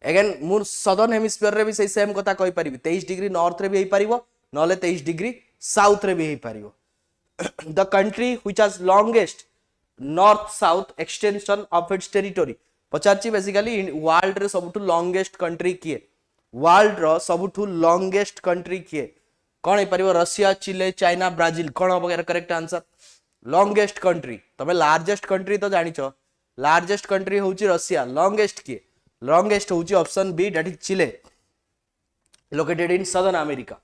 again more southern hemisphere रे भी सही सेम कथा कहि परिबी 23 डिग्री नॉर्थ रे भी हेई परिबो नले 23 डिग्री साउथ रे भी हेई परिबो the country which has longest north south extension of its territory पचारची बेसिकली वर्ल्ड रे सबटु लॉन्गेस्ट कंट्री किए वर्ल्ड रो सबटु लॉन्गेस्ट कंट्री किए कोन हेई परिबो रशिया चिले चाइना ब्राजील कोन हो करेक्ट आंसर लॉन्गेस्ट कंट्री तमे लार्जेस्ट कंट्री तो जानिचो लार्जेस्ट कंट्री होची रशिया लॉन्गेस्ट किए longest होची option B that is Chile located in southern America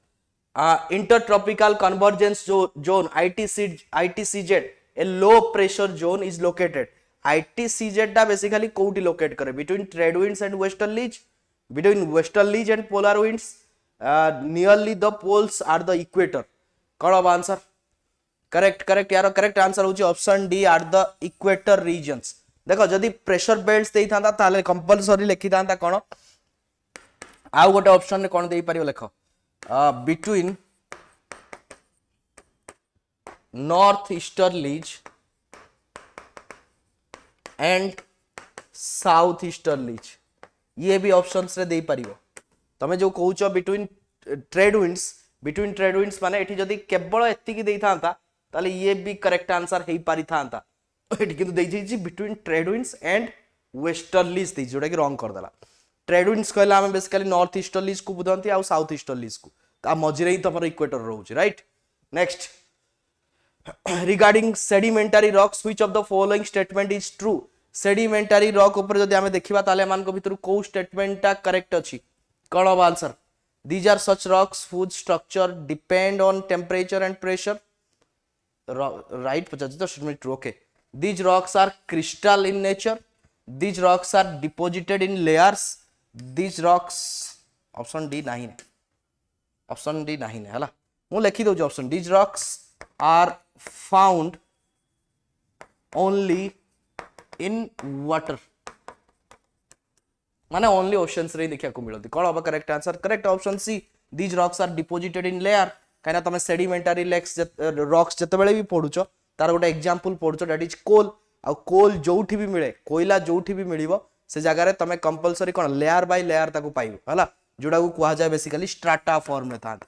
intertropical convergence zone ITCZ a low pressure zone is located ITCZ टा basically कोठी locate करे between trade winds and westerlies and polar winds nearly the poles are the equator कौन अब answer correct यार correct answer होची option D are the equator regions देखो जदी pressure belts देई थांता ताले कंपलसरी लिखि थांता कोन आ गोटे ऑप्शन ने कोन देई परियो लेखो between north easterlies and south easterlies ये भी ऑप्शंस रे देई परियो तमे जो कहउचो बिटवीन ट्रेड विंड्स माने एठी जदी केवल एत्ती की देई थांता ताले ये भी करेक्ट आंसर हेई पारि थांता एठी किंतु देई छी between trade winds and westerlies देई जोटा कि रॉन्ग कर देला ट्रेड विंड्स कहला हम बेसिकली नॉर्थ ईस्टर्लीज को बुझंती आ साउथ ईस्टर्लीज को ता मझिरे ही तमर इक्वेटर रहउची right next regarding sedimentary rocks which of the following statement is true sedimentary rock ऊपर जदी हमें देखिबा ताले मान को भितर को स्टेटमेंट टा करेक्ट अछि कोन अब answer these are such rocks whose structure depend on temperature and pressure right 50 statement true okay these rocks are crystal in nature these rocks are deposited in layers, these rocks option D नहीं है, option D नहीं है, हला मैं लिखी दूँ option, these rocks are found only in water, माने only oceans रे देखिया को मिलती। कौन होगा correct answer? Correct option C, these rocks are deposited in layer. कहीं तुम सेडिमेंटारी रॉक्स जितेबाला भी पढ़ुच तार गोटे एग्जांपल पढ़ुच दैट इज कोल। आ कोल जोठी भी मिले, कोयला जोठी भी मिलिबो से जगह रे तमे compulsory cone layer by layer ताको पाइबो, हला जोडा को कहा जाय बेसिकली स्ट्राटा फॉर्म में था।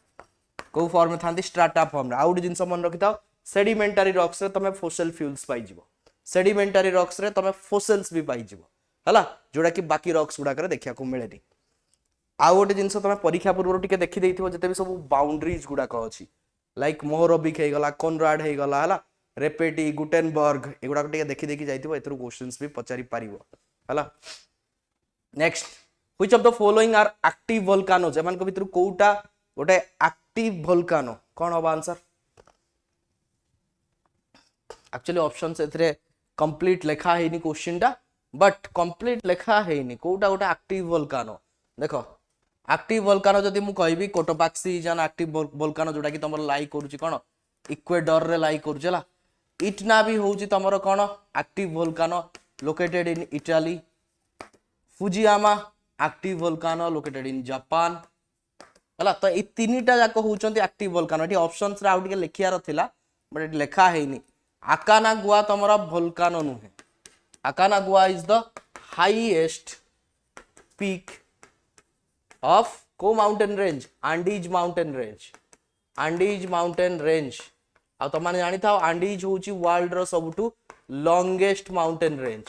को फॉर्म में थांती स्ट्राटा फॉर्म रे। आउट जिंस मन रखिताओ, सेडिमेंटारी रॉक्स रे तमे फॉसिल फ्यूल्स पाइ जिवो, सेडिमेंटारी रॉक्स रे तमे फॉसिल्स भी पाइ जिवो, हला जोडा कि बाकी रॉक्स गुडा करे देखिया को मिलेनी। आउ गोटे जिनस तमे परीक्षा पूर्व टिके देखि देइथिबो जते भी सब बाउंड्रीज गुडा को अछि, लाइक मोहरबिक हे गला, कोनराड हे गला, हला रेपेटी, गुटेनबर्ग एगुडा को टिके देखि देखि जाइथिबो, एतरो क्वेश्चंस भी पचारि पारिबो, हला। Next, which of the following are active volcanoes? एमान को भितर कोउटा गोटे एक्टिव वोल्केनो? कोन होबा आंसर? एक्चुअली ऑप्शन से एथरे कंप्लीट लिखा हेनी क्वेश्चन टा, बट कंप्लीट लिखा हेनी कोउटा गोटे एक्टिव वोल्केनो। देखो एक्टिव वोल्केनो जदि मु कहबी कोटोपाक्सी इज एन एक्टिव वोल्केनो जोटा कि तमर लाई करूची कोन इक्वेडर रे लाई करूची, हला। इटना भी होउची तमर कोन active volcano located in Italy. Fujiyama active volcano located in Japan, हला। तो ए तीनटा जाको होउचंती एक्टिव वोल्केनो। एठी ऑप्शंस रे आउट के लिखियार थिला बट एठी लिखा हेनी। अकानागुआ तमरा वोल्केनो नुहे, Aconcagua is the highest peak of को mountain range? Andes mountain range, Andes mountain range. आ तो माने जानि थाओ आंडीज होउची वर्ल्ड रो सबटू longest mountain range,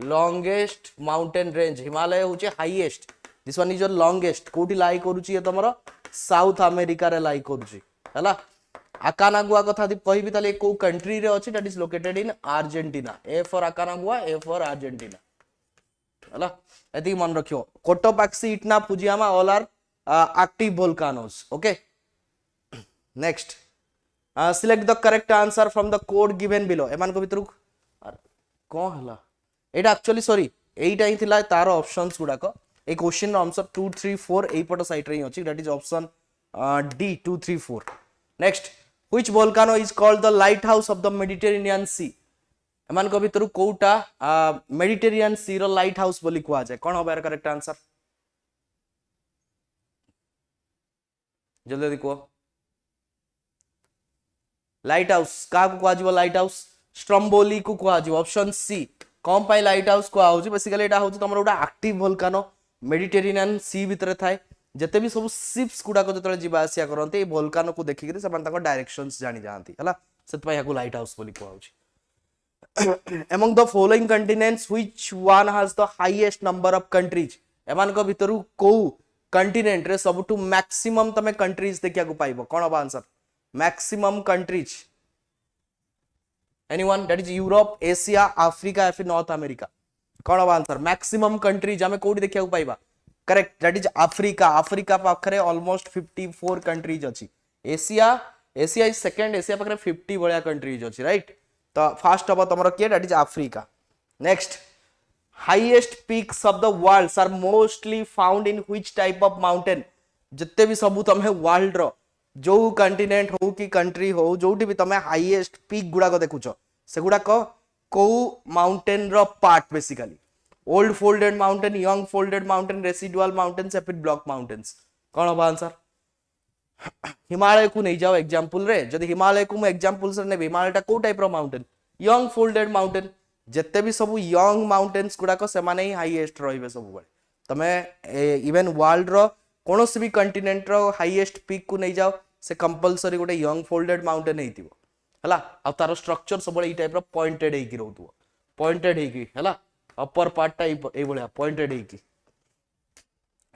longest mountain range. Himalaya होउची highest, this one is your longest. कोठी लाई करूची ये तमरो साउथ अमेरिका रे लाई करूची, हला। अकानागुआ कथा दि कहबी ताले को कंट्री रे अछि, that is located in Argentina. A for Aconcagua, A for Argentina, हला। एति मन रखियो। Cotopaxi, Etna, Fujiyama all are active volcanoes, okay. Next, select the correct answer from the code given below. एमान को भितर कोन हला एटा एक्चुअली सॉरी एटा ही थिला तार ऑप्शंस गुडा को। ए क्वेश्चन आंसर 2 3 4 एई पट साइड रे अछि, that is option D 2 3 4। Next, which volcano is called the lighthouse of the Mediterranean sea? एमान को भितर कोउटा मेडिटेरियन सी रो लाइट हाउस बोली कुआ जाय? कोन होबा करेक्ट आंसर? जल्दी जल्दी को। लाइट हाउस का को कुआ जीवो? लाइट हाउस स्ट्रोम्बोली को कुआ जीवो, ऑप्शन सी। कौन पाई लाइट हाउस कुआ होची? बेसिकली एटा होची तमरो गोटा एक्टिव वोल्केनो मेडिटेरेनियन सी भितर थाए। जते भी सब शिप्स गुडा को जतले जीवा आसिया करनते ए वोल्केनो को देखि के समान ताको डायरेक्शंस जानि जानती, हला। सेत पय याको लाइट हाउस बोली कुआ होची। Among the following continents, which one has the highest number of countries? एमान को भितरु को कंटिनेंट रे सबटू मैक्सिमम तमे कंट्रीज देखिया को पाइबो? कोन होबा answer? Maximum countries anyone? That is Europe, Asia, Africa या फिर नॉर्थ अमेरिका? कोन होबा आंसर? मैक्सिमम कंट्रीज हमें कोडी देखिया को पाइबा? Correct, that is Africa. Africa पाखरे ऑलमोस्ट 54 कंट्रीज अछि। Asia, Asia is second, Asia पाखरे 50 बळिया कंट्रीज अछि, राइट। तो फास्ट हम तुम किए that is Africa. Next, highest peaks of the world are mostly found in which type of mountain? जिते भी सब तुम वर्ल्ड रो जो कंटिनेंट हो कि कंट्री हो जोटी भी तुम हाईएस्ट पीक गुडा को देखुछ से गुडा को माउंटेन रो part? Basically old folded mountain, young folded mountain, residual mountains या फिर ब्लॉक माउंटेन्स? कौन होबा आंसर? हिमालय को नहीं जाओ एग्जांपल रे, जदि हिमालय को एग्जांपल से नेबे, हिमालयटा को टाइप रो माउंटेन? Young folded mountain. जते भी सब यंग माउंटेन्स गुडा को सेमाने ही हाईएस्ट रहिबे सब बळे। तमे इवन वर्ल्ड रो कोनोसी भी कंटिनेंट रो हाईएस्ट पीक को नहीं जाओ से कंपलसरी गोटे यंग फोल्डेड माउंटेन हेतिबो, हला। आ तार स्ट्रक्चर सब बळे ई टाइप रो पॉइंटेड हेकी रहउतबो, पॉइंटेड हेकी, हला। अपर पार्ट टा ए बळे पॉइंटेड हेकी।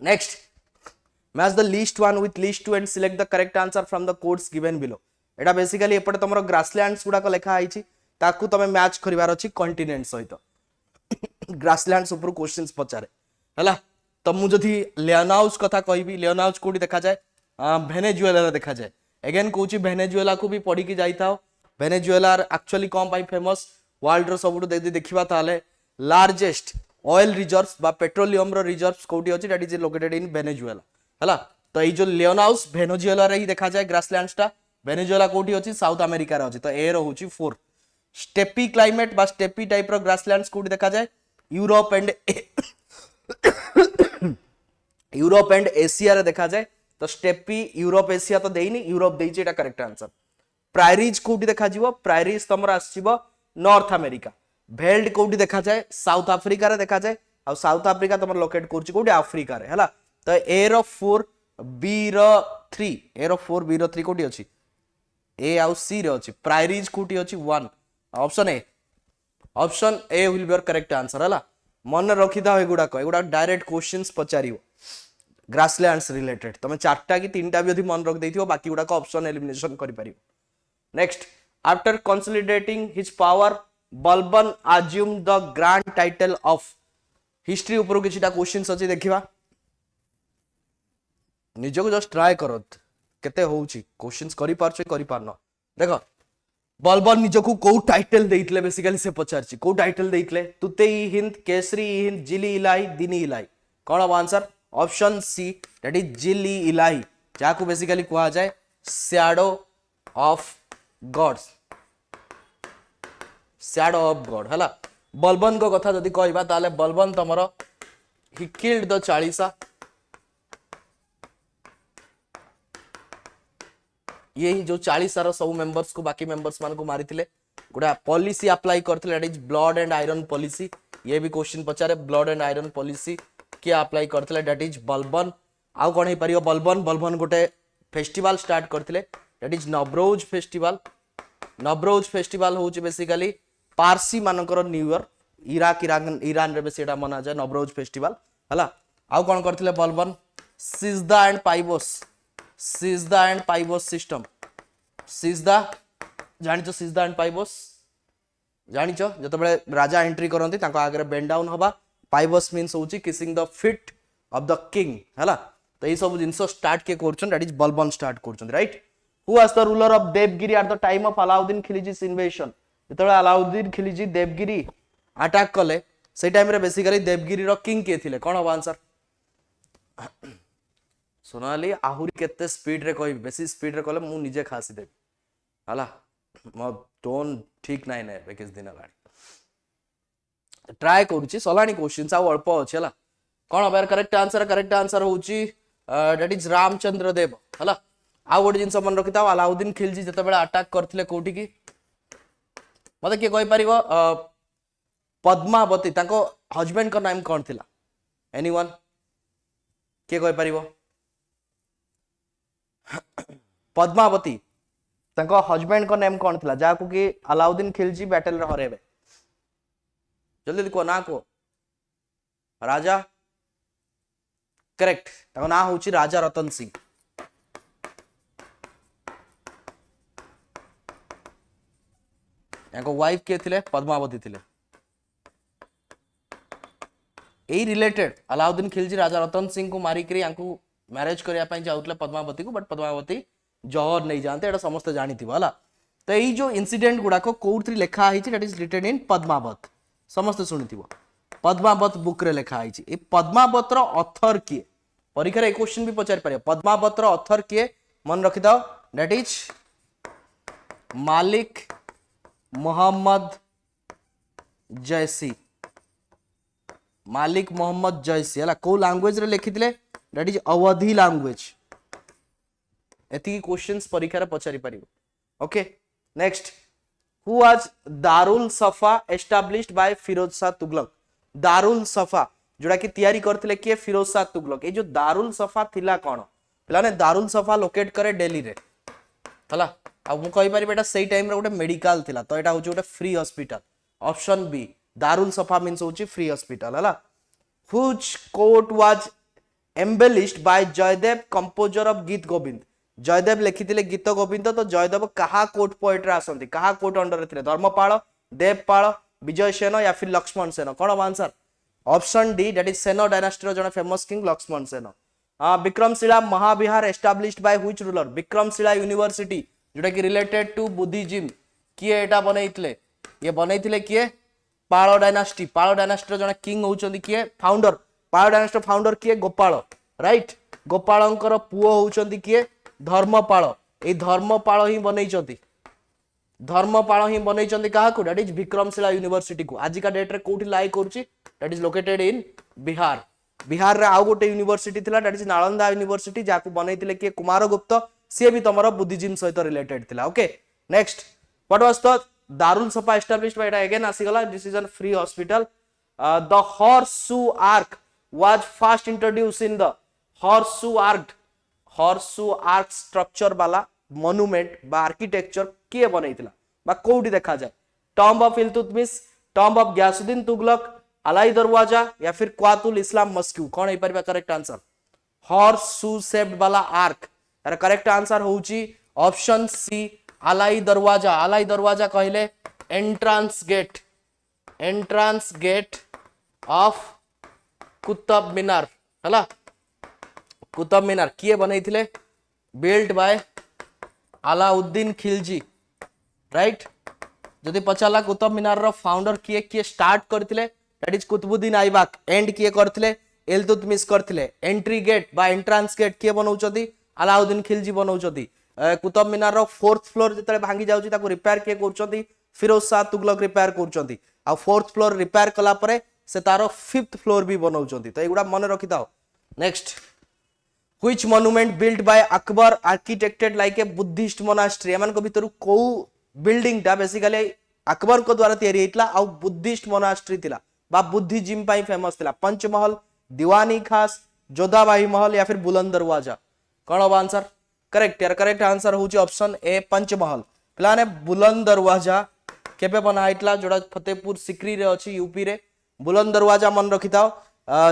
Next, match the least one with least two and select the correct answer from the codes given below. Etah basically एपटे तमरो grasslands गुडा को लेखा आइची, ताकू तमे मैच करिवार अछि कॉन्टिनेंट सहित। ग्रासलैंड्स ऊपर क्वेश्चंस पचारे, हला। त मु जथि लियोनाउस कथा कहबी, लियोनाउस कोडी देखा जाय? वेनेजुएला रे देखा जाय। अगेन कहूची वेनेजुएला को भी पढ़ी की जाई थाओ। वेनेजुएला एक्चुअली कोन पाई फेमस? वर्ल्ड रो सबटु देखि देखिबा ताले लार्जेस्ट ऑयल रिजर्व्स बा पेट्रोलियम रो रिजर्व्स कोठी अछि that is located in Venezuela हला तो ई जो लियोनाउस वेनेजुएला रे ही देखा जाए ग्रासलैंड्स टा वेनेजुएला कोठी अछि साउथ अमेरिका रे अछि तो ए रहउछि 4 स्टेपी क्लाइमेट बा स्टेपी टाइप रो ग्रासलैंड्स कोठी देखा जाए Europe and Europe and Asia रे देखा जाए तो स्टेपी यूरोप एशिया तो देइनी यूरोप देइछि एटा करेक्ट आंसर प्रायरीज कोठी देखा जीवो प्रायरीज तमरा आसीबो नॉर्थ अमेरिका भेल्ड कोठी देखा जाए साउथ अफ्रीका रे देखा जाए आ साउथ अफ्रीका तमर लोकेट करछि कोठी अफ्रीका रे हला तो ए रो 4 बी रो 3 ए रो 4 बी रो 3 कोठी अछि ए आउ सी रे अछि प्रायरीज कोठी अछि 1 option A will be your correct answer हला मन रखि था एगुडा डायरेक्ट क्वेश्चंस पचारियो ग्रासलैंड्स रिलेटेड तमे चारटा कि तीनटा भी यदि मन रख देथियो बाकी गुडा को ऑप्शन एलिमिनेशन करि परियो next after consolidating his power Balban assume the grand title of history ऊपर किछटा क्वेश्चंस अछि देखिबा निजो को जस्ट ट्राई करत केते होउची क्वेश्चंस करि पारनो देखो बलबन निजो को को टाइटल देइतले बेसिकली से पचारची को टाइटल देइतले तुतेई हिंद केसरी हिंद जिली इलाई दिनी इलाई कोन अब answer option C that is जिली इलाई जाको बेसिकली कहा जाए shadow of gods shadow of god हला बलबन को कथा जदी कहबा ताले बलबन तमरो ही किल्ड द 40 ये जो 40 सारा सब मेंबर्स को बाकी मेंबर्स मान को मारिथिले गोटा पॉलिसी अप्लाई करथिले that is blood and iron policy ये भी क्वेश्चन पचारे ब्लड एंड आयरन पॉलिसी के अप्लाई करथिले दैट इज बलबन आउ कोन हे परियो बलबन बलबन गोटे फेस्टिवल स्टार्ट करथिले दैट इज नवरोज फेस्टिवल होउची बेसिकली पारसी मानकर न्यू ईयर इराक ईरान रे बेसी एटा मना जाय नवरोज फेस्टिवल हला आउ कोन करथिले बलबन सिजदा एंड पाइबोस सिस्टम सिजदा जानिचो सिजदा एंड पाइबोस जानिचो जते बेले राजा एंट्री करंती ताको आगे बेंड डाउन हबा पाइबोस मींस होची kissing the feet of the king हला तो ये सब जिंस स्टार्ट के करछन दैट इज बलबन स्टार्ट करछन right who was the ruler of Devagiri at the time of Alauddin Khilji's invasion जते अलाउद्दीन खिलजी देवगिरी अटैक कले से टाइम रे बेसिकली देवगिरी रो किंग के थिले कोन हो आंसर सोनाली आहुरी केते स्पीड रे कोई बेसी स्पीड रे कले मु निजे खासी देबी हला मो टोन ठीक नाइ ने बेकिस दिन लानी ट्राई करूची सलानी क्वेश्चंस आ अल्प अछि हला कोन अबार करेक्ट आंसर होची दैट इज रामचंद्र देव हला आ गोटे जिंस मन रखिता अलाउद्दीन खिलजी जते बेला अटैक करथिले कोठी की मते के कोइ परिबो पद्मावती ताको हस्बैंड का नाम कोन थिला एनीवन के कोइ परिबो पद्मावती ताको हस्बैंड का नेम कौन थिला जाको कि अलाउद्दीन खिलजी बैटल रे हरेबे जल्दी को ना को राजा करेक्ट ताको ना होची राजा रतन सिंह याको वाइफ के थिले पद्मावती थिले ए रिलेटेड अलाउद्दीन खिलजी राजा रतन सिंह को मारी करी याको मैरिज करिया पई जाउतले पद्मावती को बट पद्मावती जहर नहीं जानते एटा समस्त जानिथिबो हला तो एई जो इंसिडेंट गुडा को कोउथि लेखा आइछि that is written in Padmavat समस्त सुनिथिबो पद्मावत बुक रे लेखा आइछि ए पद्मावत रो ऑथर किए परीक्षा रे क्वेश्चन भी पचारि पारे पद्मावत रो ऑथर किए मन रखि दाओ दैट इज मालिक मोहम्मद जैसी मालिक मोहम्मद जैसी हला को लैंग्वेज रे लिखिथिले दैट इज अवधी लैंग्वेज एति क्वेश्चंस परीक्षा रे पचारि परिबो ओके नेक्स्ट हु वाज दारुल सफा एस्टैब्लिश्ड बाय फिरोज शाह तुगलक दारुल सफा जोड़ा कि तैयारी करथिले के फिरोज शाह तुगलक ए जो दारुल सफा थिला कोन पिलाने दारुल सफा लोकेट करे दिल्ली रे हला अब मु कहि परिबे एटा सेही टाइम रे गोटे मेडिकल थिला तो एटा होची गोटे free hospital option B Darul Safa means होची फ्री हॉस्पिटल हला which court was embellished by Jayadev composer of Gita Govinda Jaydev लिखिथिले गीत गोविंद तो जयदेव कहा कोर्ट पोएट रे आसंती कहा कोर्ट अंडर रे थिले धर्मपाल देवपाल विजय सेन या फिर लक्ष्मण सेन कोन answer option D that is Sen dynasty रो जने फेमस किंग लक्ष्मण सेन विक्रमशिला महाविहार established by which ruler Vikramshila university जोटा कि रिलेटेड टू बुद्धिज्म किए एटा बनैथिले ये बनैथिले किए पाल डायनास्टी जने किंग होउचंदी किए फाउंडर पाल डायनास्टी फाउंडर किए गोपाल राइट गोपालंकर पुओ होउचंदी किए धर्मपाल ए धर्मपाल ही बनैचंदी धर्मपाल ही बनैचंदी काहाकू दैट इज विक्रमशिला यूनिवर्सिटी को आज का डेट रे कोठी लाई करूची that is located in Bihar Bihar रे आउ गोटे यूनिवर्सिटी थिला दैट इज नालंदा यूनिवर्सिटी जाकू बनैतिले किए कुमारगुप्त सी भी तमरो बुद्धिजीम सहित रिलेटेड थिला okay next what was the दारुल सफा एस्टैब्लिश्ड बाय अगेन आसीगला decision free hospital the horseshoe arch was first introduce in the horseshoe arch structure वाला मोनुमेंट बा आर्किटेक्चर किए बनैतिला बा कोठी देखा जाए tomb of Iltutmish tomb of Ghiyasuddin Tughlaq Alai Darwaza या फिर क्वातुल इस्लाम मस्क्यू कौन है परिबा करेक्ट आंसर हॉर्सशू शेप्ड वाला आर्क यार करेक्ट आंसर होउची ऑप्शन सी अलाई दरवाजा कहले entrance gate of Qutub Minar हला कुतुब मीनार किए बनैथिले built by Alauddin Khilji right जदि पचाला कुतुब मीनार रो फाउंडर किए स्टार्ट करथिले that is Qutubuddin Aibak and किए करथिले इल्तुतमिश करथिले एंट्री गेट बा एंट्रांस गेट किए बनौचदी अलाउद्दीन खिलजी बनौचदी कुतुब मीनार रो फोर्थ फ्लोर जतले भांगी जाउची ताको रिपेयर किए करचदी फिरोज शाह तुगलक रिपेयर करचदी आ फोर्थ फ्लोर रिपेयर कला परे से तारो फिफ्थ फ्लोर भी बनौचदी तो एगुडा मन रखि दाओ next which monument built by Akbar architected like a Buddhist monastery एमान को भीतर को बिल्डिंग टा बेसिकली अकबर को द्वारा तैयारी हेतला आ बुद्धिस्ट मोनास्ट्री थिला बा बुद्धिजिम पाई फेमस थिला पंचमहल दीवानी खास जोधाबाई महल या फिर बुलंद दरवाजा कौन अब आंसर करेक्ट यार करेक्ट आंसर होची ऑप्शन ए पंचमहल प्लान बुलंद दरवाजा केबे बनाइतला जोड़ा फतेहपुर सिकरी रे अछि यूपी रे बुलंद दरवाजा मन रखिताओ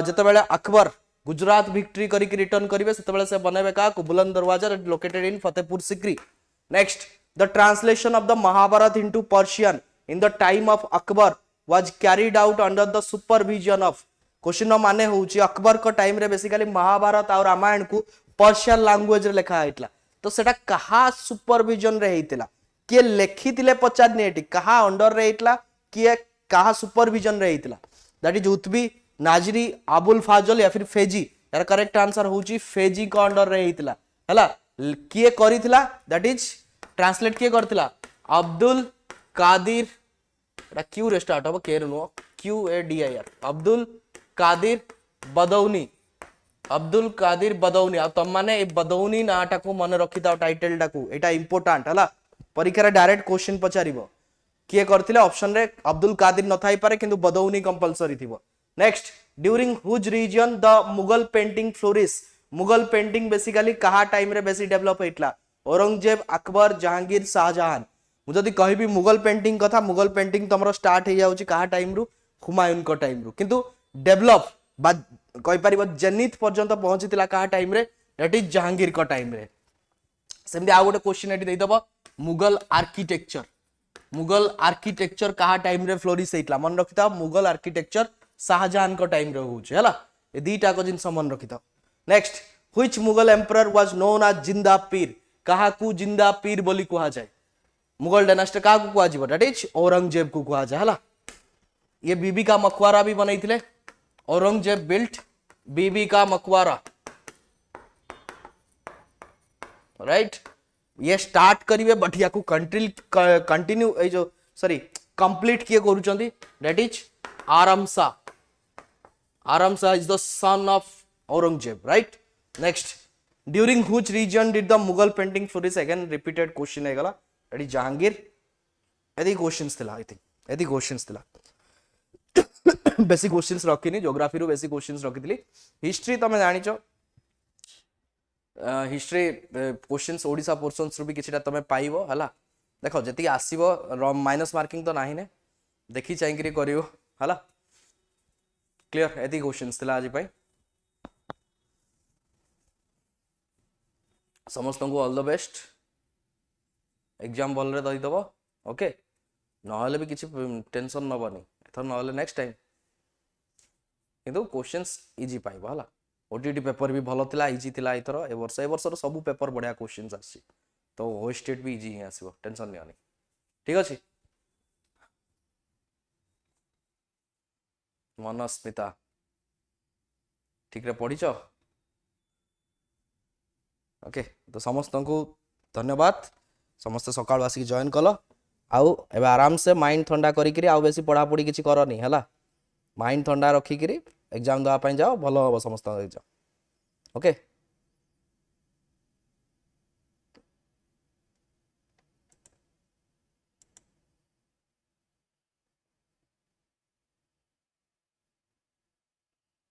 जते बेले अकबर गुजरात विक्ट्री करी की रिटर्न करिवे सेते बेले से बनेबे का को Buland Darwaza located in Fatehpur Sikri next the translation of the Mahabharata into Persian in the time of Akbar was carried out under the supervision of question माने होची अकबर को टाइम रे बेसिकली महाभारत और रामायण को पर्शियन लैंग्वेज रे लिखा आइतला तो सेटा कहा सुपरविजन रे हेतिला के लेखितिले पचारनी एटी कहा अंडर रे हेतिला के कहा सुपरविजन रे हेतिला दैट इज उतबी नाजरी अबुल फाजल या फिर फेजी यार करेक्ट आंसर होची फेजी को अंडर रे हेतिला हला किए करिथिला दैट इज ट्रांसलेट किए करथिला अब्दुल कादिर एटा क्यू रे स्टार्ट हो के नो क्यू ए डी आई आर अब्दुल कादिर बदौनी आ तम माने ए बदौनी नाटा को मन रखिता टाइटल टाकू एटा इंपोर्टेंट हला परीक्षा रे डायरेक्ट क्वेश्चन पचारिबो किए करथिले ऑप्शन रे अब्दुल कादिर न थाई पारे किंतु बदौनी कंपलसरी थिबो next during whose reign the Mughal painting flourish Mughal painting basically कहा टाइम रे बेसी डेवलप हेतला औरंगजेब अकबर जहांगीर शाहजहां मुझे कहबी मुगल पेंटिंग कथा मुगल पेंटिंग तमरो स्टार्ट हो जाउची कहा टाइम रु हुमायूं को टाइम रु किंतु डेवलप बा कहि परिबो जेनिथ पर्यंत पहुंचीतिला कहा टाइम रे दैट इज जहांगीर को टाइम रे सेमदी आ गोटे क्वेश्चन एटी देई दबो मुगल आर्किटेक्चर कहा टाइम रे फ्लोरिश हेतला मन रखिता मुगल आर्किटेक्चर शाहजहां को टाइम रे होउची हला ए दीटा को जिंस मन रखिता next which Mughal emperor was known as Zinda Pir कहा को जिंदा पीर बोली कहा जाए मुगल डायनास्टी का कुआ जीव दैट इज औरंगजेब को कुआ जाए हला ये बीबी का मकबरा भी बनैथिले औरंगजेब बिल्ट बीबी का मकबरा राइट ये स्टार्ट करिवे बटिया को कंटिन्यू ए जो सॉरी कंप्लीट किए करूचंदी दैट इज आरामसा is the son of Aurangzeb right next during which region did the Mughal painting flourish again repeated question है गला दैट इज जहांगीर एदी क्वेश्चंस थिला आई थिंक एदी क्वेश्चंस थिला बेसिक क्वेश्चंस रखिनी ज्योग्राफी रो बेसिक क्वेश्चंस रखितली हिस्ट्री तमे जानिचो हिस्ट्री क्वेश्चंस ओडिसा पोर्शंस रो भी किछटा तमे पाइबो हला देखो जति आसीबो माइनस मार्किंग तो नाही ने देखि चाइकरी करियो हला क्लियर एदी क्वेश्चंस थिला आज पई समस्त को ऑल द बेस्ट एग्जाम भल रे दई दबो ओके नहले भी किछि टेंशन नबनी एथर नहले नेक्स्ट टाइम किंतु क्वेश्चंस इजी पाइबो हला ओटीटी पेपर भी भलो थिला इजी थिला इथर ए वर्ष रो सब पेपर बढ़िया क्वेश्चंस आसी तो ओस्टेट भी इजी ही आसीबो टेंशन नहीं ठीक अछि मनस्मिता ठीक रे पढ़ीच ओके तो समस्त को धन्यवाद समस्त सकाळ आसिक जॉइन कल आउ एबे आराम से माइंड ठंडा करिकरी आउ बेसी पढ़ा पढ़ी किछि करनी हला माइंड ठंडा रखिकरी एग्जाम दवा जाओ भलो हो समस्त एग्जाम ओके।